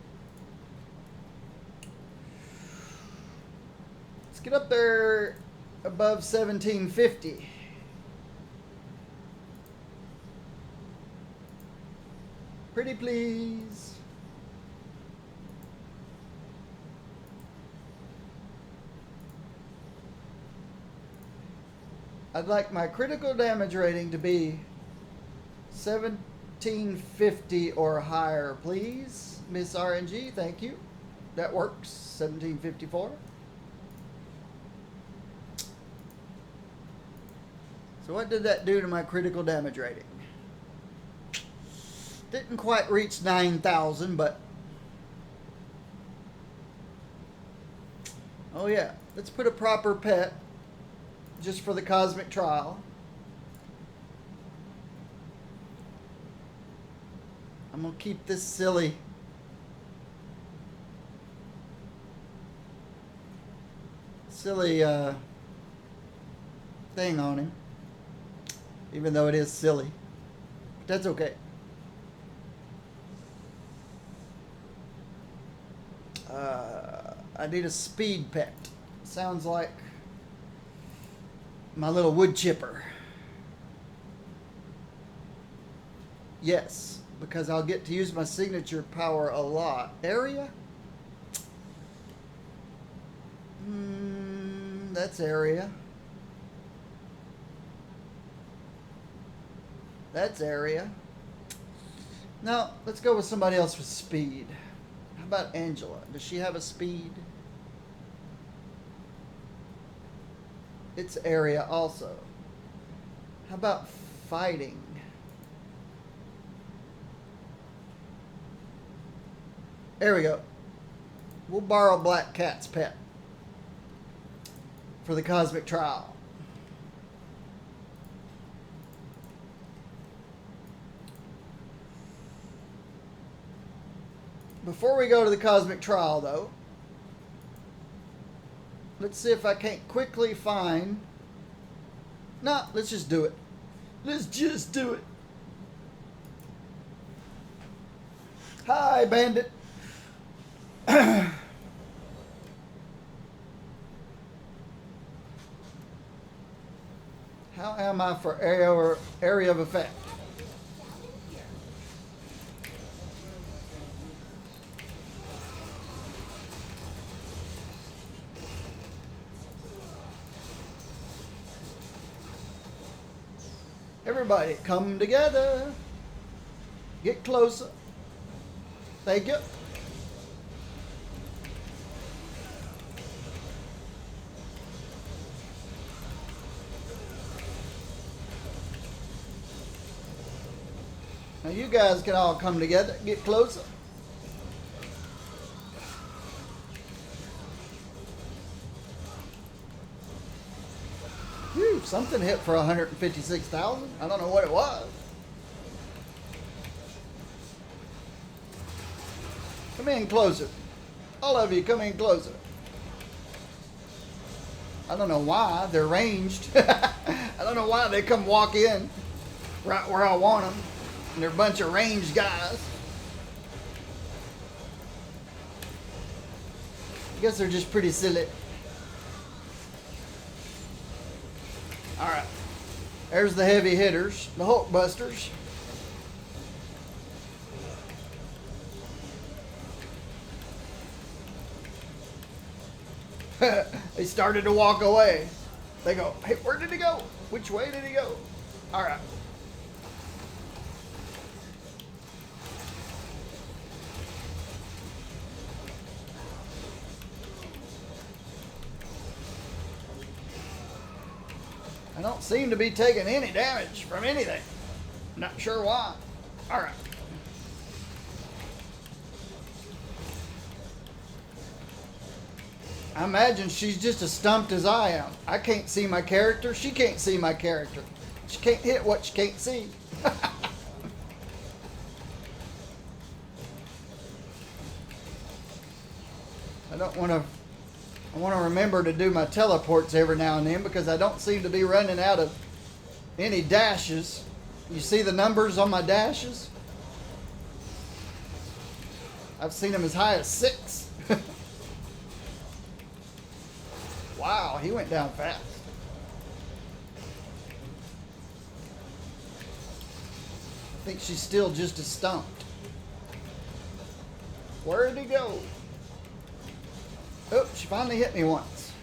Let's get up there above 1750. Pretty please. I'd like my critical damage rating to be 1750 or higher, please. Miss RNG, thank you. That works. 1754. So what did that do to my critical damage rating? Didn't quite reach 9,000, but... Oh yeah, let's put a proper pet just for the cosmic trial. I'm gonna keep this silly thing on him, even though it is silly, but that's okay. I need a speed pet. Sounds like my little wood chipper. Yes, because I'll get to use my signature power a lot. Area? That's area. That's area. No, let's go with somebody else with speed. How about Angela? Does she have a speed? It's area also. How about fighting? There we go. We'll borrow Black Cat's pet for the cosmic trial. Before we go to the cosmic trial, though, let's see if I can't quickly find... No, let's just do it. Let's just do it. Hi, Bandit. How am I for area of effect? Everybody, come together. Get closer. Thank you. Now you guys can all come together, get closer. Whew, something hit for 156,000. I don't know what it was. Come in closer. All of you, come in closer. I don't know why they're ranged. I don't know why they come walk in right where I want them. And they're a bunch of ranged guys. I guess they're just pretty silly. Alright. There's the heavy hitters, the Hulk Busters. They started to walk away. They go, hey, where did he go? Which way did he go? Alright. I don't seem to be taking any damage from anything. Not sure why. Alright. I imagine she's just as stumped as I am. I can't see my character. She can't see my character. She can't hit what she can't see. I want to remember to do my teleports every now and then because I don't seem to be running out of any dashes. You see the numbers on my dashes? I've seen them as high as 6. Wow, he went down fast. I think she's still just as stumped. Where did he go? Oh, she finally hit me once.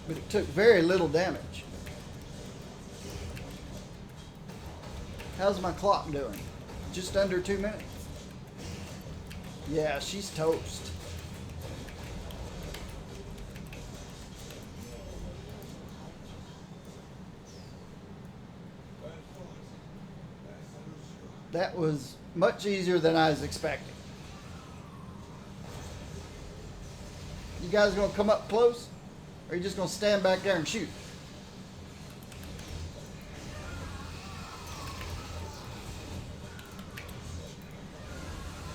But it took very little damage. How's my clock doing? Just under 2 minutes? Yeah, she's toast. That was much easier than I was expecting. You guys gonna come up close? Or are you just gonna stand back there and shoot?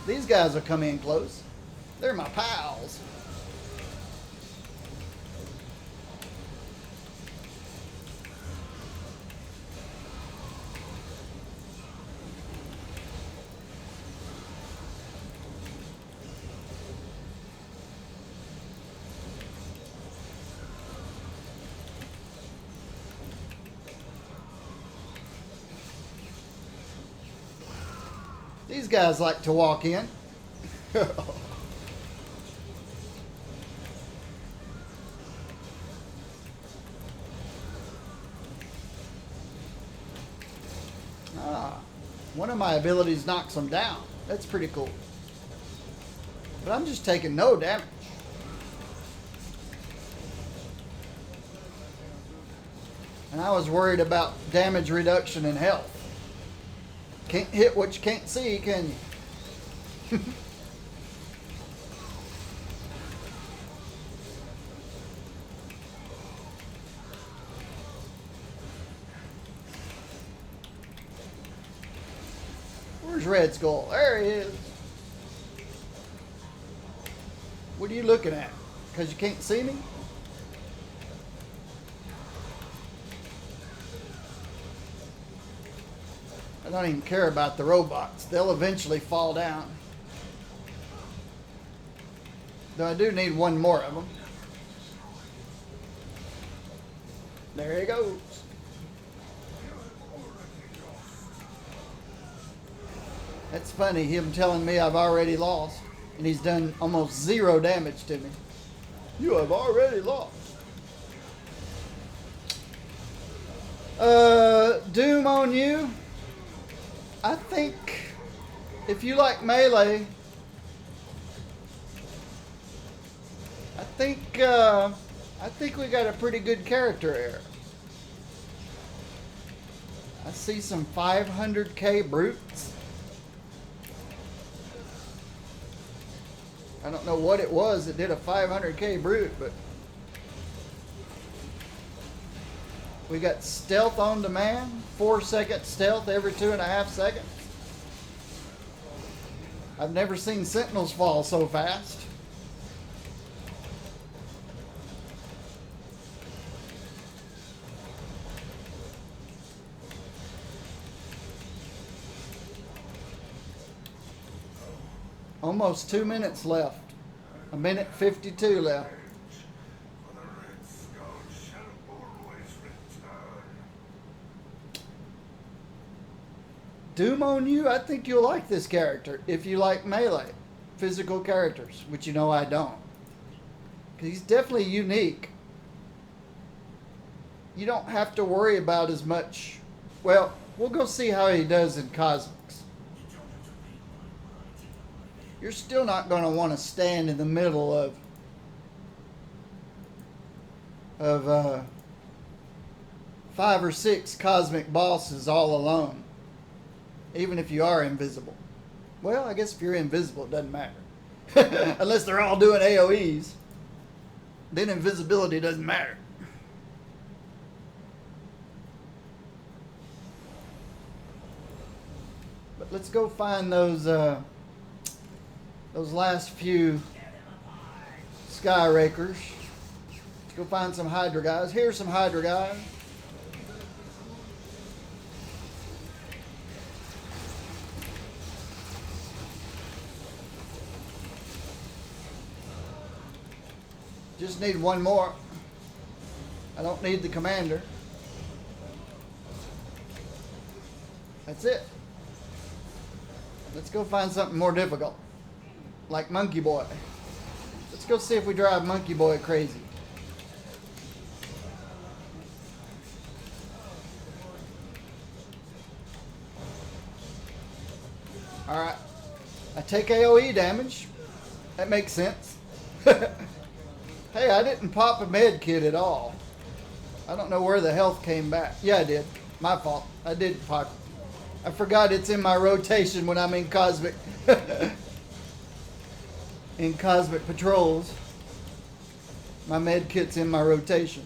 These guys will come in close. They're my pals. These guys like to walk in. One of my abilities knocks them down. That's pretty cool. But I'm just taking no damage. And I was worried about damage reduction in health. Can't hit what you can't see, can you? Where's Red Skull? There he is. What are you looking at? Because you can't see me? I don't even care about the robots. They'll eventually fall down. Though I do need one more of them. There he goes. That's funny, him telling me I've already lost. And he's done almost 0 damage to me. You have already lost. Doom on you. I think if you like melee, I think we got a pretty good character here. I see some 500k brutes. I don't know what it was that did a 500k brute, but we got stealth on demand, 4-second stealth every 2.5 seconds. I've never seen sentinels fall so fast. Almost 2 minutes left. 1:52 left. For the Red Skull shall always return. Doom on you, I think you'll like this character if you like melee, physical characters, which you know I don't. 'Cause he's definitely unique. You don't have to worry about as much. Well, we'll go see how he does in Cosmics. You're still not going to want to stand in the middle of 5 or 6 cosmic bosses all alone, even if you are invisible. Well, I guess if you're invisible, it doesn't matter. Unless they're all doing AoEs. Then invisibility doesn't matter. But let's go find those last few Skyrakers. Let's go find some Hydra guys. Here's some Hydra guys. Just need one more. I don't need the commander. That's it. Let's go find something more difficult. Like Monkey Boy. Let's go see if we drive Monkey Boy crazy. Alright. I take AoE damage. That makes sense. Hey, I didn't pop a med kit at all. I don't know where the health came back. Yeah, I did. My fault. I did pop. I forgot it's in my rotation when I'm in Cosmic. In Cosmic Patrols. My med kit's in my rotation.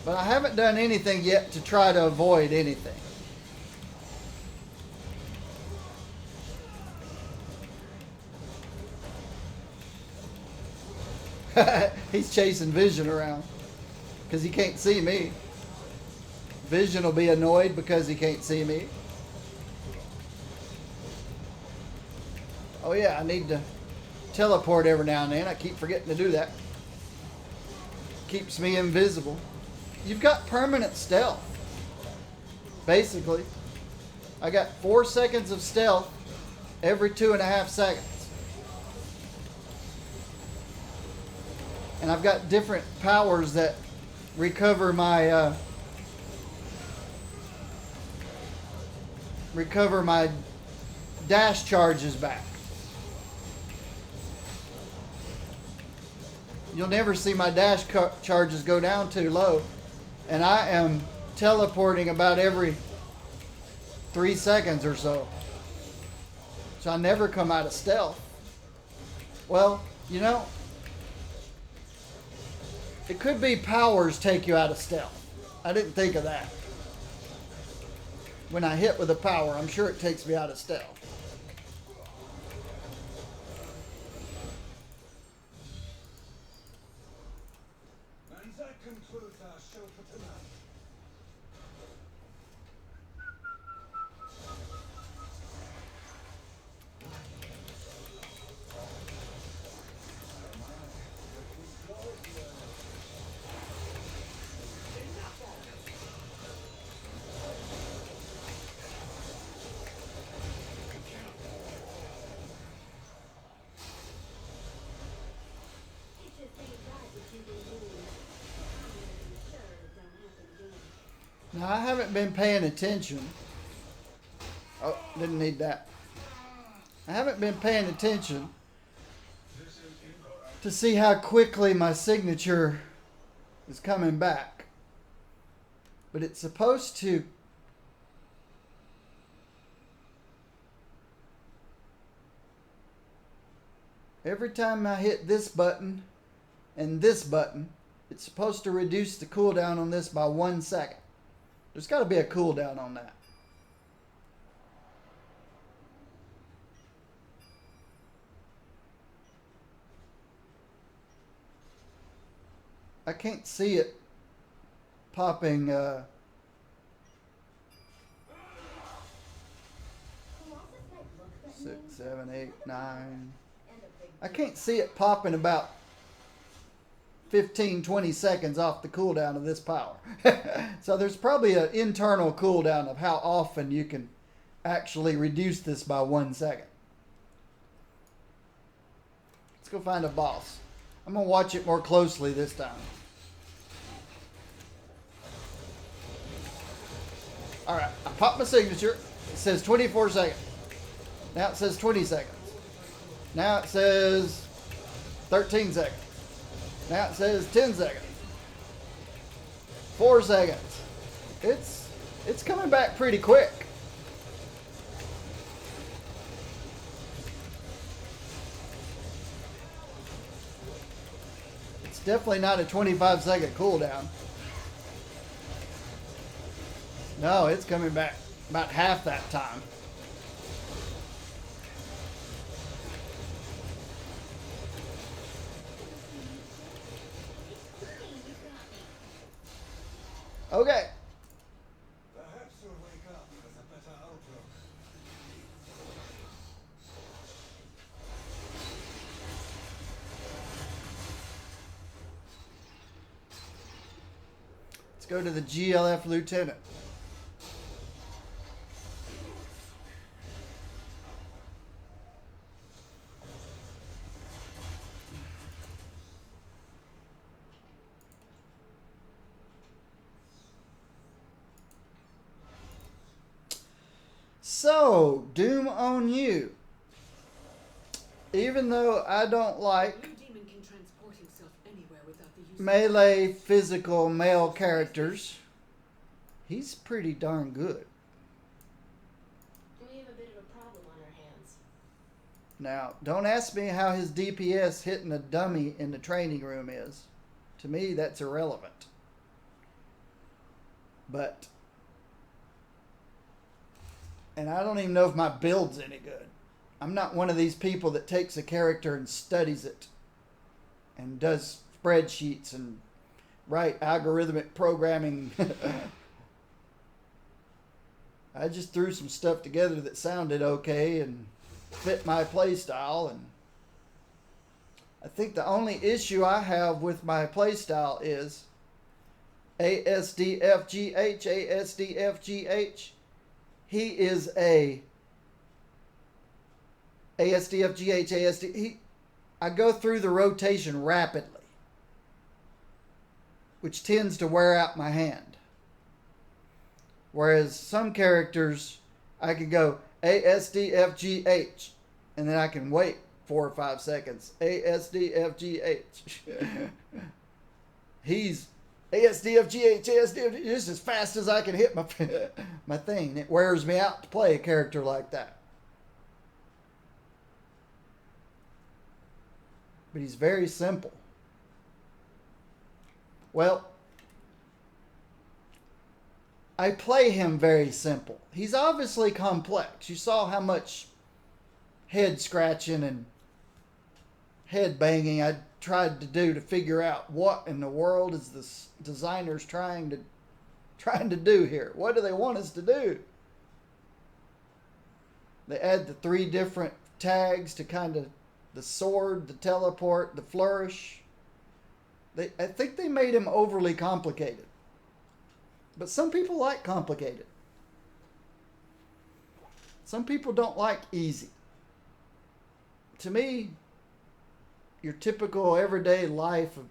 But I haven't done anything yet to try to avoid anything. He's chasing Vision around because he can't see me. Vision will be annoyed because he can't see me. Oh yeah, I need to teleport every now and then. I keep forgetting to do that. Keeps me invisible. You've got permanent stealth. Basically. I got 4 seconds of stealth every 2.5 seconds. And I've got different powers that recover my dash charges back. You'll never see my dash charges go down too low. And I am teleporting about every 3 seconds or so. So I never come out of stealth. Well, you know, it could be powers take you out of stealth. I didn't think of that. When I hit with a power, I'm sure it takes me out of stealth. And that concludes our show for tonight. It's just ain't right what you've been doing. I'm sure it don't happen again. Now, I haven't been paying attention. Oh, didn't need that. I haven't been paying attention to see how quickly my signature is coming back. But it's supposed to... Every time I hit this button and this button, it's supposed to reduce the cooldown on this by 1 second. There's got to be a cooldown on that. I can't see it popping 6, 7, 8, 9. I can't see it popping about 15, 20 seconds off the cooldown of this power. So there's probably an internal cooldown of how often you can actually reduce this by 1 second. Let's go find a boss. I'm going to watch it more closely this time. Alright, I popped my signature. It says 24 seconds. Now it says 20 seconds. Now it says 13 seconds. Now it says 10 seconds. 4 seconds. It's coming back pretty quick. It's definitely not a 25-second cooldown. No, it's coming back about half that time. Okay. Perhaps you'll wake up with a better outlook. Let's go to the GLF Lieutenant. So, Doom on You. Even though I don't like Blue Demon can transport himself anywhere without the use melee physical male characters, he's pretty darn good. We have a bit of a problem on our hands. Now, don't ask me how his DPS hitting a dummy in the training room is. To me, that's irrelevant. But, and I don't even know if my build's any good. I'm not one of these people that takes a character and studies it and does spreadsheets and write algorithmic programming. I just threw some stuff together that sounded okay and fit my play style, and I think the only issue I have with my play style is ASDFGH, ASDFGH. He is a ASDFGH, ASD. I go through the rotation rapidly, which tends to wear out my hand. Whereas some characters, I can go ASDFGH, and then I can wait 4 or 5 seconds. ASDFGH. He's ASDFGH, ASDFGH, just as fast as I can hit my my thing. It wears me out to play a character like that. But he's very simple. Well, I play him very simple. He's obviously complex. You saw how much head scratching and head banging I tried to do to figure out what in the world is this designers trying to do here. What do they want us to do? They add the 3 different tags to kind of the sword, the teleport, the flourish. I think they made him overly complicated. But some people like complicated. Some people don't like easy. To me, your typical everyday life of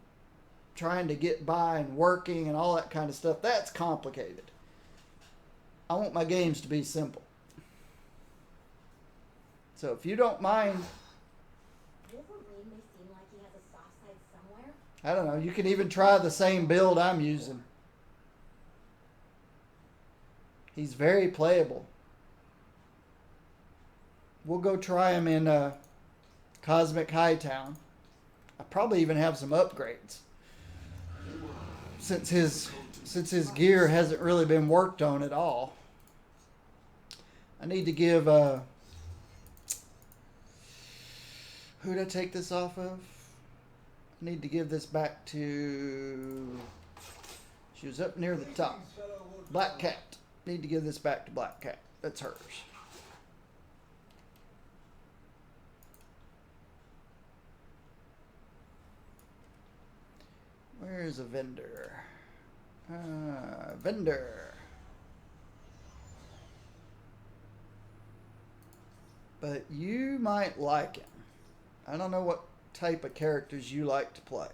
trying to get by and working and all that kind of stuff, that's complicated. I want my games to be simple. So if you don't mind, Wolverine may seem like he has a soft side somewhere. I don't know, you can even try the same build I'm using. He's very playable. We'll go try him in Cosmic Hightown. I probably even have some upgrades. Since his gear hasn't really been worked on at all. I need to give who'd I take this off of? I need to give this back to, she was up near the top. Black Cat. Need to give this back to Black Cat. That's hers. Where's a vendor? Vendor. But you might like him. I don't know what type of characters you like to play.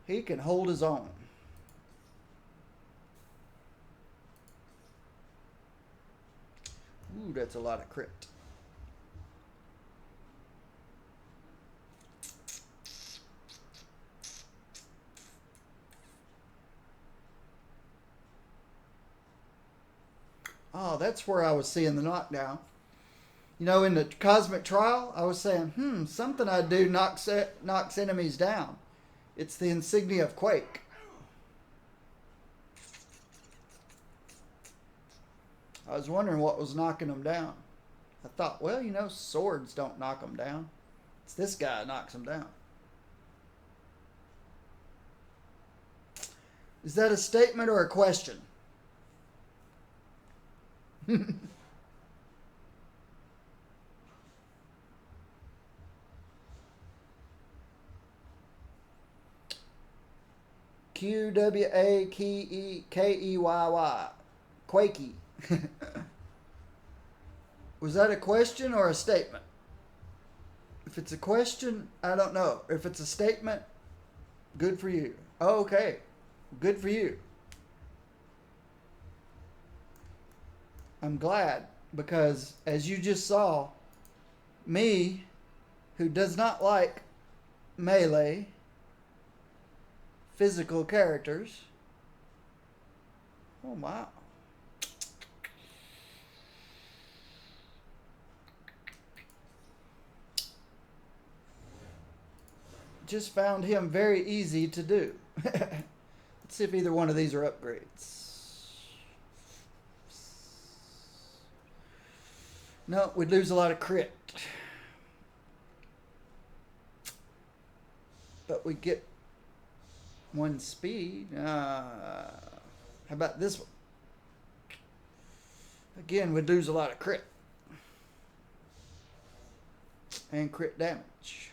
He can hold his own. Ooh, that's a lot of crit. Oh, that's where I was seeing the knockdown. You know, in the Cosmic Trial, I was saying, something I do knocks enemies down. It's the insignia of Quake. I was wondering what was knocking them down. I thought, well, you know, swords don't knock them down. It's this guy that knocks them down. Is that a statement or a question? QWAKEYY. Quakey. Was that a question or a statement? If it's a question, I don't know. If it's a statement, good for you. Oh, okay. Good for you. I'm glad, because as you just saw, me, who does not like melee physical characters. Oh wow. Just found him very easy to do. Let's see if either one of these are upgrades. No, we'd lose a lot of crit. But we get 1 speed. How about this one? Again, we'd lose a lot of crit. And crit damage.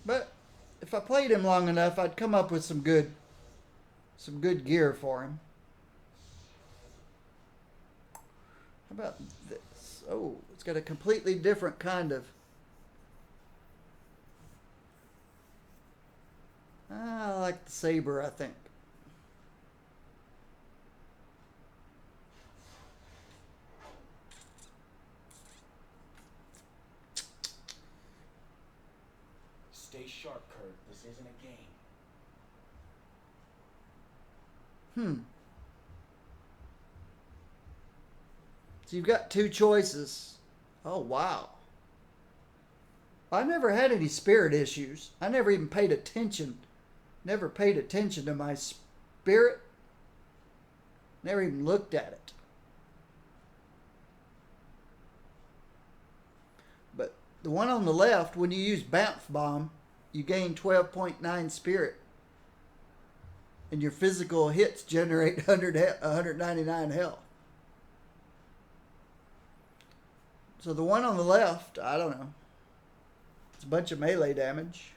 But if I played him long enough, I'd come up with some good gear for him. How about this? Oh, it's got a completely different kind of... I like the saber, I think. Stay sharp, Kurt. This isn't a game. So you've got 2 choices. Oh, wow. I never had any spirit issues. I never even paid attention. Never paid attention to my spirit. Never even looked at it. But the one on the left, when you use Bamf Bomb, you gain 12.9 spirit. And your physical hits generate 199 health. So the one on the left, I don't know. It's a bunch of melee damage.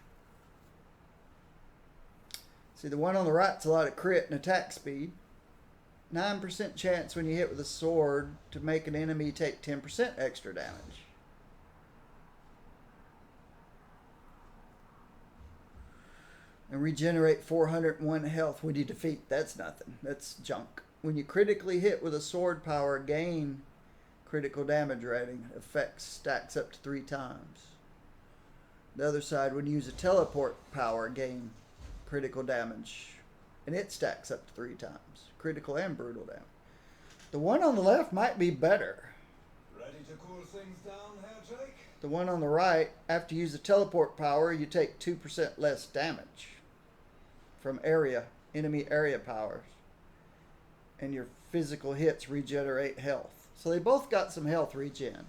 See, the one on the right's a lot of crit and attack speed. 9% chance when you hit with a sword to make an enemy take 10% extra damage. And regenerate 401 health when you defeat. That's nothing. That's junk. When you critically hit with a sword power, gain critical damage rating. Effects stacks up to 3 times. The other side, when you use a teleport power, gain critical damage. And it stacks up to 3 times. Critical and brutal damage. The one on the left might be better. Ready to cool things down, Herr Drake? The one on the right, after you use the teleport power, you take 2% less damage from enemy area powers. And your physical hits regenerate health. So they both got some health regen.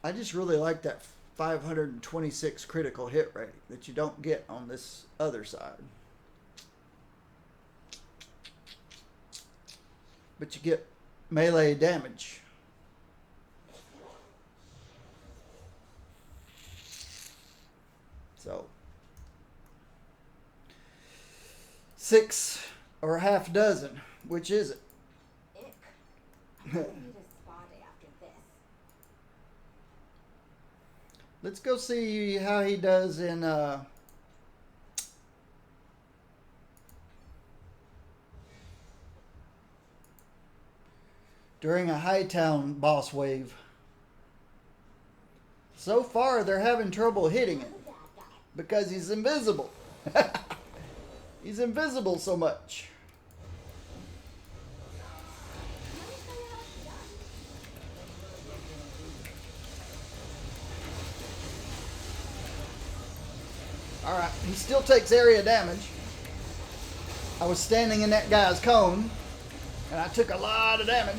I just really like that 526 critical hit rate that you don't get on this other side. But you get melee damage. So 6 or a half dozen. Which is it? Ick. I don't need a spa day after this. Let's go see how he does in during a Hightown boss wave. So far, they're having trouble hitting it because he's invisible. He's invisible so much. Alright, he still takes area damage. I was standing in that guy's cone, and I took a lot of damage.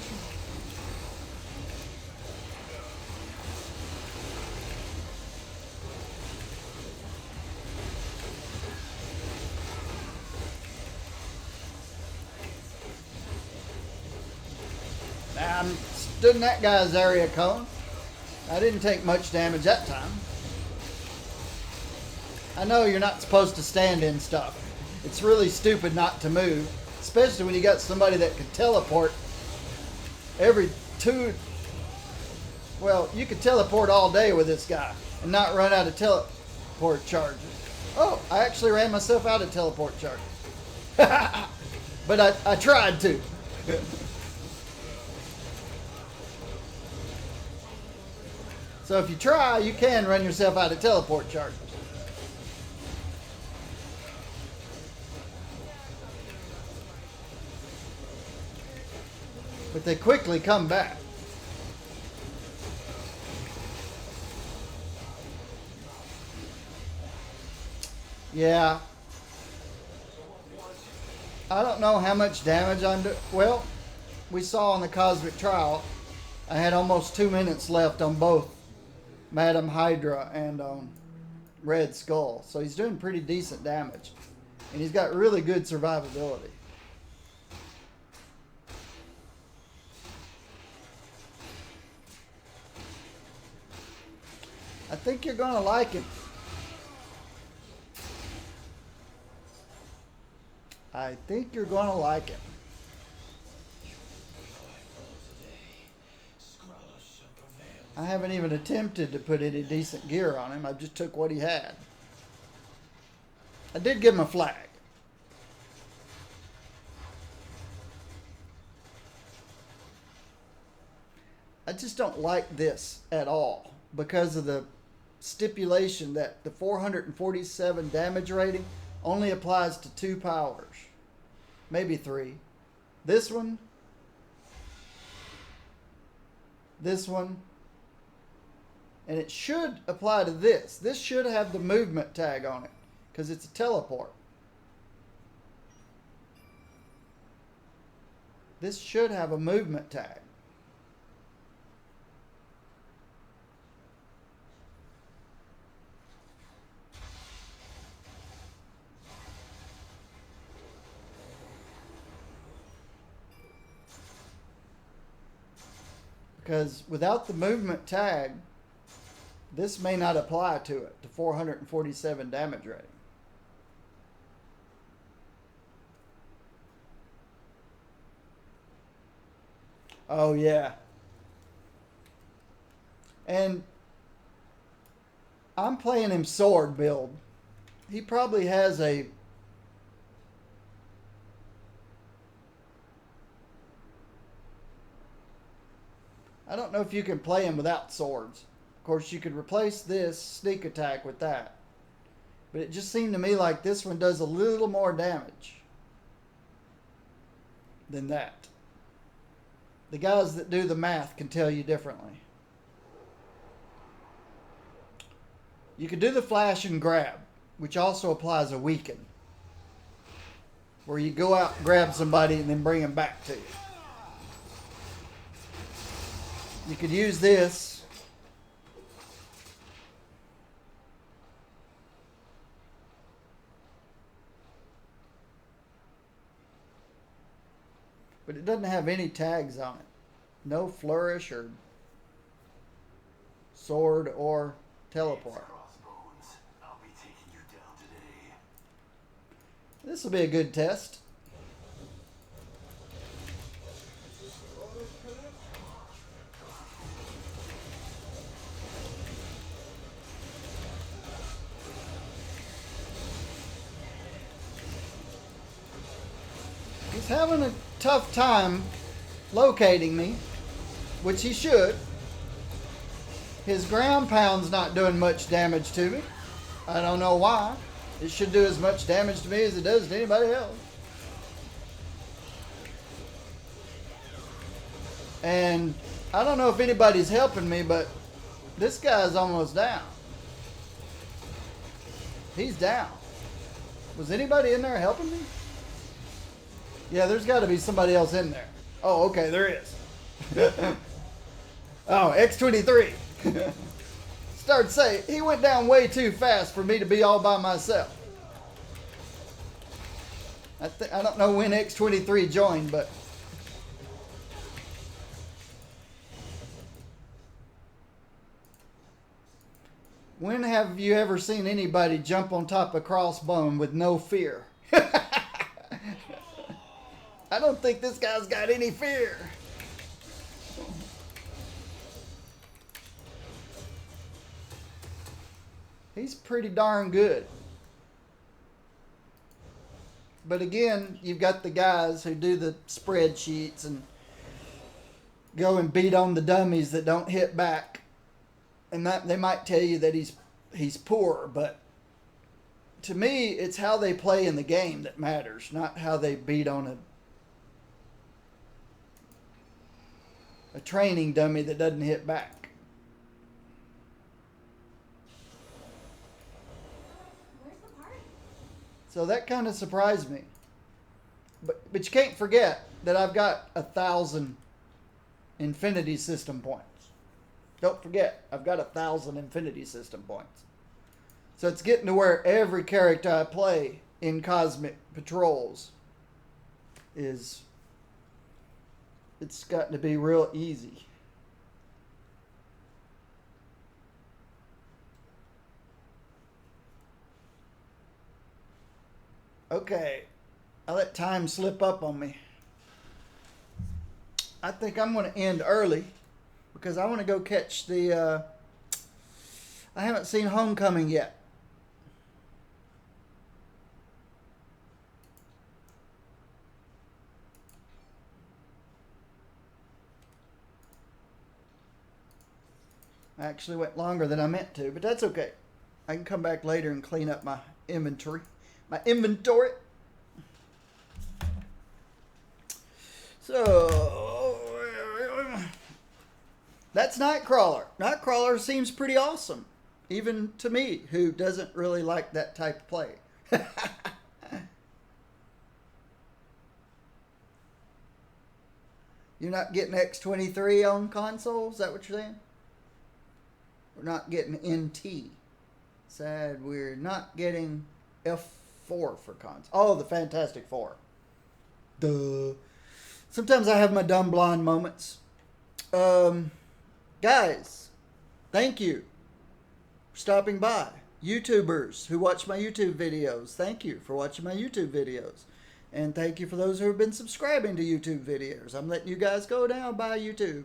Now, I stood in that guy's area cone. I didn't take much damage that time. I know you're not supposed to stand in stuff. It's really stupid not to move, especially when you got somebody that can teleport every 2... Well, you could teleport all day with this guy and not run out of teleport charges. Oh, I actually ran myself out of teleport charges. But I tried to. So if you try, you can run yourself out of teleport charges. But they quickly come back. Yeah. I don't know how much damage I'm doing. Well, we saw on the Cosmic Trial, I had almost 2 minutes left on both Madam Hydra and Red Skull. So he's doing pretty decent damage. And he's got really good survivability. I think you're going to like him. I think you're going to like him. I haven't even attempted to put any decent gear on him. I just took what he had. I did give him a flag. I just don't like this at all because of the stipulation that the 447 damage rating only applies to 2 powers. Maybe 3. This one. This one. And it should apply to this. This should have the movement tag on it because it's a teleport. This should have a movement tag. Because without the movement tag, this may not apply to it, the 447 damage rating. Oh, yeah. And I'm playing him sword build. He probably has a... I don't know if you can play him without swords. Of course, you could replace this sneak attack with that. But it just seemed to me like this one does a little more damage than that. The guys that do the math can tell you differently. You could do the flash and grab, which also applies a weaken. Where you go out and grab somebody and then bring them back to you. You could use this. But it doesn't have any tags on it. No flourish or sword or teleport. Crossbones, I'll be taking you down today. This will be a good test. He's having a tough time locating me, which he should. His ground pound's not doing much damage to me. I don't know why. It should do as much damage to me as it does to anybody else. And I don't know if anybody's helping me, but this guy's almost down. He's down. Was anybody in there helping me? Yeah, there's got to be somebody else in there. Oh, okay, there is. Oh, X-23. Start to say, he went down way too fast for me to be all by myself. I don't know when X-23 joined, but... When have you ever seen anybody jump on top of Crossbone with no fear? I don't think this guy's got any fear. He's pretty darn good. But again, you've got the guys who do the spreadsheets and go and beat on the dummies that don't hit back. And that they might tell you that he's poor, but to me, it's how they play in the game that matters, not how they beat on a training dummy that doesn't hit back. Where's the party? So that kind of surprised me. But you can't forget that I've got 1,000 Infinity System points. Don't forget, I've got 1,000 Infinity System points. So it's getting to where every character I play in Cosmic Patrols it's gotten to be real easy. Okay, I let time slip up on me. I think I'm going to end early because I want to go catch the. I haven't seen Homecoming yet. I actually went longer than I meant to, but that's okay. I can come back later and clean up my inventory. So that's Nightcrawler. Nightcrawler seems pretty awesome, even to me, who doesn't really like that type of play. You're not getting X23 on console? Is that what you're saying? We're not getting NT. Sad we're not getting F4 for console. Oh, the Fantastic Four. Duh. Sometimes I have my dumb blonde moments. Guys, thank you for stopping by. YouTubers who watch my YouTube videos, thank you for watching my YouTube videos. And thank you for those who have been subscribing to YouTube videos. I'm letting you guys go now. Bye, YouTube.